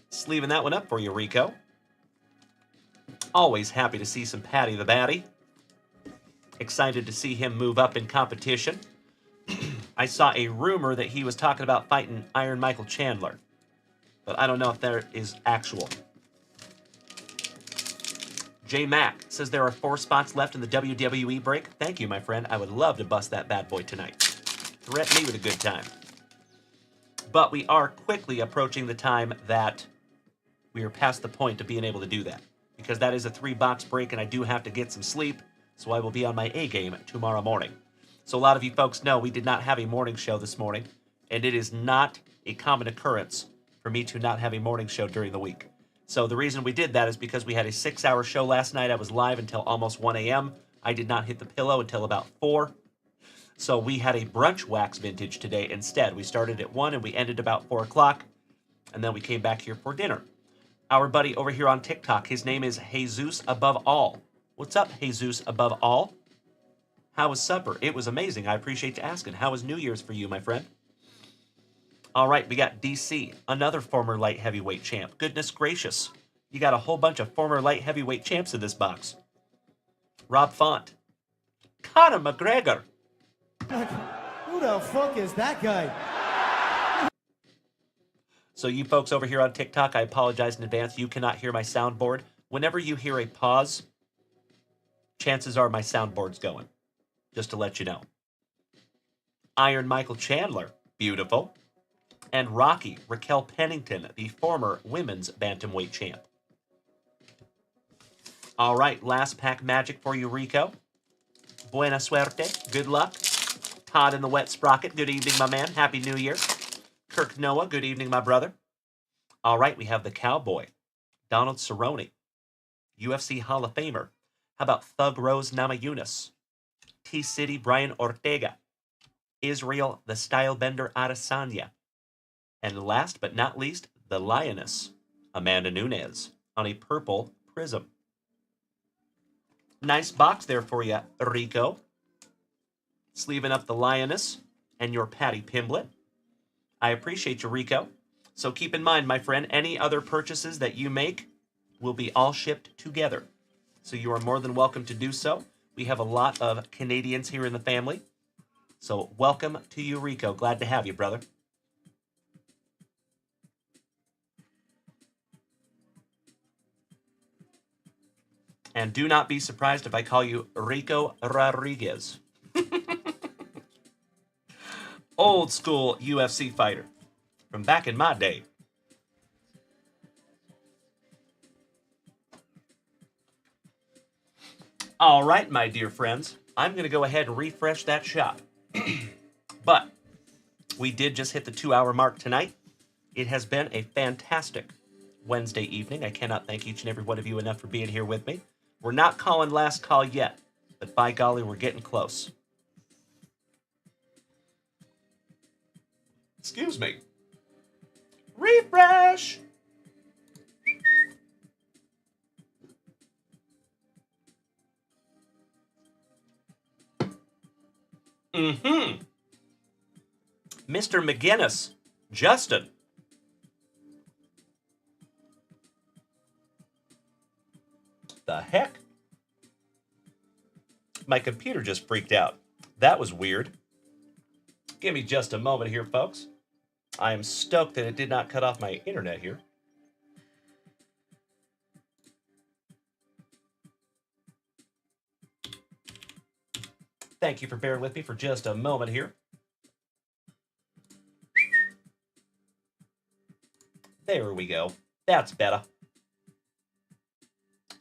Sleeving that one up for you, Rico. Always happy to see some Patty the Batty. Excited to see him move up in competition. I saw a rumor that he was talking about fighting Iron Michael Chandler. But I don't know if that is actual. J Mac says there are 4 spots left in the WWE break. Thank you, my friend. I would love to bust that bad boy tonight. Threaten me with a good time. But we are quickly approaching the time that we are past the point of being able to do that. Because that is a 3-box break and I do have to get some sleep. So I will be on my A game tomorrow morning. So a lot of you folks know we did not have a morning show this morning. And it is not a common occurrence for me to not have a morning show during the week. So the reason we did that is because we had a 6-hour show last night. I was live until almost 1 a.m. I did not hit the pillow until about 4. So we had a brunch wax vintage today instead. We started at 1 and we ended about 4 o'clock. And then we came back here for dinner. Our buddy over here on TikTok, his name is Jesus Above All. What's up, Jesus Above All? How was supper? It was amazing. I appreciate you asking. How was New Year's for you, my friend? All right, we got DC, another former light heavyweight champ. Goodness gracious. You got a whole bunch of former light heavyweight champs in this box. Rob Font. Conor McGregor. Who the fuck is that guy? So you folks over here on TikTok, I apologize in advance. You cannot hear my soundboard. Whenever you hear a pause, chances are my soundboard's going. Just to let you know. Iron Michael Chandler. Beautiful. And Rocky Raquel Pennington, the former women's bantamweight champ. All right, last pack magic for you, Rico. Buena suerte. Good luck. Todd in the Wet Sprocket. Good evening, my man. Happy New Year. Kirk Noah. Good evening, my brother. All right, we have the Cowboy. Donald Cerrone. UFC Hall of Famer. How about Thug Rose Namajunas? T-City Brian Ortega. Israel the Stylebender Adesanya. And last but not least, the Lioness, Amanda Nunes, on a purple prism. Nice box there for you, Rico. Sleeving up the Lioness and your Patty Pimblett. I appreciate you, Rico. So keep in mind, my friend, any other purchases that you make will be all shipped together. So you are more than welcome to do so. We have a lot of Canadians here in the family. So welcome to you, Rico. Glad to have you, brother. And do not be surprised if I call you Rico Rodriguez. Old school UFC fighter from back in my day. All right, my dear friends, I'm going to go ahead and refresh that shop. But we did just hit the 2-hour mark tonight. It has been a fantastic Wednesday evening. I cannot thank each and every one of you enough for being here with me. We're not calling last call yet, but by golly, we're getting close. Excuse me. Refresh! Mr. McGinnis, Justin. The heck? My computer just freaked out. That was weird. Give me just a moment here, folks. I am stoked that it did not cut off my internet here. Thank you for bearing with me for just a moment here. There we go. That's better.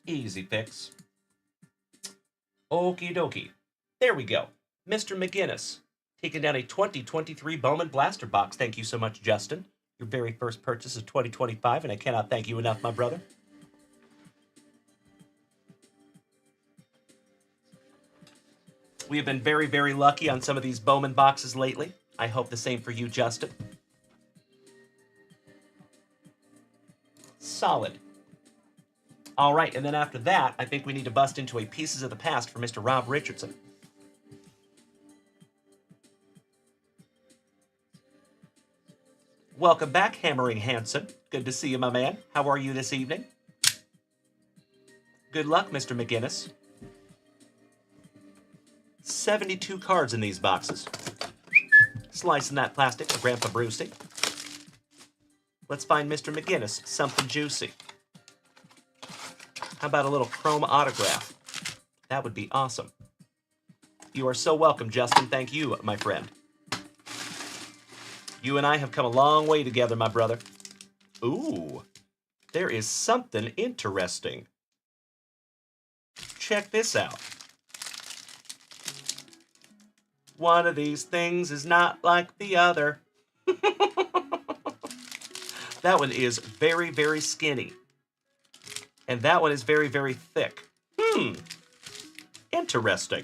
Easy fix. Okie dokie. There we go. Mr. McGinnis, taking down a 2023 Bowman Blaster box. Thank you so much, Justin. Your very first purchase of 2025, and I cannot thank you enough, my brother. We have been very, very lucky on some of these Bowman boxes lately. I hope the same for you, Justin. Solid. All right, and then after that, I think we need to bust into a Pieces of the Past for Mr. Rob Richardson. Welcome back, Hammering Hanson. Good to see you, my man. How are you this evening? Good luck, Mr. McGinnis. 72 cards in these boxes. Slicing that plastic for Grandpa Brucey. Let's find Mr. McGinnis something juicy. How about a little chrome autograph? That would be awesome. You are so welcome, Justin. Thank you, my friend. You and I have come a long way together, my brother. Ooh, there is something interesting. Check this out. One of these things is not like the other. That one is very, very skinny. And that one is very, very thick. Interesting.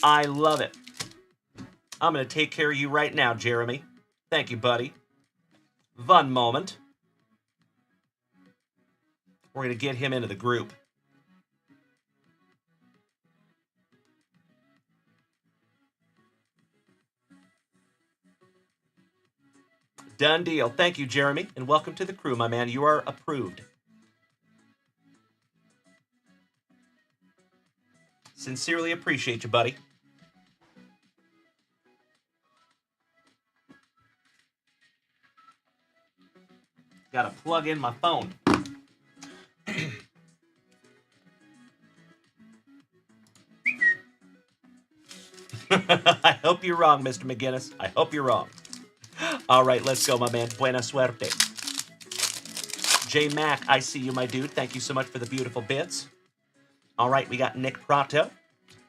I love it. I'm going to take care of you right now, Jeremy. Thank you, buddy. One moment. We're going to get him into the group. Done deal. Thank you, Jeremy, and welcome to the crew, my man. You are approved. Sincerely appreciate you, buddy. Gotta plug in my phone. I hope you're wrong, Mr. McGinnis. I hope you're wrong. All right, let's go, my man. Buena suerte. J Mac, I see you, my dude. Thank you so much for the beautiful bits. All right, we got Nick Prato,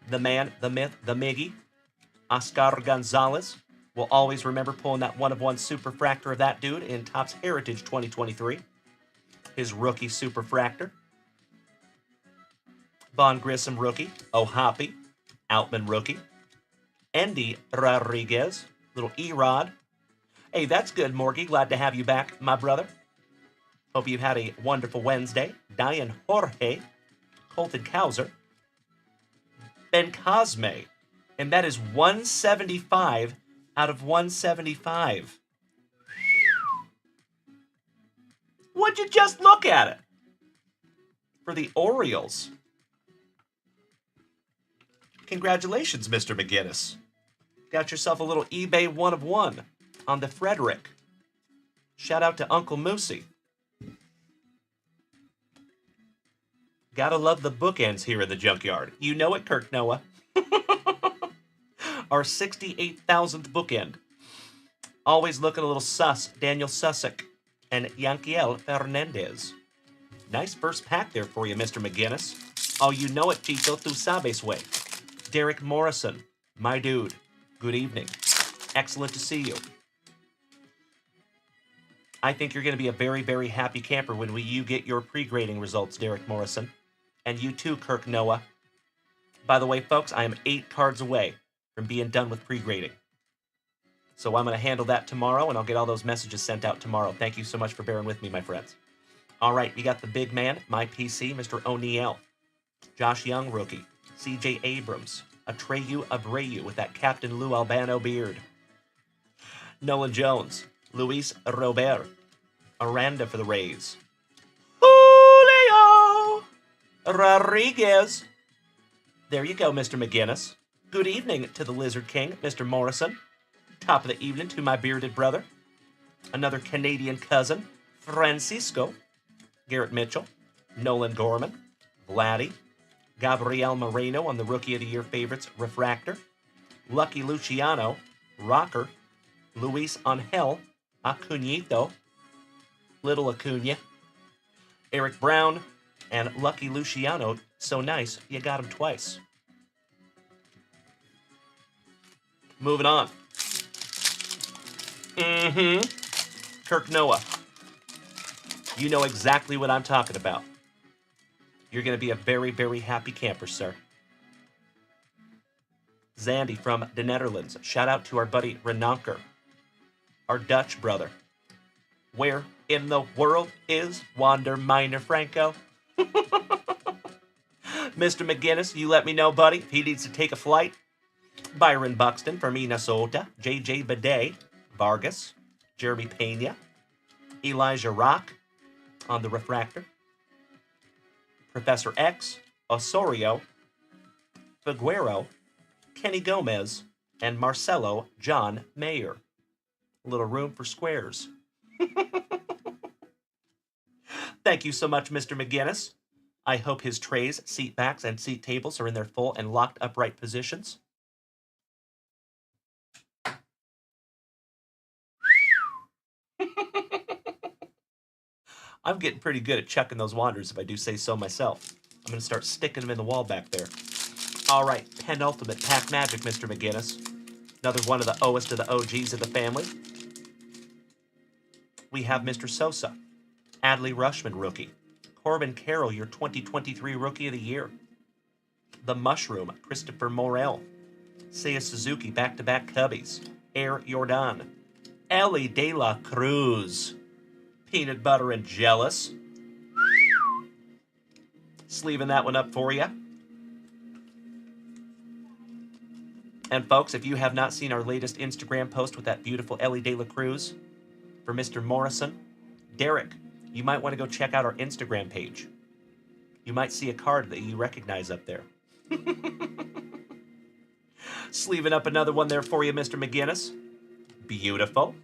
the man, the myth, the Miggy. Oscar Gonzalez. We'll always remember pulling that 1-of-1 superfractor of that dude in Topps Heritage 2023. His rookie superfractor. Von Grissom rookie. O'Hoppy. Outman rookie. Andy Rodriguez. Little E-Rod. Hey, that's good, Morgie. Glad to have you back, my brother. Hope you've had a wonderful Wednesday. Diane Jorge. Colton Cowser. Ben Cosme. And that is 175 out of 175. Would you just look at it? For the Orioles. Congratulations, Mr. McGinnis. Got yourself a little eBay 1-of-1 on the Frederick. Shout out to Uncle Moosey. Gotta love the bookends here in the junkyard. You know it, Kirk Noah. Our 68,000th bookend. Always looking a little sus. Daniel Susick and Yanquiel Fernandez. Nice first pack there for you, Mr. McGinnis. Oh, you know it, Chito. Tu sabes way. Derek Morrison. My dude. Good evening. Excellent to see you. I think you're going to be a very, very happy camper when you get your pre-grading results, Derek Morrison. And you too, Kirk Noah. By the way, folks, I am 8 cards away from being done with pre-grading. So I'm going to handle that tomorrow, and I'll get all those messages sent out tomorrow. Thank you so much for bearing with me, my friends. All right, you got the big man, my PC, Mr. O'Neill. Josh Young, rookie. C.J. Abrams. Atreyu Abreu with that Captain Lou Albano beard. Nolan Jones. Luis Robert. Aranda for the Rays. Julio Rodriguez. There you go, Mr. McGinnis. Good evening to the Lizard King, Mr. Morrison. Top of the evening to my bearded brother. Another Canadian cousin, Francisco. Garrett Mitchell. Nolan Gorman. Vladdy. Gabriel Moreno on the Rookie of the Year favorites, Refractor. Lucky Luciano. Rocker. Luis Angel. Acuñito. Little Acuna. Eric Brown. And Lucky Luciano. So nice, you got him twice. Moving on. Kirk Noah. You know exactly what I'm talking about. You're going to be a very, very happy camper, sir. Zandy from the Netherlands. Shout out to our buddy Renanker, our Dutch brother. Where in the world is Wander Minor Franco? Mr. McGinnis, you let me know, buddy, if he needs to take a flight. Byron Buxton from Minnesota. JJ Bidet. Vargas. Jeremy Pena. Elijah Rock on the Refractor. Professor X. Osorio. Figuero. Kenny Gomez. And Marcelo John Mayer. A little room for squares. Thank you so much, Mr. McGinnis. I hope his trays, seat backs, and seat tables are in their full and locked upright positions. I'm getting pretty good at chucking those wanders, if I do say so myself. I'm going to start sticking them in the wall back there. All right, penultimate pack magic, Mr. McGinnis. Another one of the OS of the OGs of the family. We have Mr. Sosa. Adley Rushman, rookie. Corbin Carroll, your 2023 Rookie of the Year. The Mushroom, Christopher Morel. Seiya Suzuki, back-to-back Cubbies. Air Jordan. Ellie De La Cruz. Peanut Butter and Jealous. Sleeving that one up for you. And folks, if you have not seen our latest Instagram post with that beautiful Ellie De La Cruz for Mr. Morrison, Derek, you might want to go check out our Instagram page. You might see a card that you recognize up there. Sleeving up another one there for you, Mr. McGinnis. Beautiful.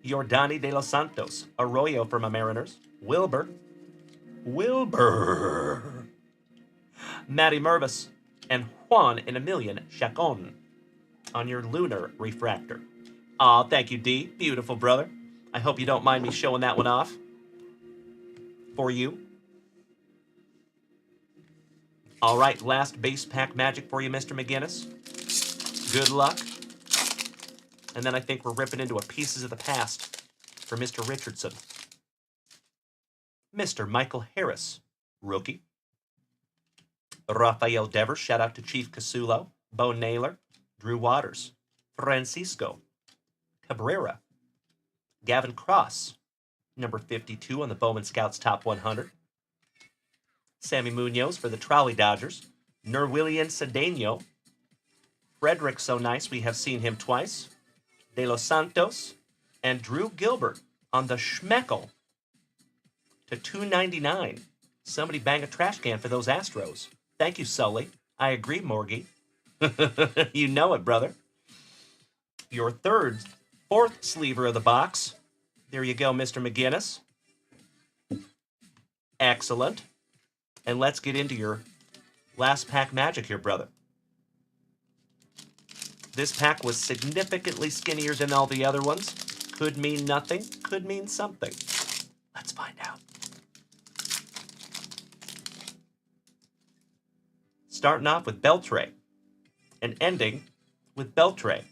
Yordani de los Santos. Arroyo for my Mariners. Wilbur. Matty Mervis. And Juan in a Million Chacon on your Lunar Refractor. Aw, thank you, D. Beautiful, brother. I hope you don't mind me showing that one off for you. All right, last base pack magic for you, Mr. McGinnis. Good luck. And then I think we're ripping into a Pieces of the Past for Mr. Richardson. Mr. Michael Harris, rookie. Rafael Devers, shout out to Chief Casulo, Bo Naylor, Drew Waters, Francisco Cabrera, Gavin Cross, number 52 on the Bowman Scouts Top 100. Sammy Munoz for the Trolley Dodgers. Nerwillian Cedeno. Frederick, so nice, we have seen him twice. De Los Santos. And Drew Gilbert on the Schmeckel to $2.99. Somebody bang a trash can for those Astros. Thank you, Sully. I agree, Morgie. You know it, brother. Your fourth sleever of the box. There you go, Mr. McGinnis. Excellent. And let's get into your last pack magic here, brother. This pack was significantly skinnier than all the other ones. Could mean nothing, could mean something. Let's find out. Starting off with Beltray and ending with Beltray.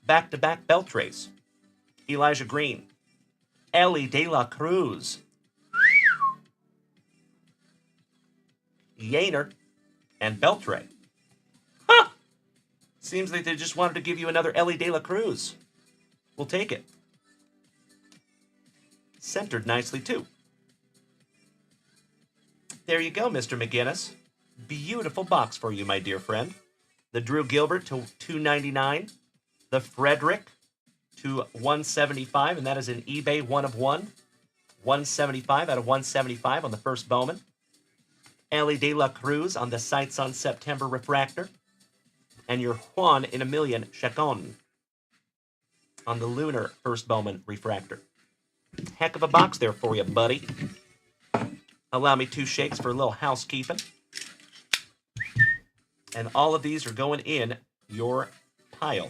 Back-to-back Beltrays. Elijah Green. Ellie De La Cruz. Yainer and Beltray. Huh! Seems like they just wanted to give you another Ellie De La Cruz. We'll take it. Centered nicely, too. There you go, Mr. McGinnis. Beautiful box for you, my dear friend. The Drew Gilbert to $2.99. The Frederick to $175, and that is an eBay 1 of 1. 175 out of 175 on the first Bowman. Ellie De La Cruz on the Sights on September Refractor. And your Juan in a Million Chacon on the Lunar first Bowman Refractor. Heck of a box there for you, buddy. Allow me 2 shakes for a little housekeeping. And all of these are going in your pile,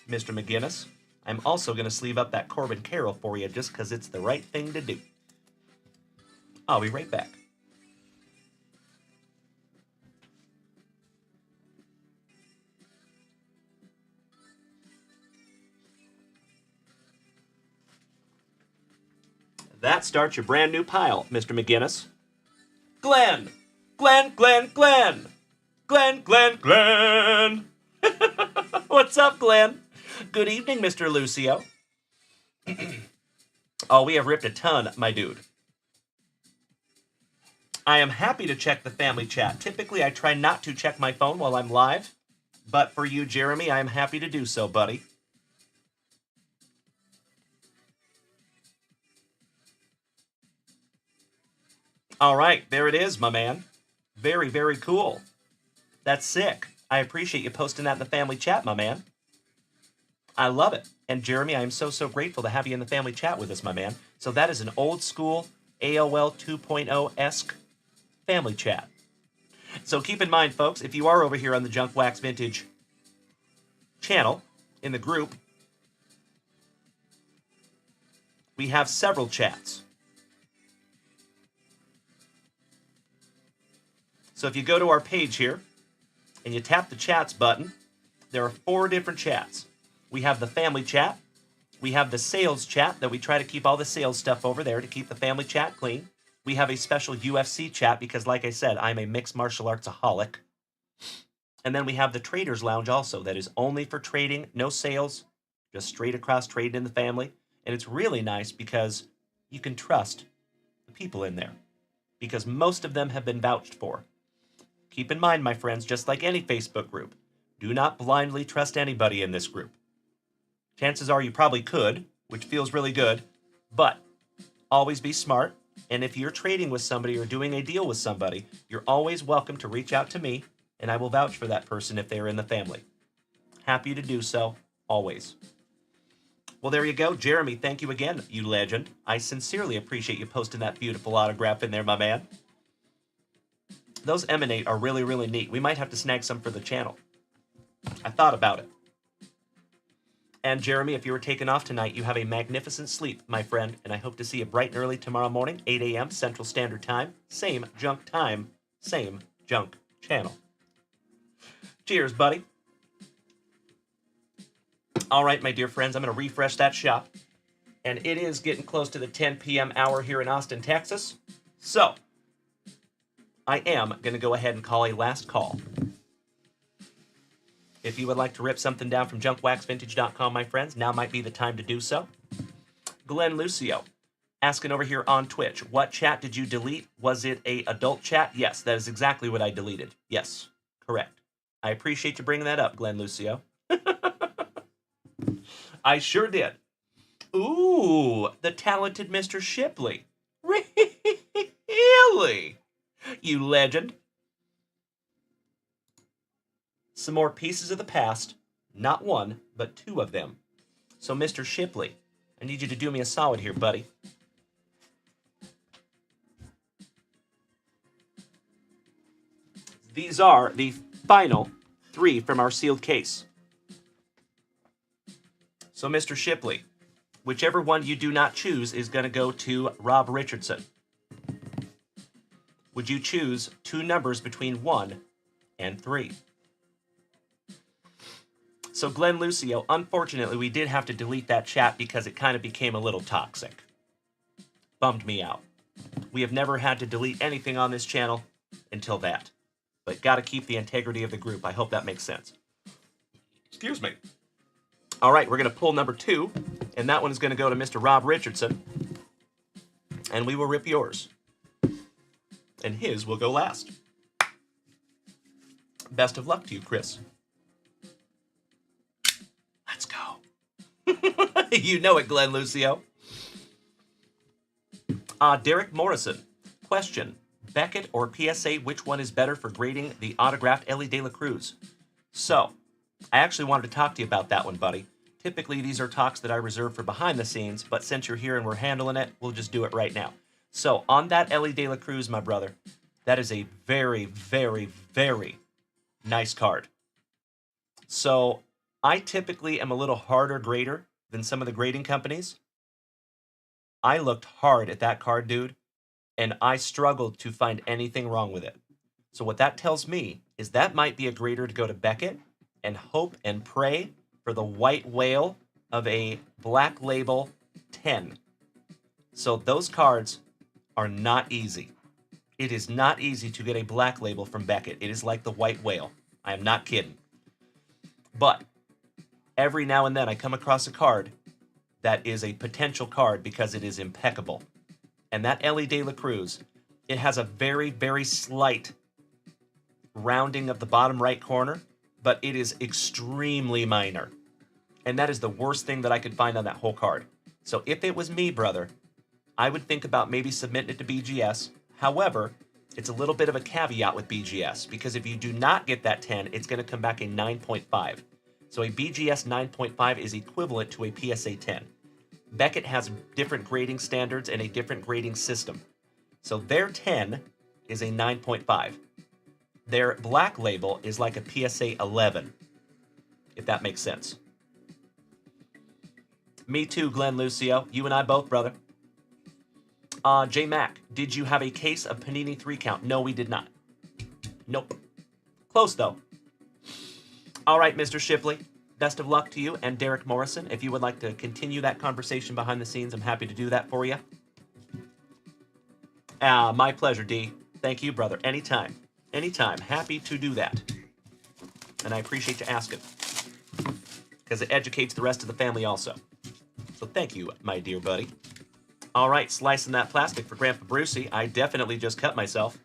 Mr. McGinnis. I'm also going to sleeve up that Corbin Carroll for you just because it's the right thing to do. I'll be right back. That starts your brand new pile, Mr. McGinnis. Glenn! Glenn, Glenn, Glenn! Glenn, Glenn, Glenn! What's up, Glenn? Good evening, Mr. Lucio. Oh, we have ripped a ton, my dude. I am happy to check the family chat. Typically, I try not to check my phone while I'm live. But for you, Jeremy, I am happy to do so, buddy. All right, there it is, my man. Very, very cool. That's sick. I appreciate you posting that in the family chat, my man. I love it. And Jeremy, I am so, so grateful to have you in the family chat with us, my man. So that is an old school AOL 2.0-esque family chat. So keep in mind, folks, if you are over here on the Junk Wax Vintage channel, in the group, we have several chats. So if you go to our page here, and you tap the chats button, there are 4 different chats. We have the family chat. We have the sales chat that we try to keep all the sales stuff over there to keep the family chat clean. We have a special UFC chat because, like I said, I'm a mixed martial arts-aholic. And then we have the Traders Lounge also that is only for trading, no sales, just straight across trading in the family. And it's really nice because you can trust the people in there because most of them have been vouched for. Keep in mind, my friends, just like any Facebook group, do not blindly trust anybody in this group. Chances are you probably could, which feels really good, but always be smart. And if you're trading with somebody or doing a deal with somebody, you're always welcome to reach out to me, and I will vouch for that person if they are in the family. Happy to do so, always. Well, there you go. Jeremy, thank you again, you legend. I sincerely appreciate you posting that beautiful autograph in there, my man. Those Emanate are really, really neat. We might have to snag some for the channel. I thought about it. And Jeremy, if you were taken off tonight, you have a magnificent sleep, my friend, and I hope to see you bright and early tomorrow morning, 8 a.m. Central Standard Time. Same junk time, same junk channel. Cheers, buddy. All right, my dear friends, I'm going to refresh that shop. And it is getting close to the 10 p.m. hour here in Austin, Texas. So, I am going to go ahead and call a last call. If you would like to rip something down from junkwaxvintage.com, my friends, now might be the time to do so. Glenn Lucio, asking over here on Twitch, what chat did you delete? Was it a adult chat? Yes, that is exactly what I deleted. Yes, correct. I appreciate you bringing that up, Glenn Lucio. I sure did. Ooh, the talented Mr. Shipley. Really? You legend. Some more pieces of the past. Not one, but two of them. So, Mr. Shipley, I need you to do me a solid here, buddy. These are the final 3 from our sealed case. So, Mr. Shipley, whichever one you do not choose is going to go to Rob Richardson. Would you choose 2 numbers between 1 and 3? So, Glenn Lucio, unfortunately, we did have to delete that chat because it kind of became a little toxic. Bummed me out. We have never had to delete anything on this channel until that. But got to keep the integrity of the group. I hope that makes sense. Excuse me. All right, we're going to pull number 2, and that one is going to go to Mr. Rob Richardson. And we will rip yours. And his will go last. Best of luck to you, Chris. Let's go. You know it, Glenn Lucio. Derek Morrison. Question. Beckett or PSA, which one is better for grading the autographed Ellie De La Cruz? So, I actually wanted to talk to you about that one, buddy. Typically, these are talks that I reserve for behind the scenes, but since you're here and we're handling it, we'll just do it right now. So, on that Ellie De La Cruz, my brother, that is a very, very, very nice card. So, I typically am a little harder grader than some of the grading companies. I looked hard at that card, dude, and I struggled to find anything wrong with it. So what that tells me is that might be a grader to go to Beckett and hope and pray for the white whale of a Black Label 10. So those cards are not easy. It is not easy to get a Black Label from Beckett. It is like the white whale. I am not kidding. But every now and then I come across a card that is a potential card because it is impeccable. And that Ellie De La Cruz, it has a very, very slight rounding of the bottom right corner, but it is extremely minor. And that is the worst thing that I could find on that whole card. So if it was me, brother, I would think about maybe submitting it to BGS. However, it's a little bit of a caveat with BGS, because if you do not get that 10, it's going to come back a 9.5. So a BGS 9.5 is equivalent to a PSA 10. Beckett has different grading standards and a different grading system. So their 10 is a 9.5. Their Black Label is like a PSA 11, if that makes sense. Me too, Glenn Lucio. You and I both, brother. J Mac, did you have a case of Panini 3 count? No, we did not. Nope. Close, though. All right, Mr. Shipley. Best of luck to you and Derek Morrison. If you would like to continue that conversation behind the scenes, I'm happy to do that for you. My pleasure, D. Thank you, brother. Anytime. Anytime. Happy to do that. And I appreciate you asking, because it educates the rest of the family also. So thank you, my dear buddy. All right, slicing that plastic for Grandpa Brucey. I definitely just cut myself.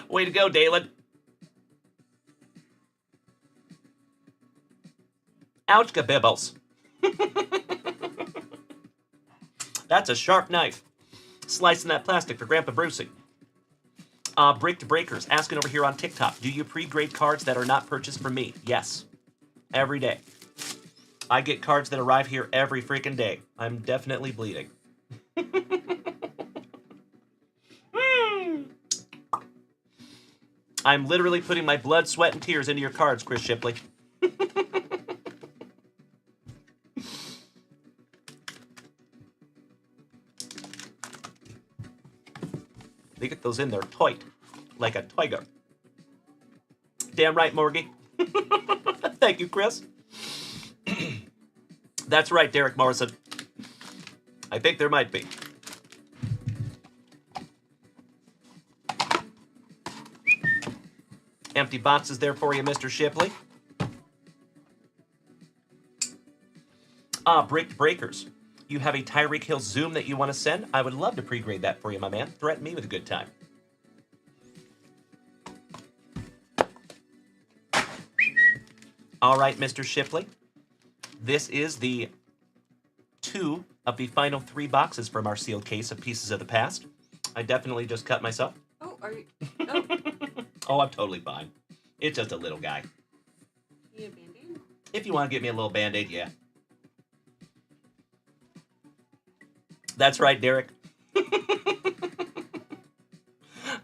Way to go, Dalen. Ouch, kabibbles. That's a sharp knife. Slicing that plastic for Grandpa Brucey. Bricked Breakers asking over here on TikTok, do you pre-grade cards that are not purchased from me? Yes. Every day. I get cards that arrive here every freaking day. I'm definitely bleeding. I'm literally putting my blood, sweat, and tears into your cards, Chris Shipley. They get those in there tight, like a tiger. Damn right, Morgie. Thank you, Chris. That's right, Derek Morrison. I think there might be. Empty boxes there for you, Mr. Shipley. Bricked Breakers. You have a Tyreek Hill Zoom that you want to send? I would love to pre-grade that for you, my man. Threaten me with a good time. All right, Mr. Shipley. This is the 2 of the final 3 boxes from our sealed case of Pieces of the Past. I definitely just cut myself. Oh, are you? Oh, Oh, I'm totally fine. It's just a little guy. you need a Band-Aid? If you want to give me a little Band-Aid, yeah. That's right, Derek.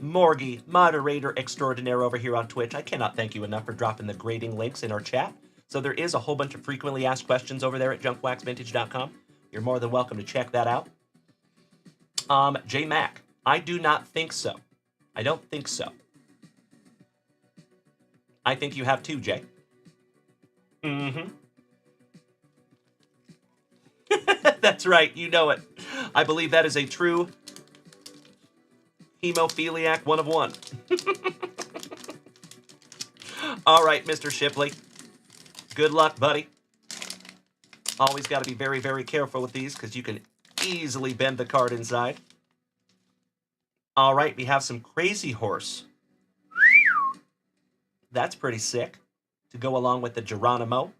Morgie, moderator extraordinaire over here on Twitch. I cannot thank you enough for dropping the grading links in our chat. So there is a whole bunch of frequently asked questions over there at junkwaxvintage.com. You're more than welcome to check that out. J Mac, I do not think so. I don't think so. I think you have 2, Jay. Mm-hmm. That's right, you know it. I believe that is a true hemophiliac 1 of 1. All right, Mr. Shipley. Good luck, buddy. Always got to be very, very careful with these because you can easily bend the card inside. All right, we have some Crazy Horse. That's pretty sick to go along with the Geronimo.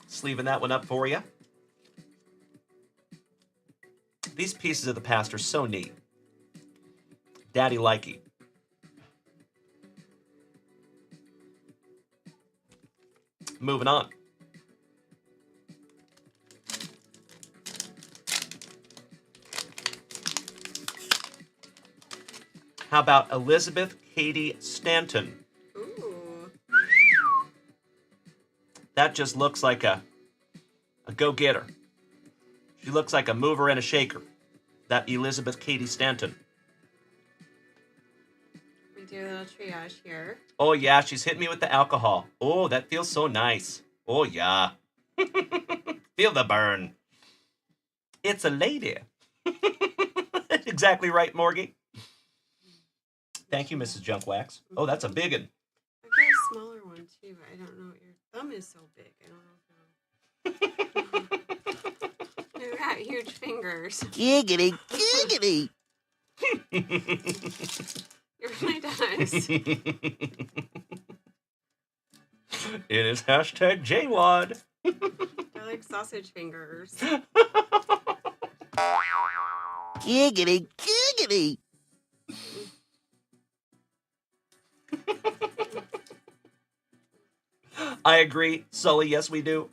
Sleeving that one up for you. These Pieces of the Past are so neat. Daddy likey. Moving on. How about Elizabeth Cady Stanton? Ooh. That just looks like a go-getter. She looks like a mover and a shaker. That Elizabeth Cady Stanton. We do a little triage here. Oh, yeah, she's hitting me with the alcohol. Oh, that feels so nice. Oh, yeah. Feel the burn. It's a lady. Exactly right, Morgie. Thank you, Mrs. Junkwax. Oh, that's a big one. I've got a smaller one too, but I don't know what your thumb is so big. I don't know if you've got huge fingers. Giggity, giggity. It really does. It is hashtag JWAD. They're like sausage fingers. Giggity, giggity. I agree, Sully. Yes, we do.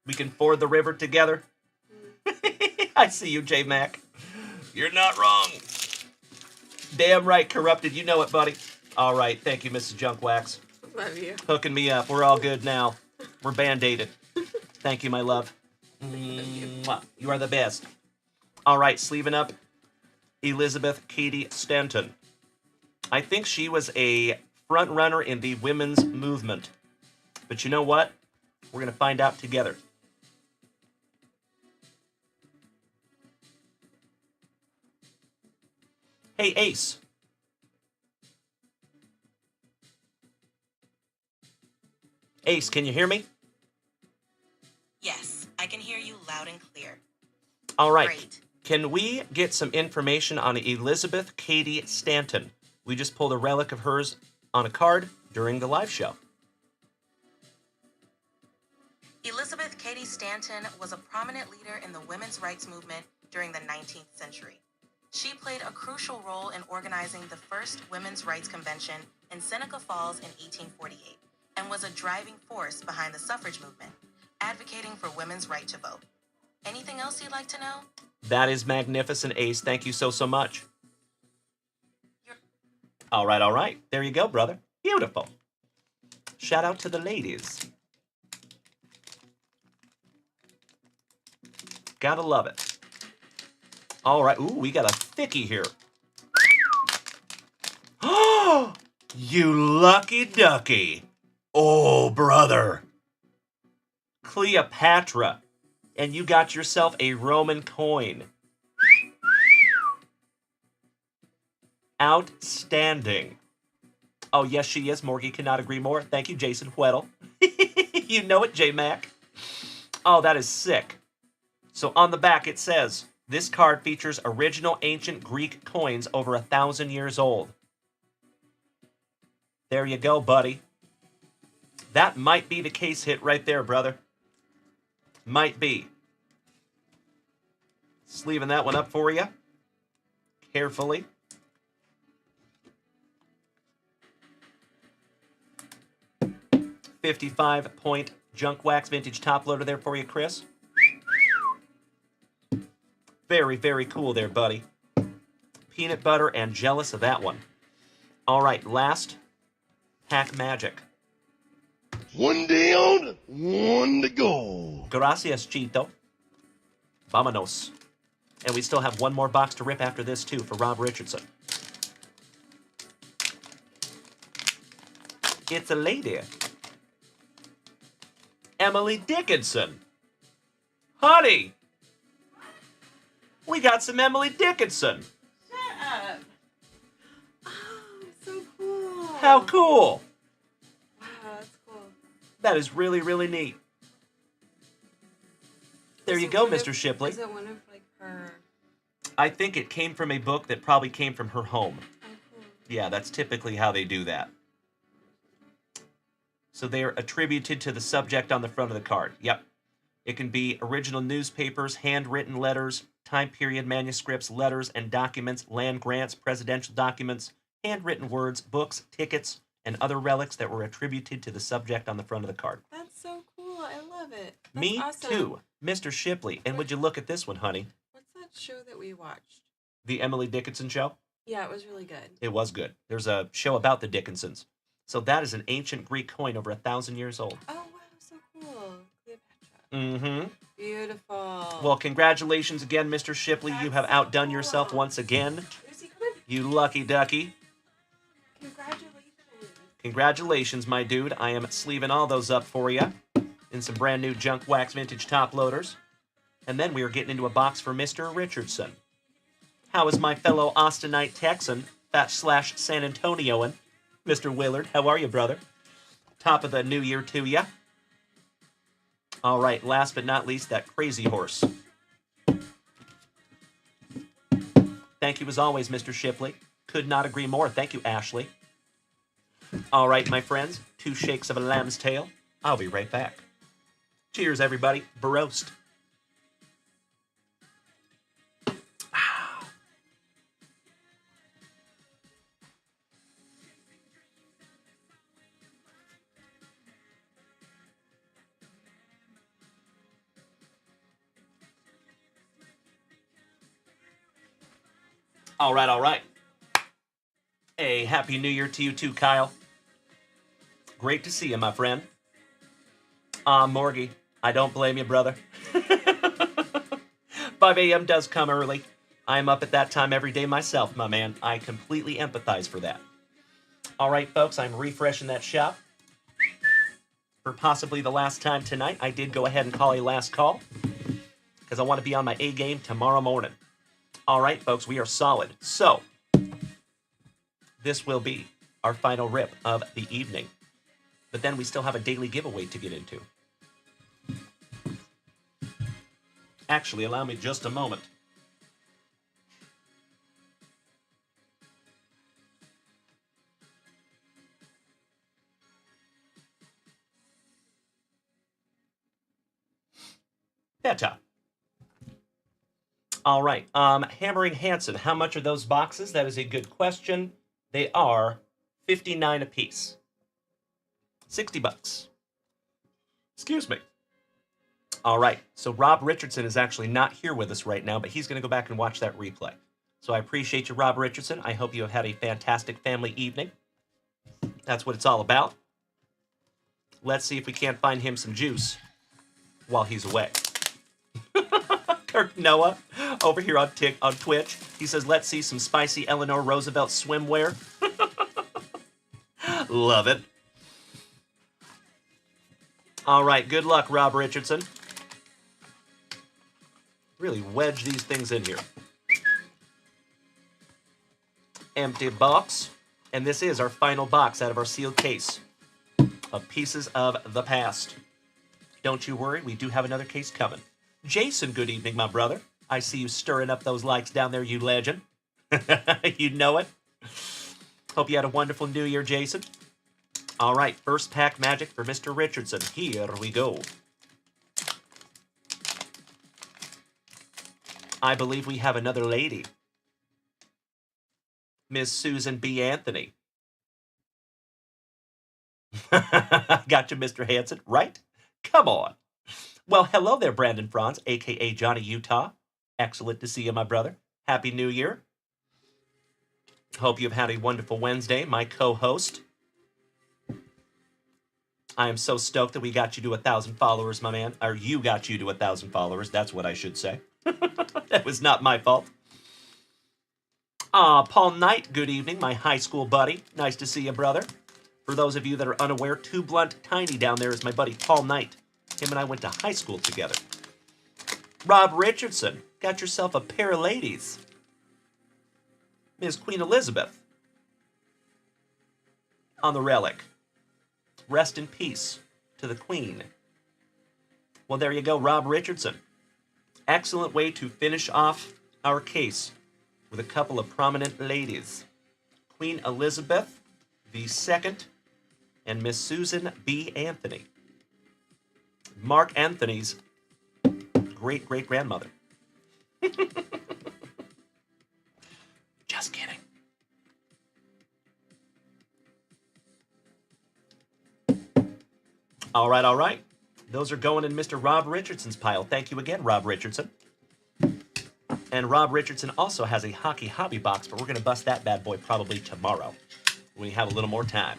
We can ford the river together. I see you, J Mac. You're not wrong. Damn right, Corrupted. You know it, buddy. All right. Thank you, Mrs. Junkwax. Love you. Hooking me up. We're all good now. We're band-aided. Thank you, my love. Mwah. You are the best. All right, sleeving up Elizabeth Cady Stanton. I think she was a front runner in the women's movement. But you know what? We're going to find out together. Hey, Ace. Ace, can you hear me? Yes, I can hear you loud and clear. All right. Great. Can we get some information on Elizabeth Cady Stanton? We just pulled a relic of hers on a card during the live show. Elizabeth Cady Stanton was a prominent leader in the women's rights movement during the 19th century. She played a crucial role in organizing the first women's rights convention in Seneca Falls in 1848 and was a driving force behind the suffrage movement, advocating for women's right to vote. Anything else you'd like to know? That is magnificent, Ace. Thank you so much. All right. There you go, brother. Beautiful. Shout out to the ladies. Gotta love it. All right. Ooh, we got a thickie here. Oh, you lucky ducky. Oh, brother. Cleopatra. And you got yourself a Roman coin. Outstanding. Oh, yes, she is. Morgie cannot agree more. Thank you, Jason Weddle. You know it, J-Mac. Oh, that is sick. So on the back it says, this card features original ancient Greek coins over 1,000 years old. There you go, buddy. That might be the case hit right there, brother. Might be. Sleeving that one up for you. Carefully. $55 junk wax vintage top loader there for you, Chris. Very, very cool there, buddy. Peanut butter and jealous of that one. All right, last pack magic. One down, one to go. Gracias, Chito. Vámonos. And we still have one more box to rip after this, too, for Rob Richardson. It's a lady. Emily Dickinson. Honey! We got some Emily Dickinson. Shut up. Oh, so cool. How cool. Wow, that's cool. That is really, really neat. There you go, Mr. Shipley. Is it one of, like, her... I think it came from a book that probably came from her home. Oh, cool. Yeah, that's typically how they do that. So they are attributed to the subject on the front of the card. Yep. It can be original newspapers, handwritten letters, time period manuscripts, letters and documents, land grants, presidential documents, handwritten words, books, tickets, and other relics that were attributed to the subject on the front of the card. That's so cool. I love it. That's Me awesome. too, Mr. Shipley. And would you look at this one, honey? What's that show that we watched? The Emily Dickinson show? Yeah, it was really good. It was good. There's a show about the Dickinsons. So that is an ancient Greek coin over 1,000 years old. Oh, wow, so cool. Cleopatra. Mm-hmm. Beautiful. Well, congratulations again, Mr. Shipley. You have That's so outdone cool. yourself once again. Lucy, come in. You lucky ducky. Congratulations. Congratulations, my dude. I am sleeving all those up for you in some brand new junk wax vintage top loaders. And then we are getting into a box for Mr. Richardson. How is my fellow Austinite Texan / San Antonioan, Mr. Willard? How are you, brother? Top of the new year to ya. All right, last but not least, that crazy horse. Thank you as always, Mr. Shipley. Could not agree more. Thank you, Ashley. All right, my friends, 2 shakes of a lamb's tail. I'll be right back. Cheers, everybody. Baroast. All right, all right. A happy new year to you too, Kyle. Great to see you, my friend. Morgie, I don't blame you, brother. 5 a.m. does come early. I'm up at that time every day myself, my man. I completely empathize for that. All right, folks, I'm refreshing that shop. For possibly the last time tonight, I did go ahead and call a last call because I want to be on my A game tomorrow morning. All right, folks, we are solid. So, this will be our final rip of the evening. But then we still have a daily giveaway to get into. Actually, allow me just a moment. Better. All right, Hammering Hanson, how much are those boxes? That is a good question. They are $59 a piece. 60 bucks. Excuse me. All right, so Rob Richardson is actually not here with us right now, but he's going to go back and watch that replay. So I appreciate you, Rob Richardson. I hope you have had a fantastic family evening. That's what it's all about. Let's see if we can't find him some juice while he's away. Kirk Noah, Over here on Twitch, he says, let's see some spicy Eleanor Roosevelt swimwear. Love it. All right, good luck, Rob Richardson. Really wedge these things in here. Empty box. And this is our final box out of our sealed case of Pieces of the Past. Don't you worry, we do have another case coming. Jason, good evening, my brother. I see you stirring up those likes down there, you legend. You know it. Hope you had a wonderful New Year, Jason. All right, first pack magic for Mr. Richardson. Here we go. I believe we have another lady. Miss Susan B. Anthony. Gotcha, Mr. Hanson, right? Come on. Well, hello there, Brandon Franz, a.k.a. Johnny Utah. Excellent to see you, my brother. Happy New Year. Hope you've had a wonderful Wednesday, my co-host. I am so stoked that we got you to 1,000 followers, my man. Or you got you to 1,000 followers. That's what I should say. That was not my fault. Paul Knight, good evening, my high school buddy. Nice to see you, brother. For those of you that are unaware, Too Blunt Tiny down there is my buddy Paul Knight. Him and I went to high school together. Rob Richardson, got yourself a pair of ladies. Ms. Queen Elizabeth. On the relic. Rest in peace to the Queen. Well, there you go, Rob Richardson. Excellent way to finish off our case with a couple of prominent ladies. Queen Elizabeth II and Miss Susan B. Anthony. Mark Anthony's great-great-grandmother. Just kidding. All right, all right. Those are going in Mr. Rob Richardson's pile. Thank you again, Rob Richardson. And Rob Richardson also has a hockey hobby box, but we're going to bust that bad boy probably tomorrow when we have a little more time.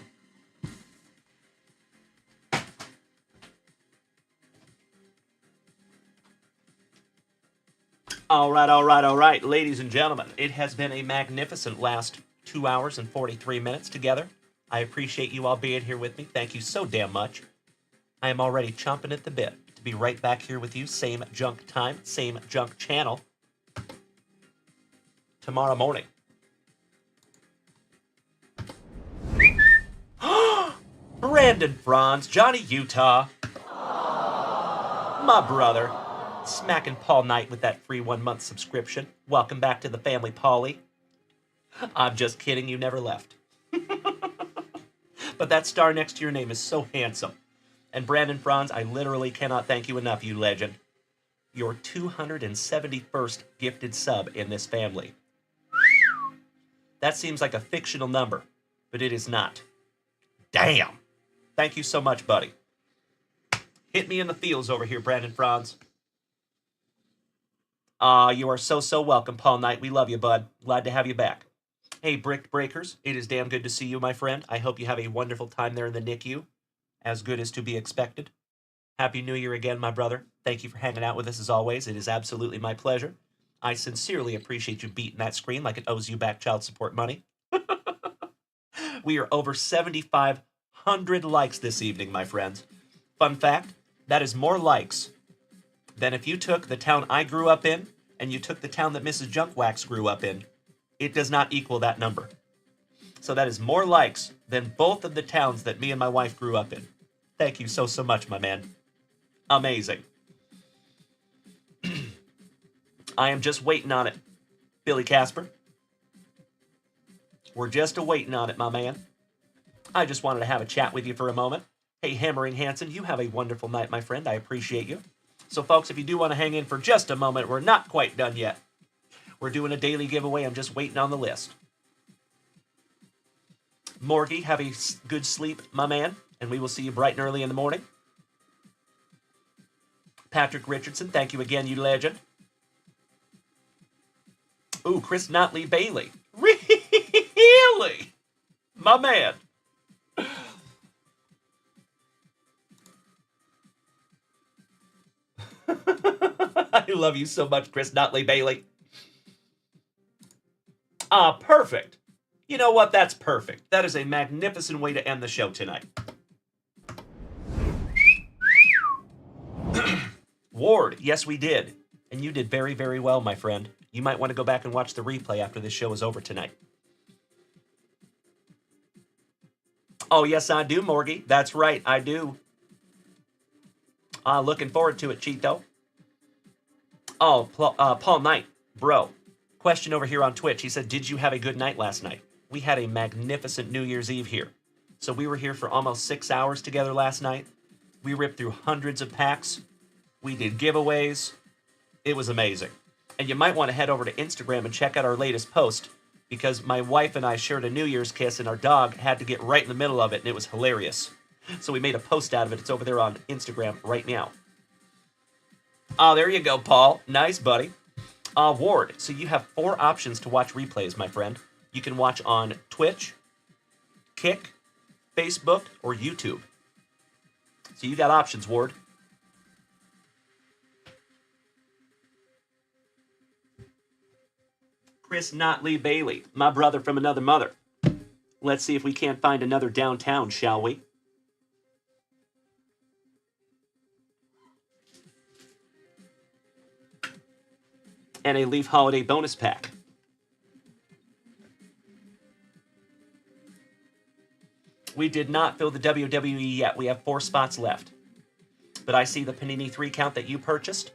All right, all right, all right, ladies and gentlemen. It has been a magnificent last 2 hours and 43 minutes together. I appreciate you all being here with me. Thank you so damn much. I am already chomping at the bit to be right back here with you. Same junk time, same junk channel. Tomorrow morning. Brandon Franz, Johnny Utah. My brother. Smacking Paul Knight with that free 1-month subscription. Welcome back to the family, Paulie. I'm just kidding, you never left. But that star next to your name is so handsome. And Brandon Franz, I literally cannot thank you enough, you legend. Your 271st gifted sub in this family. That seems like a fictional number, but it is not. Damn. Thank you so much, buddy. Hit me in the feels over here, Brandon Franz. You are so welcome, Paul Knight. We love you, bud. Glad to have you back. Hey, Brick Breakers. It is damn good to see you, my friend. I hope you have a wonderful time there in the NICU. As good as to be expected. Happy New Year again, my brother. Thank you for hanging out with us as always. It is absolutely my pleasure. I sincerely appreciate you beating that screen like it owes you back child support money. We are over 7,500 likes this evening, my friends. Fun fact, that is more likes than if you took the town I grew up in and you took the town that Mrs. Junkwax grew up in. It does not equal that number. So that is more likes than both of the towns that me and my wife grew up in. Thank you so much, my man. Amazing. I am just waiting on it, Billy Casper. We're just a-waiting on it, my man. I just wanted to have a chat with you for a moment. Hey, Hammering Hanson, you have a wonderful night, my friend. I appreciate you. So, folks, if you do want to hang in for just a moment, we're not quite done yet. We're doing a daily giveaway. I'm just waiting on the list. Morgie, have a good sleep, my man, and we will see you bright and early in the morning. Patrick Richardson, thank you again, you legend. Ooh, Chris Notley Bailey. Really? My man. I love you so much, Chris Notley Bailey. Perfect. You know what? That's perfect. That is a magnificent way to end the show tonight. Ward, yes, we did. And you did very, very well, my friend. You might want to go back and watch the replay after this show is over tonight. Oh, yes, I do, Morgie. That's right, I do. Looking forward to it, Cheeto. Oh, Paul Knight, bro. Question over here on Twitch. He said, did you have a good night last night? We had a magnificent New Year's Eve here. So we were here for almost 6 hours together last night. We ripped through hundreds of packs. We did giveaways. It was amazing. And you might want to head over to Instagram and check out our latest post, because my wife and I shared a New Year's kiss and our dog had to get right in the middle of it, and it was hilarious. So we made a post out of it. It's over there on Instagram right now. Oh, there you go, Paul. Nice, buddy. Ward, so you have 4 options to watch replays, my friend. You can watch on Twitch, Kick, Facebook, or YouTube. So you got options, Ward. Chris Notley Bailey, my brother from another mother. Let's see if we can't find another downtown, shall we? And a Leaf Holiday bonus pack. We did not fill the WWE yet. We have 4 spots left. But I see the Panini 3 count that you purchased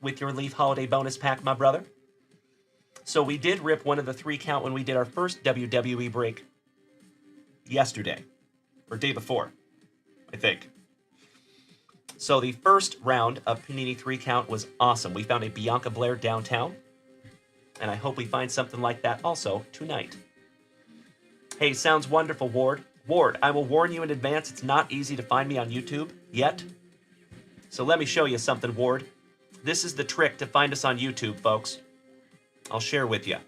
with your Leaf Holiday bonus pack, my brother. So we did rip one of the 3 count when we did our first WWE break yesterday, or day before, I think. So the first round of Panini 3 count was awesome. We found a Bianca Blair downtown, and I hope we find something like that also tonight. Hey, sounds wonderful, Ward. Ward, I will warn you in advance, it's not easy to find me on YouTube yet. So let me show you something, Ward. This is the trick to find us on YouTube, folks. I'll share with you.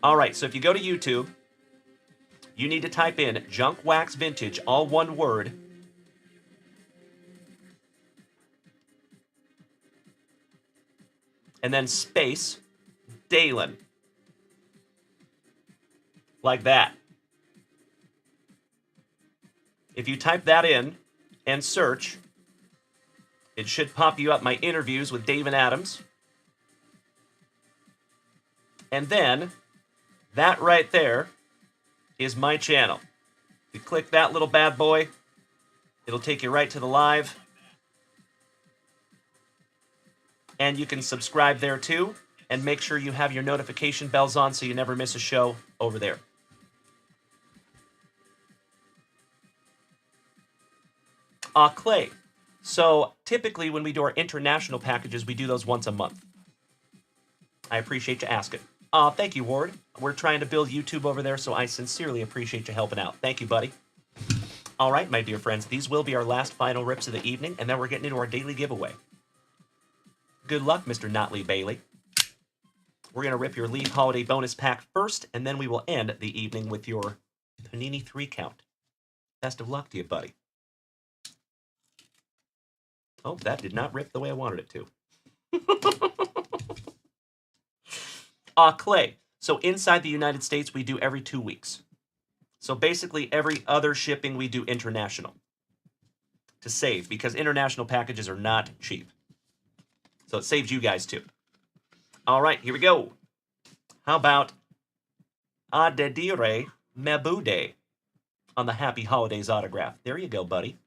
All right, so if you go to YouTube, you need to type in Junk Wax Vintage, all one word. And then space, Dalen. Like that. If you type that in and search, it should pop you up my interviews with Dave and Adams. And then, that right there is my channel. If you click that little bad boy, it'll take you right to the live. And you can subscribe there too, and make sure you have your notification bells on so you never miss a show over there. Clay. So, typically when we do our international packages, we do those once a month. I appreciate you asking. Thank you, Ward. We're trying to build YouTube over there, so I sincerely appreciate you helping out. Thank you, buddy. All right, my dear friends, these will be our last final rips of the evening, and then we're getting into our daily giveaway. Good luck, Mr. Notley Bailey. We're going to rip your Leaf Holiday bonus pack first, and then we will end the evening with your Panini 3 count. Best of luck to you, buddy. Oh, that did not rip the way I wanted it to. Clay. So inside the United States, we do every 2 weeks. So basically every other shipping we do international. To save, because international packages are not cheap. So it saves you guys too. All right, here we go. How about Adedire Mebude on the Happy Holidays autograph? There you go, buddy.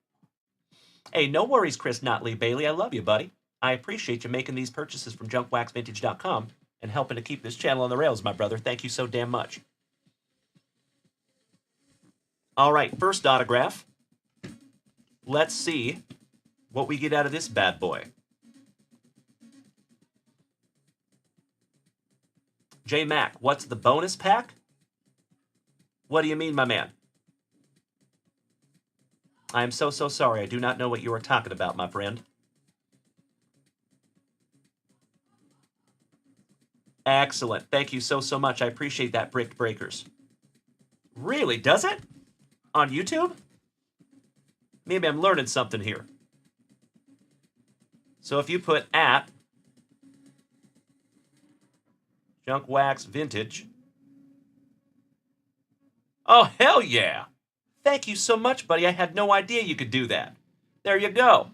Hey, no worries, Chris Notley Bailey. I love you, buddy. I appreciate you making these purchases from JunkWaxVintage.com and helping to keep this channel on the rails, my brother. Thank you so damn much. All right, first autograph. Let's see what we get out of this bad boy. J Mac, what's the bonus pack? What do you mean, my man? I am so sorry. I do not know what you are talking about, my friend. Excellent. Thank you so much. I appreciate that, Brick Breakers. Really? Does it? On YouTube? Maybe I'm learning something here. So if you put at Junk Wax Vintage. Oh, hell yeah. Thank you so much, buddy. I had no idea you could do that. There you go.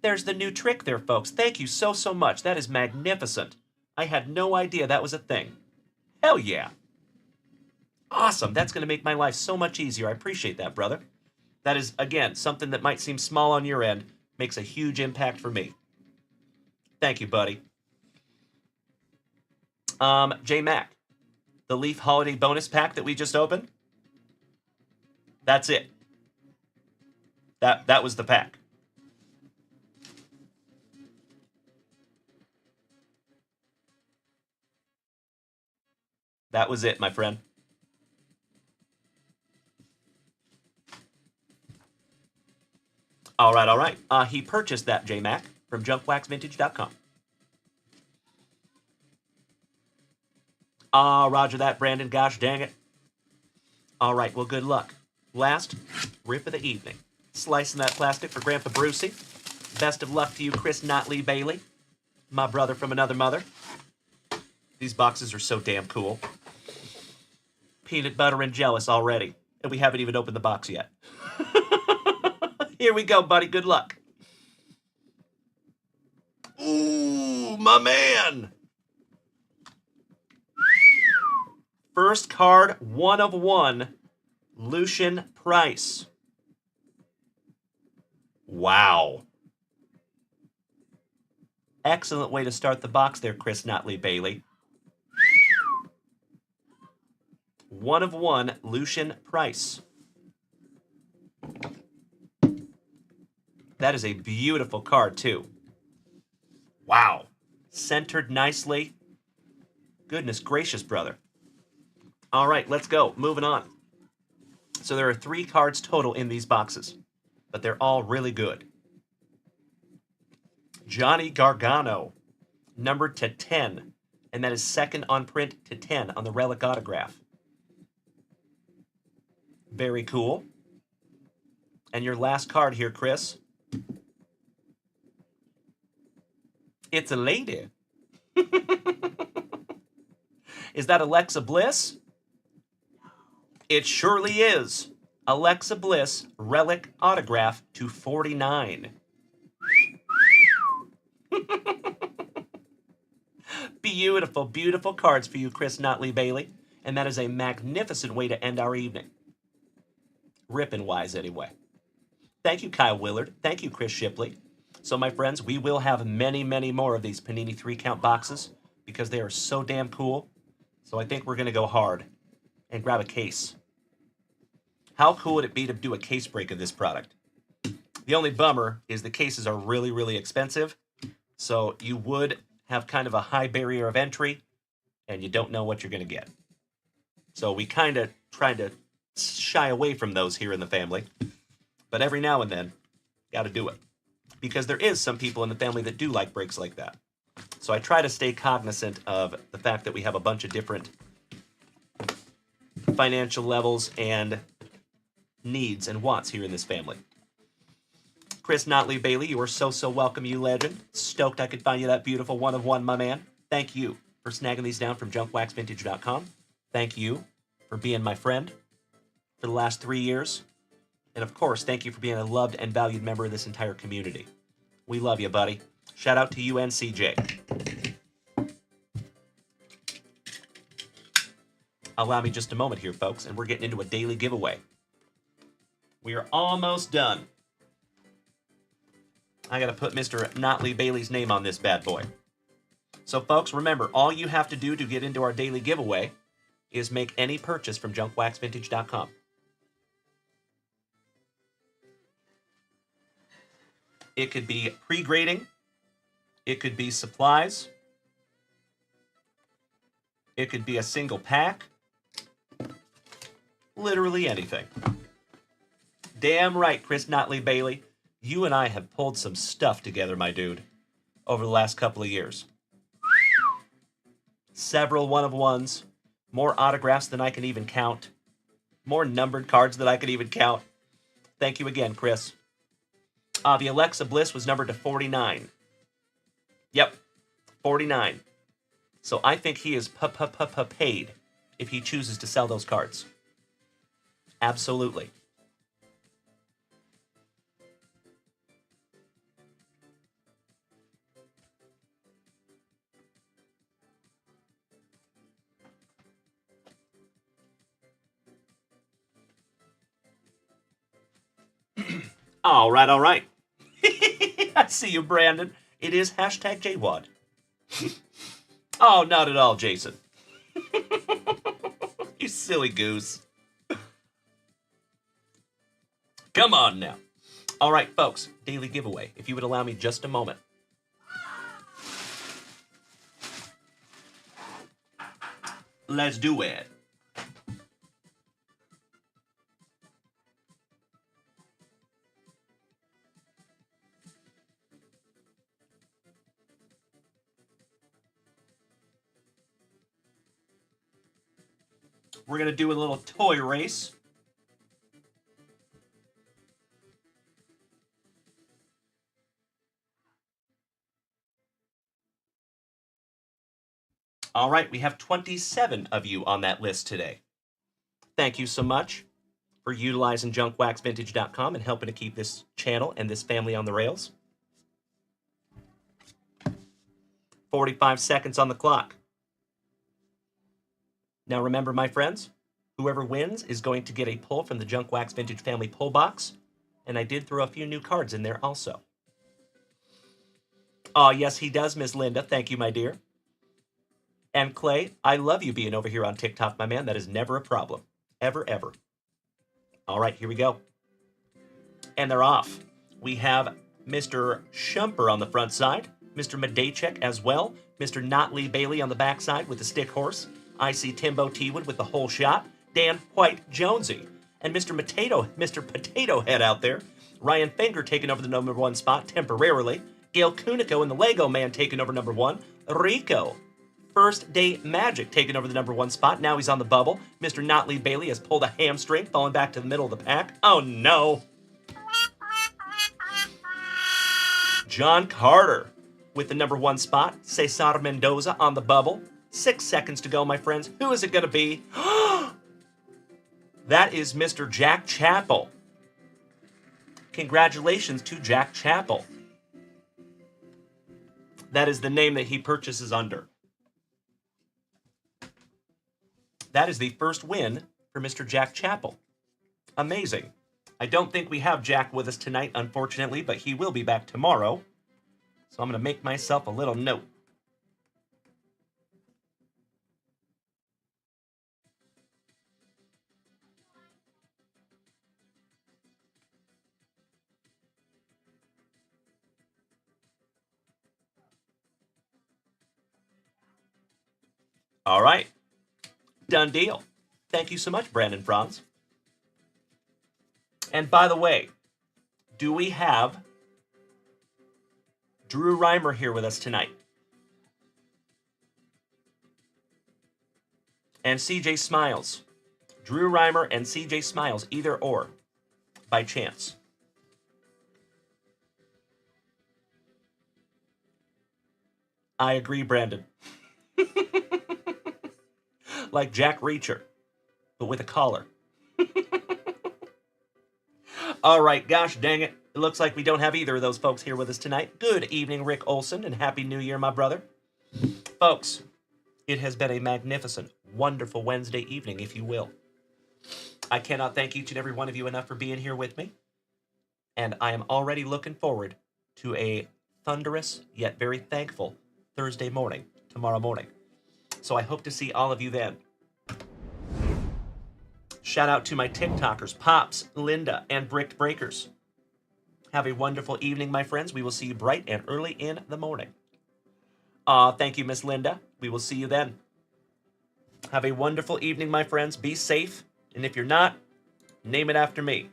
There's the new trick there, folks. Thank you so, so much. That is magnificent. I had no idea that was a thing. Hell yeah. Awesome. That's going to make my life so much easier. I appreciate that, brother. That is, again, something that might seem small on your end, makes a huge impact for me. Thank you, buddy. J Mac, the Leaf Holiday Bonus Pack that we just opened, that's it. That was the pack. That was it, my friend. All right, all right. He purchased that, J-Mac, from junkwaxvintage.com. Roger that, Brandon. Gosh dang it. All right, well, good luck. Last rip of the evening. Slicing that plastic for Grandpa Brucey. Best of luck to you, Chris Notley Bailey, my brother from another mother. These boxes are so damn cool. Peanut butter and jealous already, and we haven't even opened the box yet. Here we go, buddy. Good luck. Ooh, my man. First card, 1 of 1, Lucian Price. Wow. Excellent way to start the box there, Chris Notley Bailey. 1 of 1, Lucian Price. That is a beautiful card, too. Wow. Centered nicely. Goodness gracious, brother. All right, let's go. Moving on. So there are 3 cards total in these boxes, but they're all really good. Johnny Gargano, numbered to 10, and that is second on print to 10 on the relic autograph. Very cool. And your last card here, Chris. It's a lady. Is that Alexa Bliss? It surely is. Alexa Bliss, relic autograph to 49. Beautiful, beautiful cards for you, Chris Notley Bailey. And that is a magnificent way to end our evening. Rippin' wise, anyway. Thank you, Kyle Willard. Thank you, Chris Shipley. So, my friends, we will have many, many more of these Panini 3-count boxes because they are so damn cool. So I think we're going to go hard and grab a case. How cool would it be to do a case break of this product? The only bummer is the cases are really, really expensive. So you would have kind of a high barrier of entry, and you don't know what you're going to get. So we kind of try to shy away from those here in the family. But every now and then, got to do it. Because there is some people in the family that do like breaks like that. So I try to stay cognizant of the fact that we have a bunch of different financial levels and needs and wants here in this family. Chris Notley Bailey, you are so, so welcome, you legend. Stoked I could find you that beautiful 1 of 1, my man. Thank you for snagging these down from junkwaxvintage.com. Thank you for being my friend for the last 3 years. And of course, thank you for being a loved and valued member of this entire community. We love you, buddy. Shout out to you and CJ. Allow me just a moment here, folks, and we're getting into a daily giveaway. We are almost done. I got to put Mr. Notley Bailey's name on this bad boy. So, folks, remember, all you have to do to get into our daily giveaway is make any purchase from junkwaxvintage.com. It could be pre-grading. It could be supplies. It could be a single pack. Literally anything. Damn right, Chris Notley Bailey. You and I have pulled some stuff together, my dude, over the last couple of years. Several 1 of 1s, more autographs than I can even count, more numbered cards than I can even count. Thank you again, Chris. The Alexa Bliss was numbered to 49. Yep, 49. So I think he is paid if he chooses to sell those cards. Absolutely. All right, all right. I see you, Brandon. It is hashtag JWAD. Oh, not at all, Jason. You silly goose. Come on now. All right, folks, daily giveaway. If you would allow me just a moment. Let's do it. We're going to do a little toy race. All right, we have 27 of you on that list today. Thank you so much for utilizing junkwaxvintage.com and helping to keep this channel and this family on the rails. 45 seconds on the clock. Now remember, my friends, whoever wins is going to get a pull from the Junk Wax Vintage Family pull box. And I did throw a few new cards in there also. Oh, yes, he does, Miss Linda. Thank you, my dear. And Clay, I love you being over here on TikTok, my man. That is never a problem. Ever, ever. All right, here we go. And they're off. We have Mr. Shumper on the front side, Mr. Madejek as well, Mr. Notley Bailey on the back side with the stick horse. I see Timbo Teawood with the whole shot, Dan White Jonesy, and Mr. Potato Head out there. Ryan Finger taking over the number 1 spot temporarily. Gail Kunico and the Lego Man taking over number 1. Rico. First Date Magic taking over the number 1 spot. Now he's on the bubble. Mr. Notley Bailey has pulled a hamstring, falling back to the middle of the pack. Oh no. John Carter with the number 1 spot. Cesar Mendoza on the bubble. 6 seconds to go, my friends. Who is it going to be? That is Mr. Jack Chappell. Congratulations to Jack Chappell. That is the name that he purchases under. That is the first win for Mr. Jack Chappell. Amazing. I don't think we have Jack with us tonight, unfortunately, but he will be back tomorrow. So I'm going to make myself a little note. All right. Done deal. Thank you so much, Brandon Franz. And by the way, do we have Drew Reimer here with us tonight? And CJ Smiles. Drew Reimer and CJ Smiles, either or, by chance. I agree, Brandon. Like Jack Reacher, but with a collar. All right, gosh dang it. It looks like we don't have either of those folks here with us tonight. Good evening, Rick Olson, and Happy New Year, my brother. Folks, it has been a magnificent, wonderful Wednesday evening, if you will. I cannot thank each and every one of you enough for being here with me. And I am already looking forward to a thunderous, yet very thankful Thursday morning, tomorrow morning. So I hope to see all of you then. Shout out to my TikTokers, Pops, Linda, and Bricked Breakers. Have a wonderful evening, my friends. We will see you bright and early in the morning. Thank you, Miss Linda. We will see you then. Have a wonderful evening, my friends. Be safe. And if you're not, name it after me.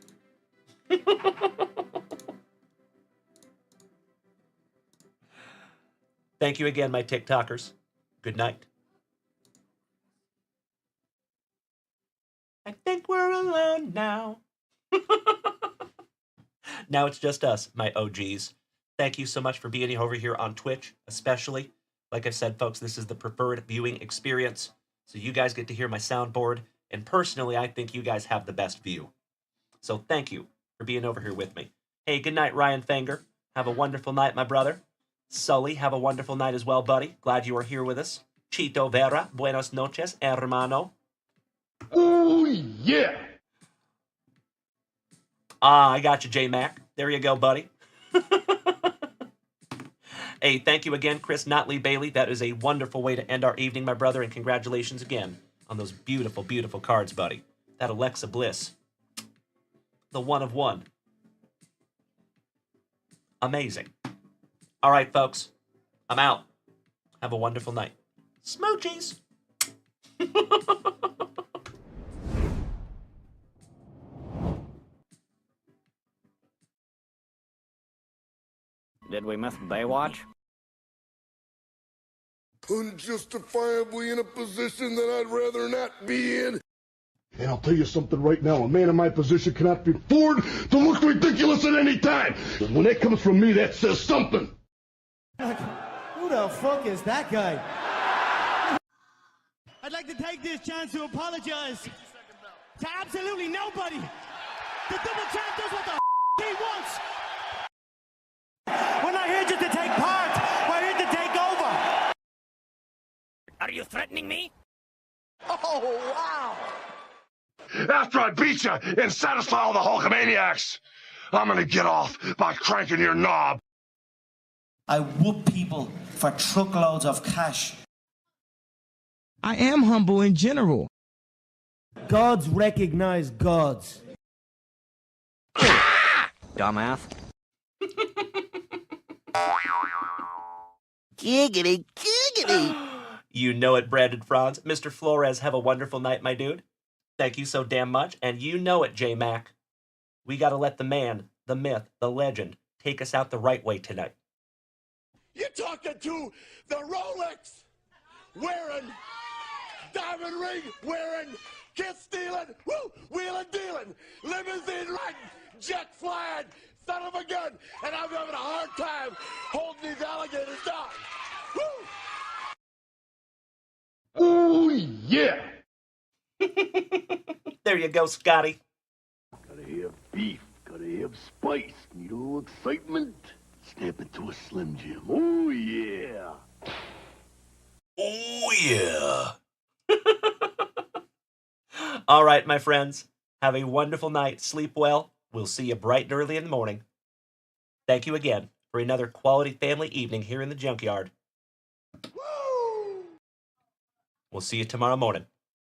Thank you again, my TikTokers. Good night. I think we're alone now. Now it's just us, my OGs. Thank you so much for being over here on Twitch, especially. Like I said, folks, this is the preferred viewing experience. So you guys get to hear my soundboard. And personally, I think you guys have the best view. So thank you for being over here with me. Hey, good night, Ryan Fanger. Have a wonderful night, my brother. Sully, have a wonderful night as well, buddy. Glad you are here with us. Chito Vera, buenas noches, hermano. Oh, yeah. Ah, I got you, J-Mac. There you go, buddy. Hey, thank you again, Chris Notley Bailey. That is a wonderful way to end our evening, my brother, and congratulations again on those beautiful, beautiful cards, buddy. That Alexa Bliss. The one of one. Amazing. All right, folks. I'm out. Have a wonderful night. Smoochies. Did we miss Baywatch? Unjustifiably in a position that I'd rather not be in. And I'll tell you something right now, a man in my position cannot afford to look ridiculous at any time. When that comes from me, that says something. Who the fuck is that guy? I'd like to take this chance to apologize to absolutely nobody. The double champ does what the he wants. We're not here just to take part. We're here to take over. Are you threatening me? Oh, wow. After I beat you and satisfy all the Hulkamaniacs, I'm gonna get off by cranking your knob. I whoop people for truckloads of cash. I am humble in general. Gods recognize gods. Dumbass. Giggity, giggity. You know it, Brandon Franz. Mr. Flores, have a wonderful night, my dude. Thank you so damn much. And you know it, J-Mac. We got to let the man, the myth, the legend take us out the right way tonight. You're talking to the Rolex wearing, diamond ring wearing, kiss stealing, woo, wheeling dealing, limousine riding, jet flying, son of a gun, and I'm having a hard time holding these alligators down. Woo! Oh, yeah. There you go, Scotty. Gotta have beef, gotta have spice, need a little excitement. Snap it to a Slim Jim. Oh, yeah. Oh, yeah. All right, my friends. Have a wonderful night. Sleep well. We'll see you bright and early in the morning. Thank you again for another quality family evening here in the junkyard. Woo! We'll see you tomorrow morning.